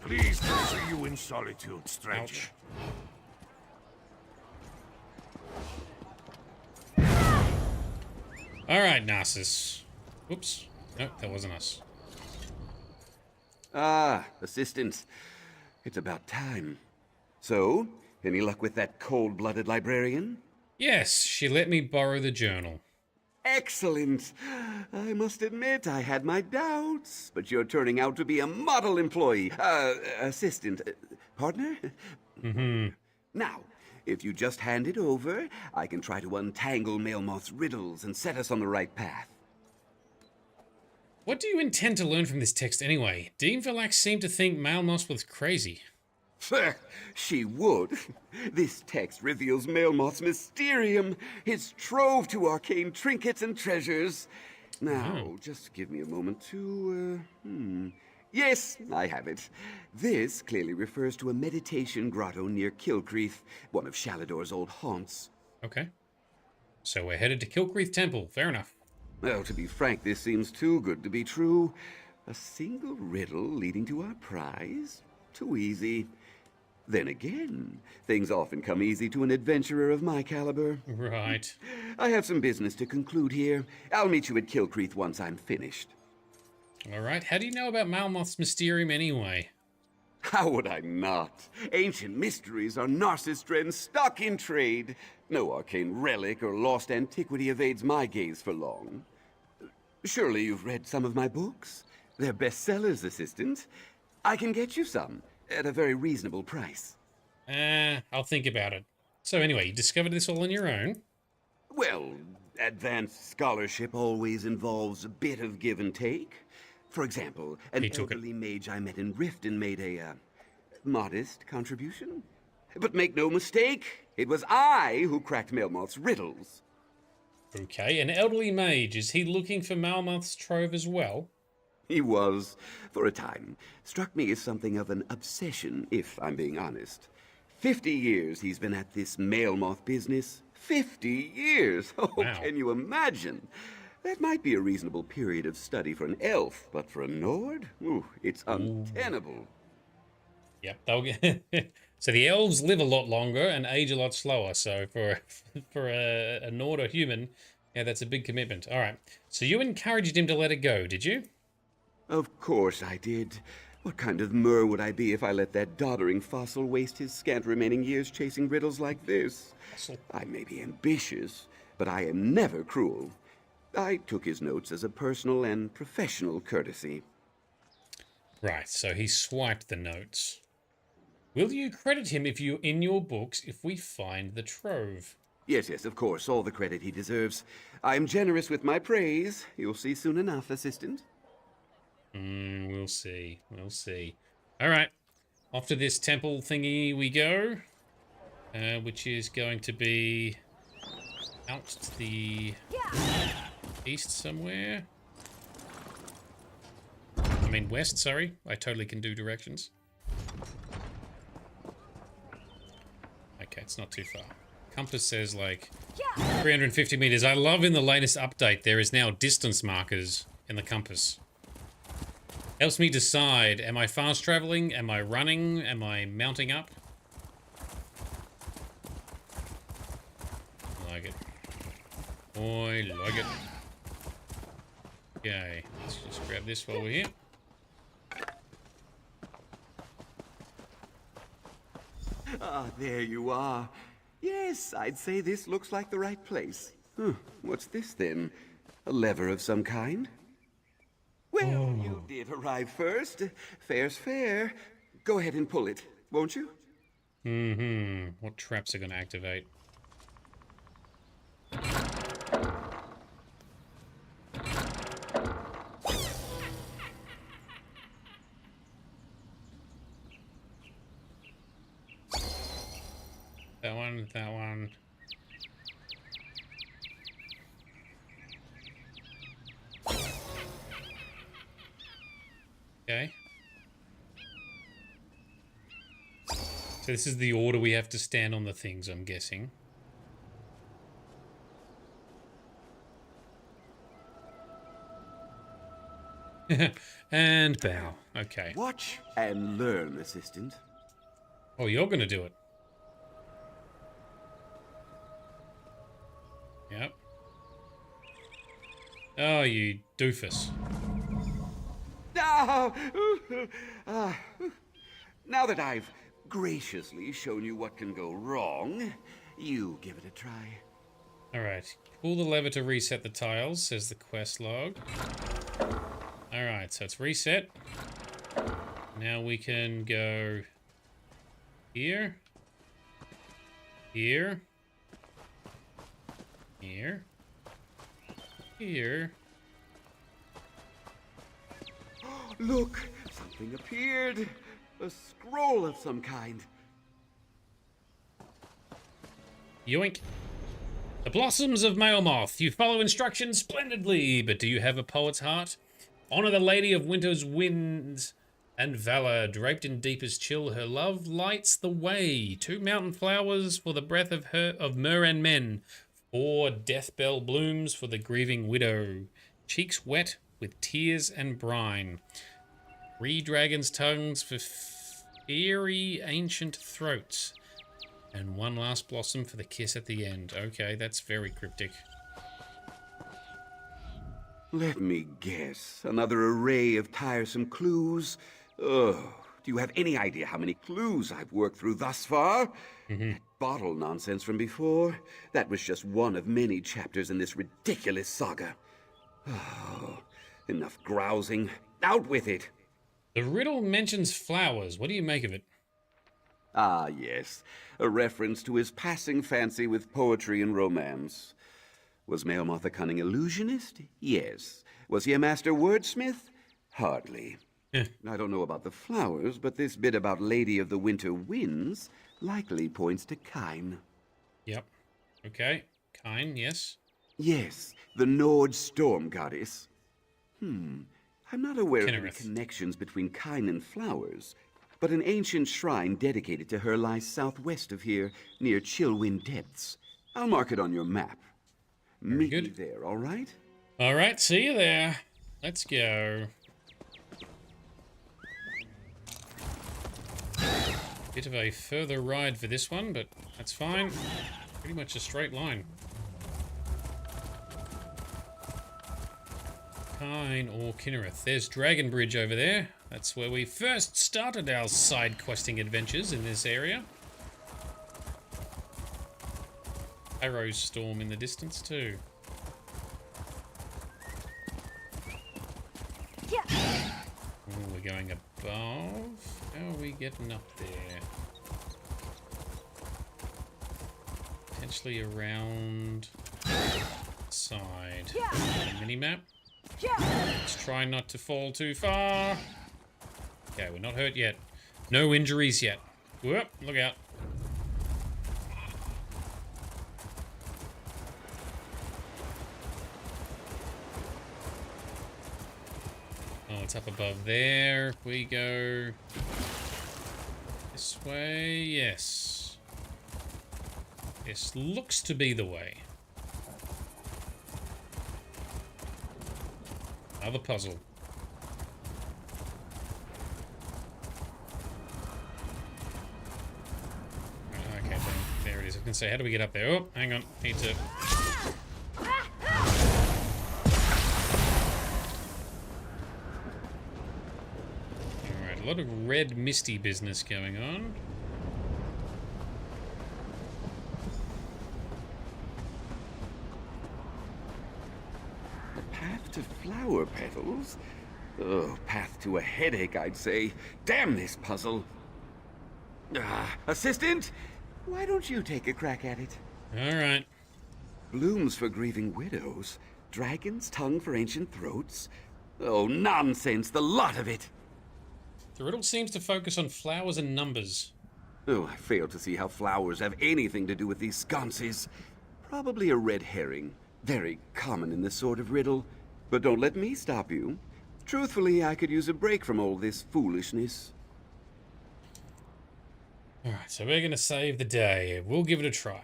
Please to see you in solitude, stranger. All right, Narcissus. Whoops. Nope, that wasn't us. Ah, assistant. It's about time. So, any luck with that cold-blooded librarian? Yes, she let me borrow the journal. Excellent. I must admit, I had my doubts, but you're turning out to be a model employee. Assistant. Partner? Mm-hmm. Now, if you just hand it over, I can try to untangle Maelmoth's riddles and set us on the right path. What do you intend to learn from this text anyway? Dean Verlax seemed to think Maelmoth was crazy. She would. This text reveals Maelmoth's mysterium, his trove to arcane trinkets and treasures. Now, just give me a moment to, Yes, I have it. This clearly refers to a meditation grotto near Kilcreath, one of Shalador's old haunts. Okay. So we're headed to Kilcreath Temple. Fair enough. Well, to be frank, this seems too good to be true. A single riddle leading to our prize? Too easy. Then again, things often come easy to an adventurer of my caliber. Right. I have some business to conclude here. I'll meet you at Kilcreath once I'm finished. All right. How do you know about Maelmoth's mysterium anyway? How would I not? Ancient mysteries are Narcissus Dren's stock in trade. No arcane relic or lost antiquity evades my gaze for long. Surely you've read some of my books? They're bestsellers, assistant. I can get you some, at a very reasonable price. I'll think about it. So anyway, you discovered this all on your own? Well, advanced scholarship always involves a bit of give and take. For example, an elderly mage I met in Riften made a, modest contribution. But make no mistake, it was I who cracked Maelmoth's riddles. Okay, an elderly mage. Is he looking for Maelmoth's trove as well? He was, for a time. Struck me as something of an obsession, if I'm being honest. 50 years he's been at this Maelmoth business. 50 years! Oh, wow. Can you imagine? That might be a reasonable period of study for an elf, but for a Nord? Ooh, it's untenable. Yep, they'll get... So the elves live a lot longer and age a lot slower. So for a Nord or human, yeah, that's a big commitment. All right. So you encouraged him to let it go, did you? Of course I did. What kind of Mer would I be if I let that doddering fossil waste his scant remaining years chasing riddles like this? I may be ambitious, but I am never cruel. I took his notes as a personal and professional courtesy. Right, so he swiped the notes. Will you credit him in your books if we find the trove? Yes, of course, all the credit he deserves. I'm generous with my praise. You'll see soon enough, assistant. We'll see. We'll see. All right, off to this temple thingy we go, which is going to be out to the east somewhere. I mean west, sorry. I totally can do directions. Okay, it's not too far. Compass says like 350 meters. I love in the latest update there is now distance markers in the compass. Helps me decide, am I fast traveling? Am I running? Am I mounting up? I like it. I like it. Okay, let's just grab this while we're here. Ah, there you are. Yes, I'd say this looks like the right place. What's this then? A lever of some kind? Well, you did arrive first. Fair's fair. Go ahead and pull it, won't you? Mm-hmm. What traps are going to activate? That one, that one. Okay. So this is the order we have to stand on the things, I'm guessing. And bow. Okay. Watch and learn, assistant. Oh, you're gonna do it. Yep. Oh, you doofus. Ah, now that I've graciously shown you what can go wrong, you give it a try. Alright. Pull the lever to reset the tiles, says the quest log. Alright, so it's reset. Now we can go here. Here. Here. Here. Look, something appeared. A scroll of some kind. Yoink. The blossoms of Maelmoth. You follow instructions splendidly, but do you have a poet's heart? Honor the Lady of Winter's winds and valor. Draped in deepest chill, her love lights the way. 2 mountain flowers for the breath of myrrh and men. 4 death bell blooms for the grieving widow. Cheeks wet with tears and brine. 3 dragon's tongues for fiery ancient throats. And 1 last blossom for the kiss at the end. Okay, that's very cryptic. Let me guess. Another array of tiresome clues. Oh, do you have any idea how many clues I've worked through thus far? That bottle nonsense from before, that was just one of many chapters in this ridiculous saga. Oh, enough grousing. Out with it! The riddle mentions flowers. What do you make of it? Ah, yes. A reference to his passing fancy with poetry and romance. Was Maelmoth a cunning illusionist? Yes. Was he a master wordsmith? Hardly. I don't know about the flowers, but this bit about Lady of the Winter Winds likely points to Kine. Yep. Okay. Kine, yes. Yes, the Nord storm goddess. I'm not aware of any Kinnereth. connections between Kine and flowers, but an ancient shrine dedicated to her lies southwest of here, near Chillwind Depths. I'll mark it on your map. Meet me there, all right? All right, see you there. Let's go. Bit of a further ride for this one, but that's fine. Pretty much a straight line. Kine or Kinnereth. There's Dragon Bridge over there. That's where we first started our side questing adventures in this area. Arrow Storm in the distance too. Ooh, we're going above. How are we getting up there? Potentially around the side. Mini-map. Let's try not to fall too far. Okay, we're not hurt yet. No injuries yet. Whoop, look out. Oh, it's up above there. If we go this way, yes. This looks to be the way. Another puzzle. Okay, there it is. I can say, how do we get up there? Oh, hang on. Need to... lot of red misty business going on. The path to flower petals? Oh, path to a headache, I'd say. Damn this puzzle. Assistant? Why don't you take a crack at it? All right. Blooms for grieving widows. Dragon's tongue for ancient throats. Oh, nonsense, the lot of it. The riddle seems to focus on flowers and numbers. Oh, I fail to see how flowers have anything to do with these sconces. Probably a red herring. Very common in this sort of riddle. But don't let me stop you. Truthfully, I could use a break from all this foolishness. Alright, so we're gonna save the day. We'll give it a try.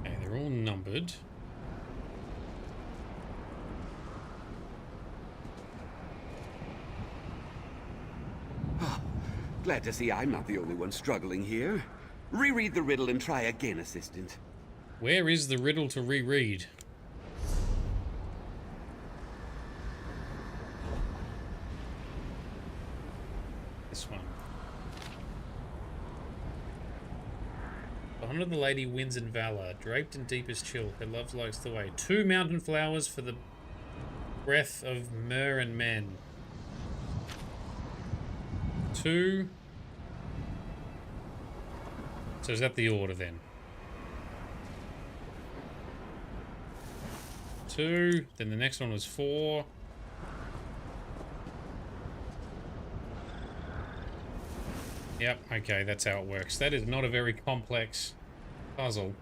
Okay, they're all numbered. Glad to see I'm not the only one struggling here. Reread the riddle and try again, Assistant. Where is the riddle to reread? This one. Behind the lady wins in valor, draped in deepest chill, her love lights the way. 2 mountain flowers for the breath of myrrh and men. 2. So is that the order then? 2, then the next one was 4. Yep, okay, that's how it works. That is not a very complex puzzle.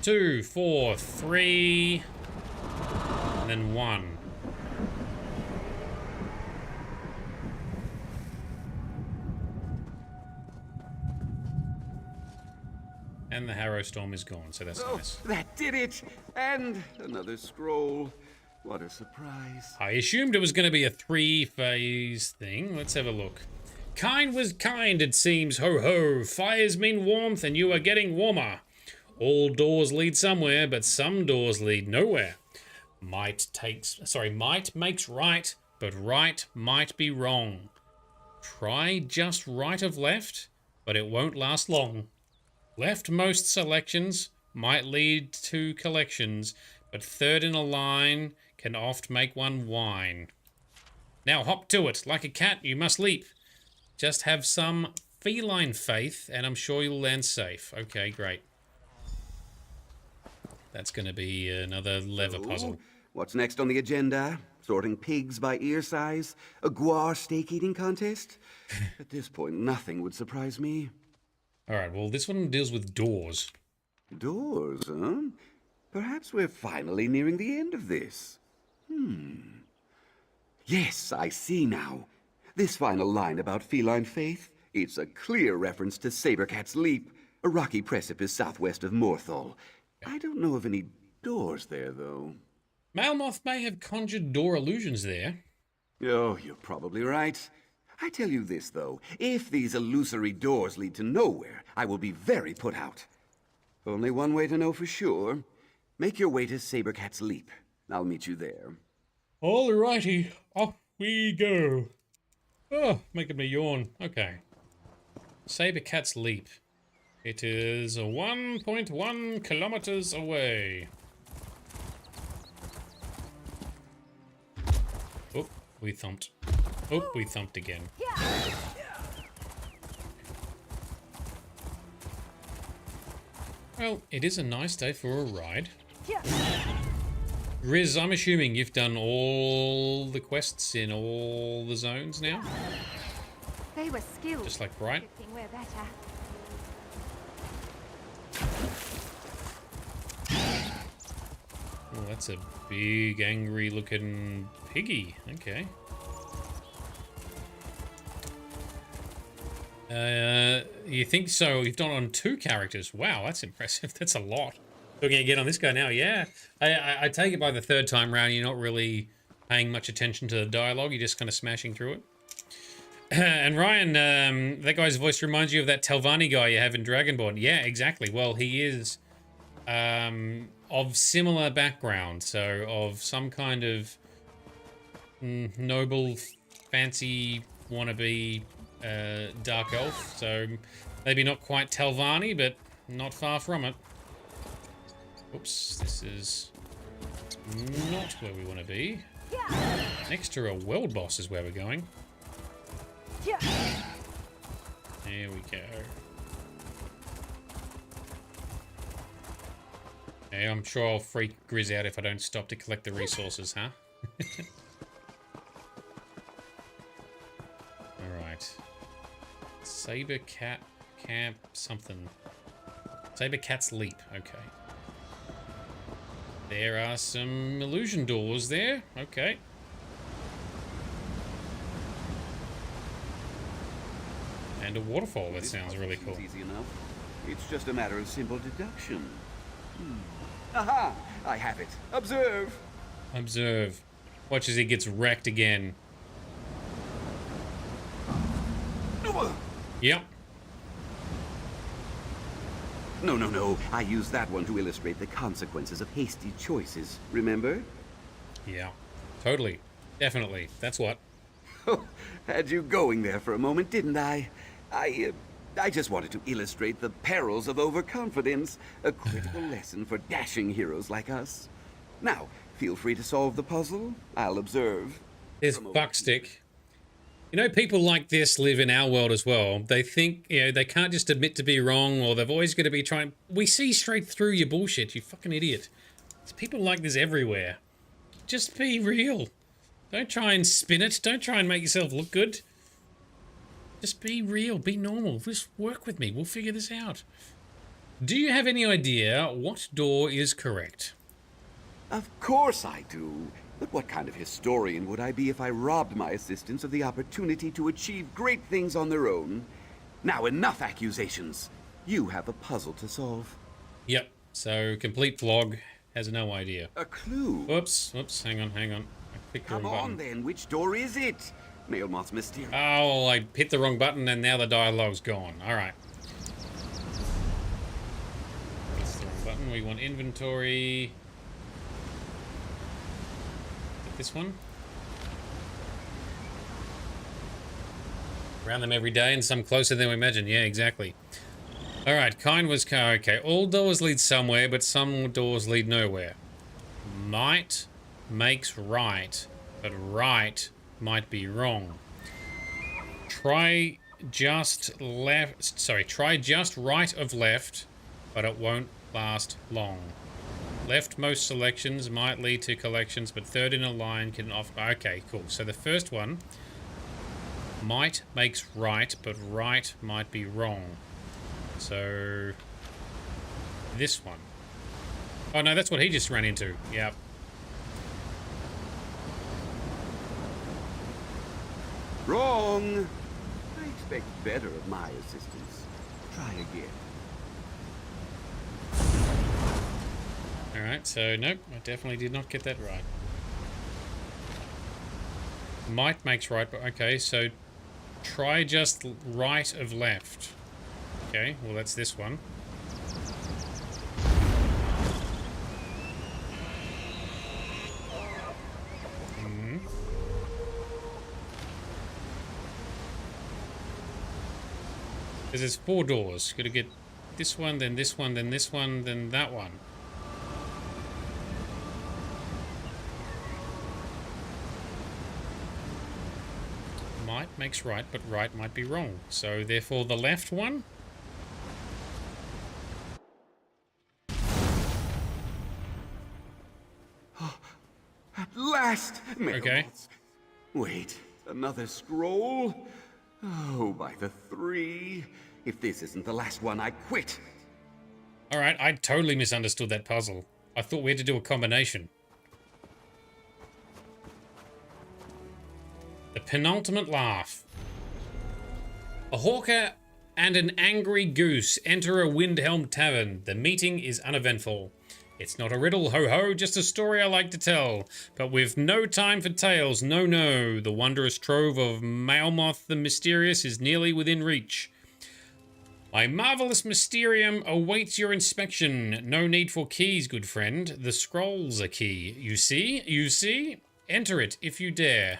2, 4, 3, and then 1. And the Harrow Storm is gone, so that's nice. That did it! And another scroll. What a surprise. I assumed it was going to be a 3-phase thing. Let's have a look. Kind was kind, it seems. Ho ho. Fires mean warmth, and you are getting warmer. All doors lead somewhere, but some doors lead nowhere. Might makes right, but right might be wrong. Try just right of left, but it won't last long. Leftmost selections might lead to collections, but third in a line can oft make one whine. Now hop to it, like a cat you must leap. Just have some feline faith, and I'm sure you'll land safe. Okay, great. That's going to be another lever puzzle. What's next on the agenda? Sorting pigs by ear size? A guar steak eating contest? At this point, nothing would surprise me. Alright, well, this one deals with doors. Doors, huh? Perhaps we're finally nearing the end of this. Yes, I see now. This final line about feline faith, it's a clear reference to Sabercat's Leap, a rocky precipice southwest of Morthal. I don't know of any doors there, though. Malmoth may have conjured door illusions there. Oh, you're probably right. I tell you this, though. If these illusory doors lead to nowhere, I will be very put out. Only one way to know for sure. Make your way to Sabercat's Leap. I'll meet you there. Alrighty, off we go. Oh, making me yawn. Okay. Sabercat's Leap. It is 1.1 kilometers away. Oh, we thumped. Oh, we thumped again. Well, it is a nice day for a ride. Riz, I'm assuming you've done all the quests in all the zones now? They were skilled. Just like Bright? We're better. Oh, that's a big, angry looking piggy. Okay. You think so? You've done it on 2 characters. Wow, that's impressive. That's a lot. Looking again on this guy now, yeah. I take it by the 3rd time round, you're not really paying much attention to the dialogue. You're just kind of smashing through it. And Ryan, that guy's voice reminds you of that Telvanni guy you have in Dragonborn. Yeah, exactly. Well, he is of similar background, so of some kind of noble, fancy, wannabe dark elf. So maybe not quite Telvanni, but not far from it. Oops, this is not where we want to be. Next to a world boss is where we're going. There we go. Hey, I'm sure I'll freak Grizz out if I don't stop to collect the resources, huh? Alright. Saber Cat Camp something. Saber Cat's Leap, okay. There are some illusion doors there, okay. And a waterfall, that sounds really cool. Easy enough. It's just a matter of simple deduction. Aha! I have it. Observe! Observe. Watch as he gets wrecked again. Yep. No. I used that one to illustrate the consequences of hasty choices. Remember? Yeah. Totally. Definitely. That's what. Had you going there for a moment, didn't I? I just wanted to illustrate the perils of overconfidence, a critical lesson for dashing heroes like us. Now, feel free to solve the puzzle. I'll observe. There's Buckstick. You know, people like this live in our world as well. They think, you know, they can't just admit to be wrong, or they've always got to be trying. We see straight through your bullshit, you fucking idiot. There's people like this everywhere. Just be real. Don't try and spin it. Don't try and make yourself look good. Just be real, be normal. Just work with me. We'll figure this out. Do you have any idea what door is correct? Of course I do. But what kind of historian would I be if I robbed my assistants of the opportunity to achieve great things on their own? Now, enough accusations. You have a puzzle to solve. Yep. So, complete vlog has no idea. A clue? Oops. Hang on. I picked the wrong button. Come on, then. Which door is it? Mailmoth's mysterious. Oh, I hit the wrong button and now the dialogue's gone. Alright. That's the wrong button. We want inventory. Is it this one? Around them every day and some closer than we imagine. Yeah, exactly. Alright, kind was car. Okay, all doors lead somewhere, but some doors lead nowhere. Might makes right, but right might be wrong. Try just right of left, but it won't last long. Leftmost selections might lead to collections, but third in a line can often... Okay, cool. So the first one, might makes right, but right might be wrong. So this one. Oh no, that's what he just ran into. Yep. Wrong! I expect better of my assistants. Try again. Alright, so nope, I definitely did not get that right. Might makes right, but okay, so try just right of left. Okay, well that's this one. Because there's 4 doors. Gotta get this one, then this one, then this one, then that one. Might makes right, but right might be wrong. So therefore the left one? At last! Okay. Wait, another scroll? Oh, by the 3. If this isn't the last one, I quit. Alright, I totally misunderstood that puzzle. I thought we had to do a combination. The penultimate laugh. A hawker and an angry goose enter a Windhelm tavern. The meeting is uneventful. It's not a riddle, ho-ho, just a story I like to tell. But with no time for tales, no. The wondrous trove of Malmoth the Mysterious is nearly within reach. My marvelous Mysterium awaits your inspection. No need for keys, good friend. The scroll's a key. You see? Enter it if you dare.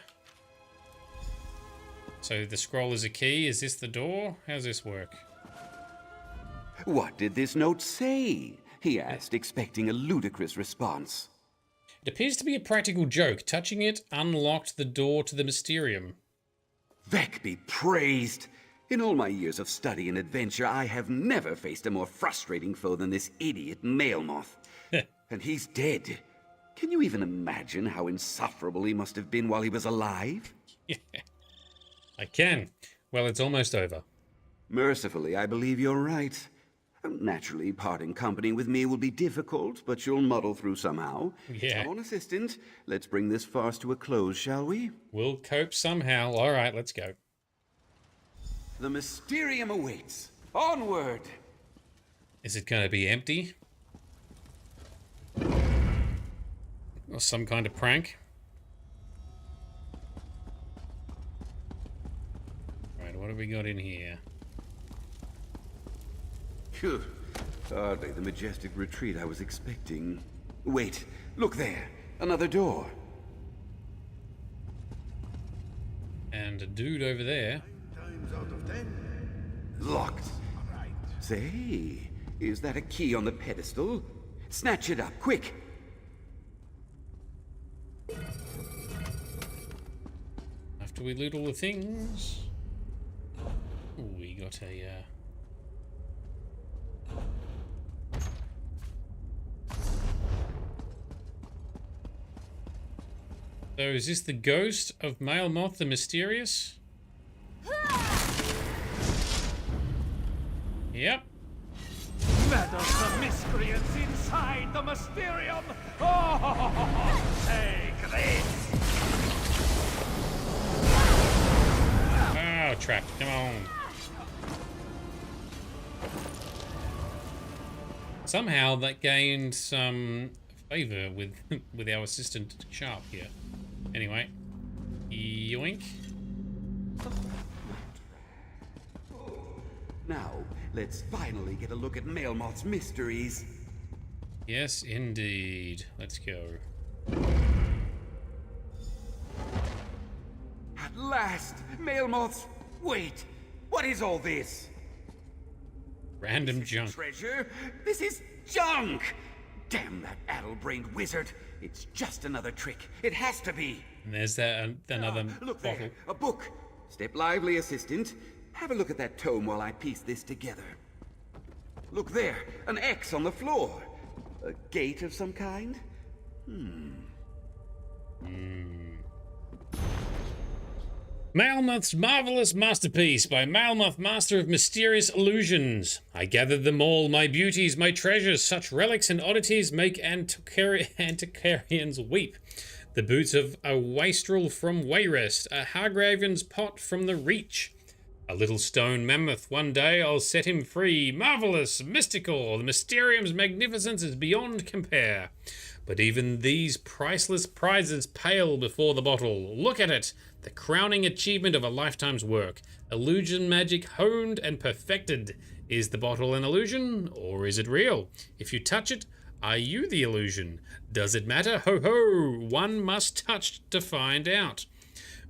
So the scroll is a key. Is this the door? How's this work? What did this note say? He asked, expecting a ludicrous response. It appears to be a practical joke. Touching it unlocked the door to the Mysterium. Vec be praised! In all my years of study and adventure, I have never faced a more frustrating foe than this idiot Malmoth. And he's dead. Can you even imagine how insufferable he must have been while he was alive? Yeah, I can. Well, it's almost over. Mercifully, I believe you're right. Naturally, parting company with me will be difficult, but you'll muddle through somehow. Yeah. Come on, assistant. Let's bring this farce to a close, shall we? We'll cope somehow. All right, let's go. The Mysterium awaits. Onward! Is it going to be empty? Or some kind of prank? Right, what have we got in here? Phew. Hardly the majestic retreat I was expecting. Wait, look there. Another door. And a dude over there. Locked. Say, is that a key on the pedestal? Snatch it up, quick! After we loot all the things... Ooh, we got a... So is this the ghost of Malmoth the Mysterious? Yep. Meddles the miscreants inside the Mysterium! Oh, take this! Oh, trapped. Come on. Somehow that gained some favor with our assistant Sharp here. Anyway, yoink. Now, let's finally get a look at Malmoth's mysteries. Yes, indeed. Let's go. At last! Malmoth's... Wait! What is all this? Random junk. Treasure? This is junk! Damn that addle-brained wizard! It's just another trick. It has to be. And there's that another look bottle. There, a book. Step lively, assistant. Have a look at that tome while I piece this together. Look there, an X on the floor. A gate of some kind? Malmoth's Marvelous Masterpiece by Malmoth, Master of Mysterious Illusions. I gathered them all, my beauties, my treasures. Such relics and oddities make antiquarians weep. The boots of a wastrel from Wayrest, a Hargraven's pot from the Reach. A little stone mammoth, one day I'll set him free. Marvelous, mystical, the Mysterium's magnificence is beyond compare. But even these priceless prizes pale before the bottle. Look at it, the crowning achievement of a lifetime's work. Illusion magic honed and perfected. Is the bottle an illusion, or is it real? If you touch it, are you the illusion? Does it matter? Ho ho! One must touch to find out.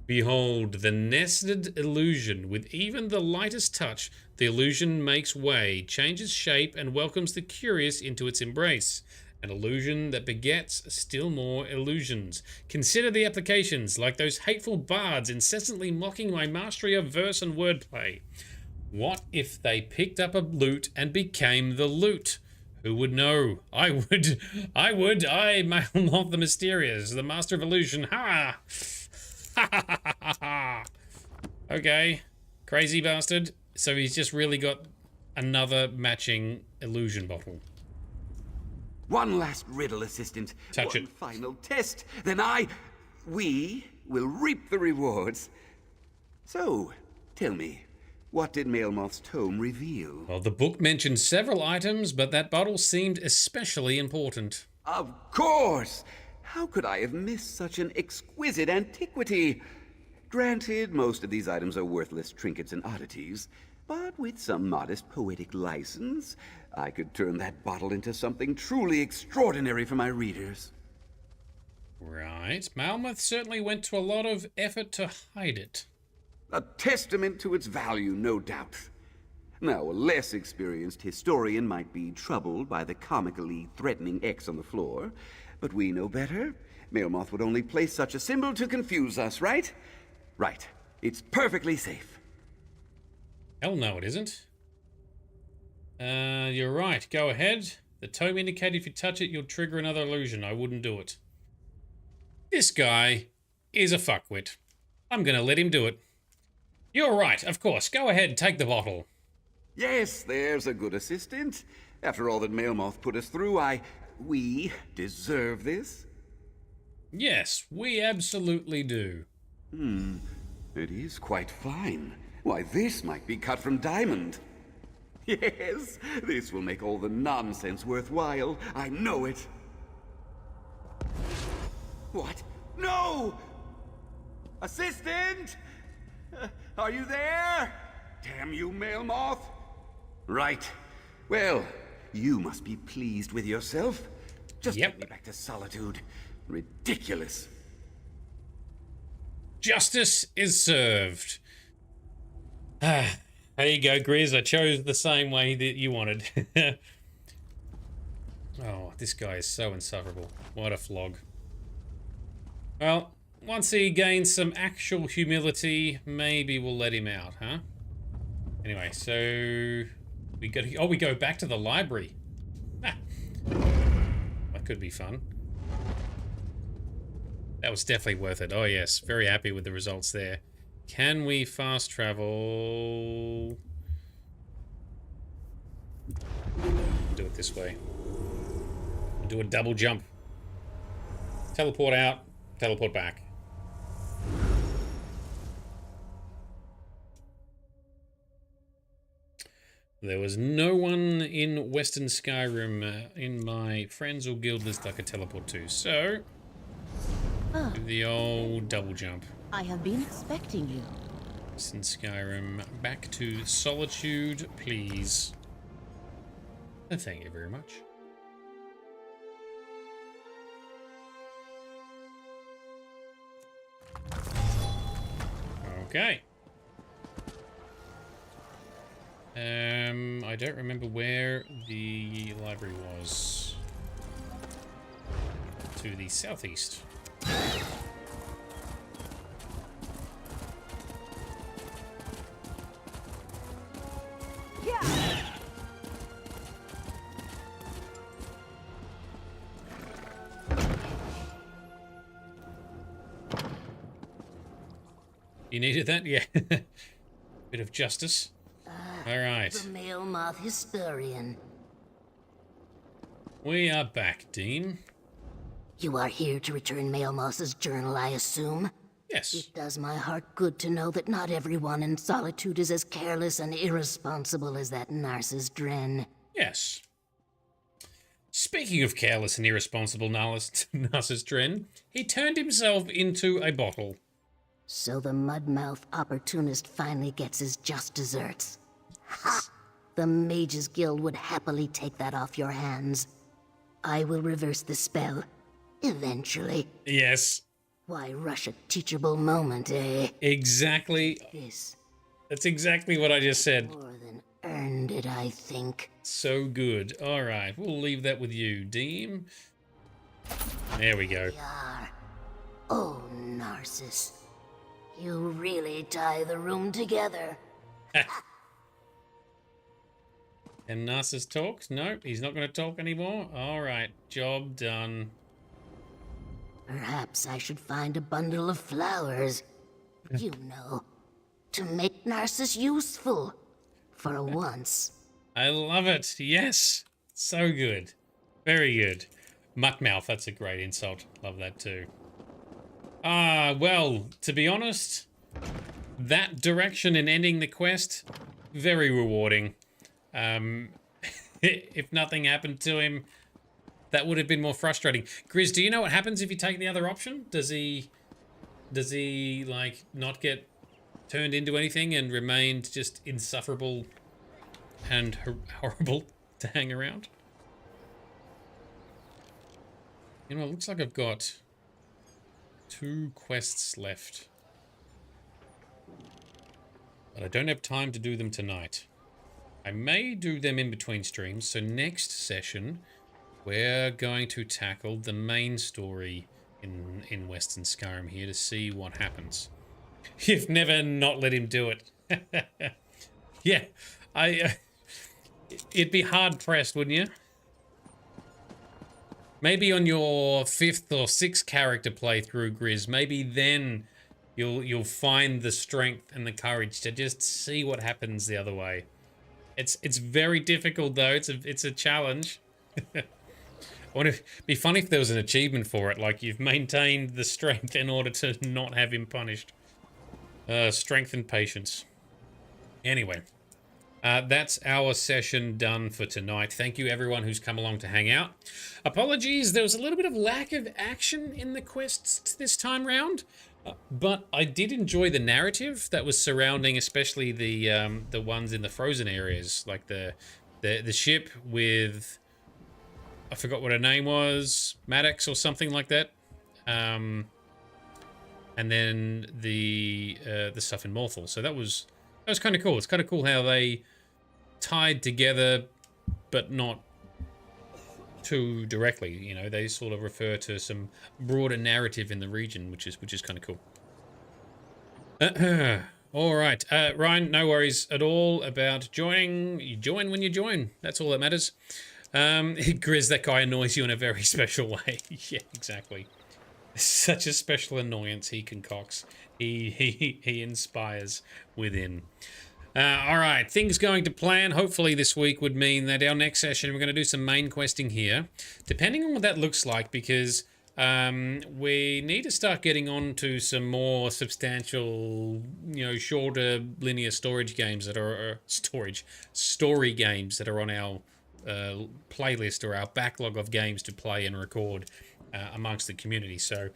Behold, the nested illusion. With even the lightest touch, the illusion makes way, changes shape, and welcomes the curious into its embrace. An illusion that begets still more illusions. Consider the applications, like those hateful bards incessantly mocking my mastery of verse and wordplay. What if they picked up a lute and became the lute? Who would know? I would, Malmoth the Mysterious, the Master of Illusion, ha! Okay, crazy bastard. So he's just really got another matching illusion bottle. One last riddle, assistant. Touch One it. final test. Then we will reap the rewards. So, tell me, What did Mailmoth's tome reveal? Well, the book mentioned several items, but that bottle seemed especially important. Of course! How could I have missed such an exquisite antiquity? Granted, most of these items are worthless trinkets and oddities, but with some modest poetic license, I could turn that bottle into something truly extraordinary for my readers. Right. Malmuth certainly went to a lot of effort to hide it. A testament to its value, no doubt. Now, a less experienced historian might be troubled by the comically threatening X on the floor, but we know better. Mailmoth would only place such a symbol to confuse us, right? Right. It's perfectly safe. Hell no, it isn't. You're right. Go ahead. The tome indicated if you touch it, you'll trigger another illusion. I wouldn't do it. This guy is a fuckwit. I'm gonna let him do it. You're right, of course. Go ahead, take the bottle. Yes, there's a good assistant. After all that Mailmoth put us through, we deserve this. Yes, we absolutely do. It is quite fine. Why, this might be cut from diamond. Yes, this will make all the nonsense worthwhile. I know it. What? No! Assistant! Are you there? Damn you, Mailmoth! Right. Well, you must be pleased with yourself. Just get me back to solitude. Ridiculous. Justice is served. There you go, Grizz. I chose the same way that you wanted. Oh, this guy is so insufferable. What a flog. Well, once he gains some actual humility, maybe we'll let him out, huh? Anyway, so we go back to the library. That could be fun. That was definitely worth it. Oh yes, very happy with the results there. Can we fast travel? Do it this way. Do a double jump. Teleport out, teleport back. There was no one in Western Skyrim in my friends or guild list I could teleport to, so do the old double jump. I have been expecting you. Western Skyrim, back to Solitude, please. And thank you very much. Okay. I don't remember where the library was. To the southeast. Yeah. You needed that? Yeah. Bit of justice. All right. The Mailmoth historian. We are back, Dean. You are here to return Mailmoth's journal, I assume? Yes. It does my heart good to know that not everyone in Solitude is as careless and irresponsible as that Narcissus Dren. Yes. Speaking of careless and irresponsible Narcissus Dren, he turned himself into a bottle. So the mudmouth opportunist finally gets his just desserts. Ha! The Mages Guild would happily take that off your hands. I will reverse the spell. Eventually. Yes. Why rush a teachable moment, eh? Exactly. That's exactly what I just said. More than earned it, I think. So good. All right, we'll leave that with you, Deem. There we go. Oh, Narcissus. You really tie the room together. And Narcissus talks? No, he's not going to talk anymore. All right, job done. Perhaps I should find a bundle of flowers. You know, to make Narcissus useful. For once. I love it. Yes. So good. Very good. Muttmouth, that's a great insult. Love that too. Well, to be honest, that direction and ending the quest, very rewarding. If nothing happened to him, that would have been more frustrating. Grizz, do you know what happens if you take the other option? Does he like not get turned into anything and remained just insufferable and horrible to hang around? You know, it looks like I've got 2 quests left. But I don't have time to do them tonight. I may do them in between streams, so next session we're going to tackle the main story in Western Skyrim here to see what happens. You've never not let him do it. Yeah, it'd be hard pressed, wouldn't you? Maybe on your 5th or 6th character playthrough, Grizz, maybe then you'll find the strength and the courage to just see what happens the other way. It's very difficult though. It's a challenge. It'd be fun if there was an achievement for it, like you've maintained the strength in order to not have him punished. Strength and patience. Anyway, that's our session done for tonight. Thank you everyone who's come along to hang out. Apologies, there was a little bit of lack of action in the quests this time round, but I did enjoy the narrative that was surrounding, especially the ones in the frozen areas, like the ship with, I forgot what her name was, Maddox or something like that. And then the stuff in Morthal. So that was kind of cool. It's kind of cool how they tied together, but not too directly. You know, they sort of refer to some broader narrative in the region, which is kind of cool. All right, Ryan, no worries at all about joining. You join when you join. That's all that matters. Grizz, that guy annoys you in a very special way. Yeah, exactly. Such a special annoyance he concocts. He inspires within. All right, things going to plan. Hopefully this week would mean that our next session, we're going to do some main questing here. Depending on what that looks like, because we need to start getting on to some more substantial, you know, shorter linear storage games that are, story games that are on our playlist or our backlog of games to play and record amongst the community. So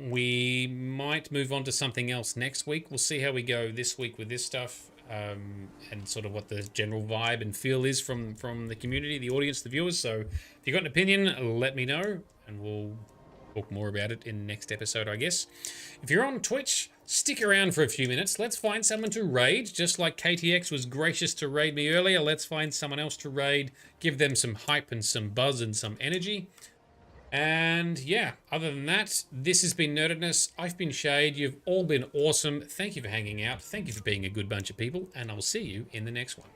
we might move on to something else next week. We'll see how we go this week with this stuff, and sort of what the general vibe and feel is from the community, the audience, the viewers. So if you've got an opinion, let me know, and we'll talk more about it in the next episode, I guess. If you're on Twitch, stick around for a few minutes. Let's find someone to raid. Just like KTX was gracious to raid me earlier, let's find someone else to raid, give them some hype and some buzz and some energy. And yeah, other than that, this has been Nerdedness. I've been Shade. You've all been awesome. Thank you for hanging out. Thank you for being a good bunch of people, and I'll see you in the next one.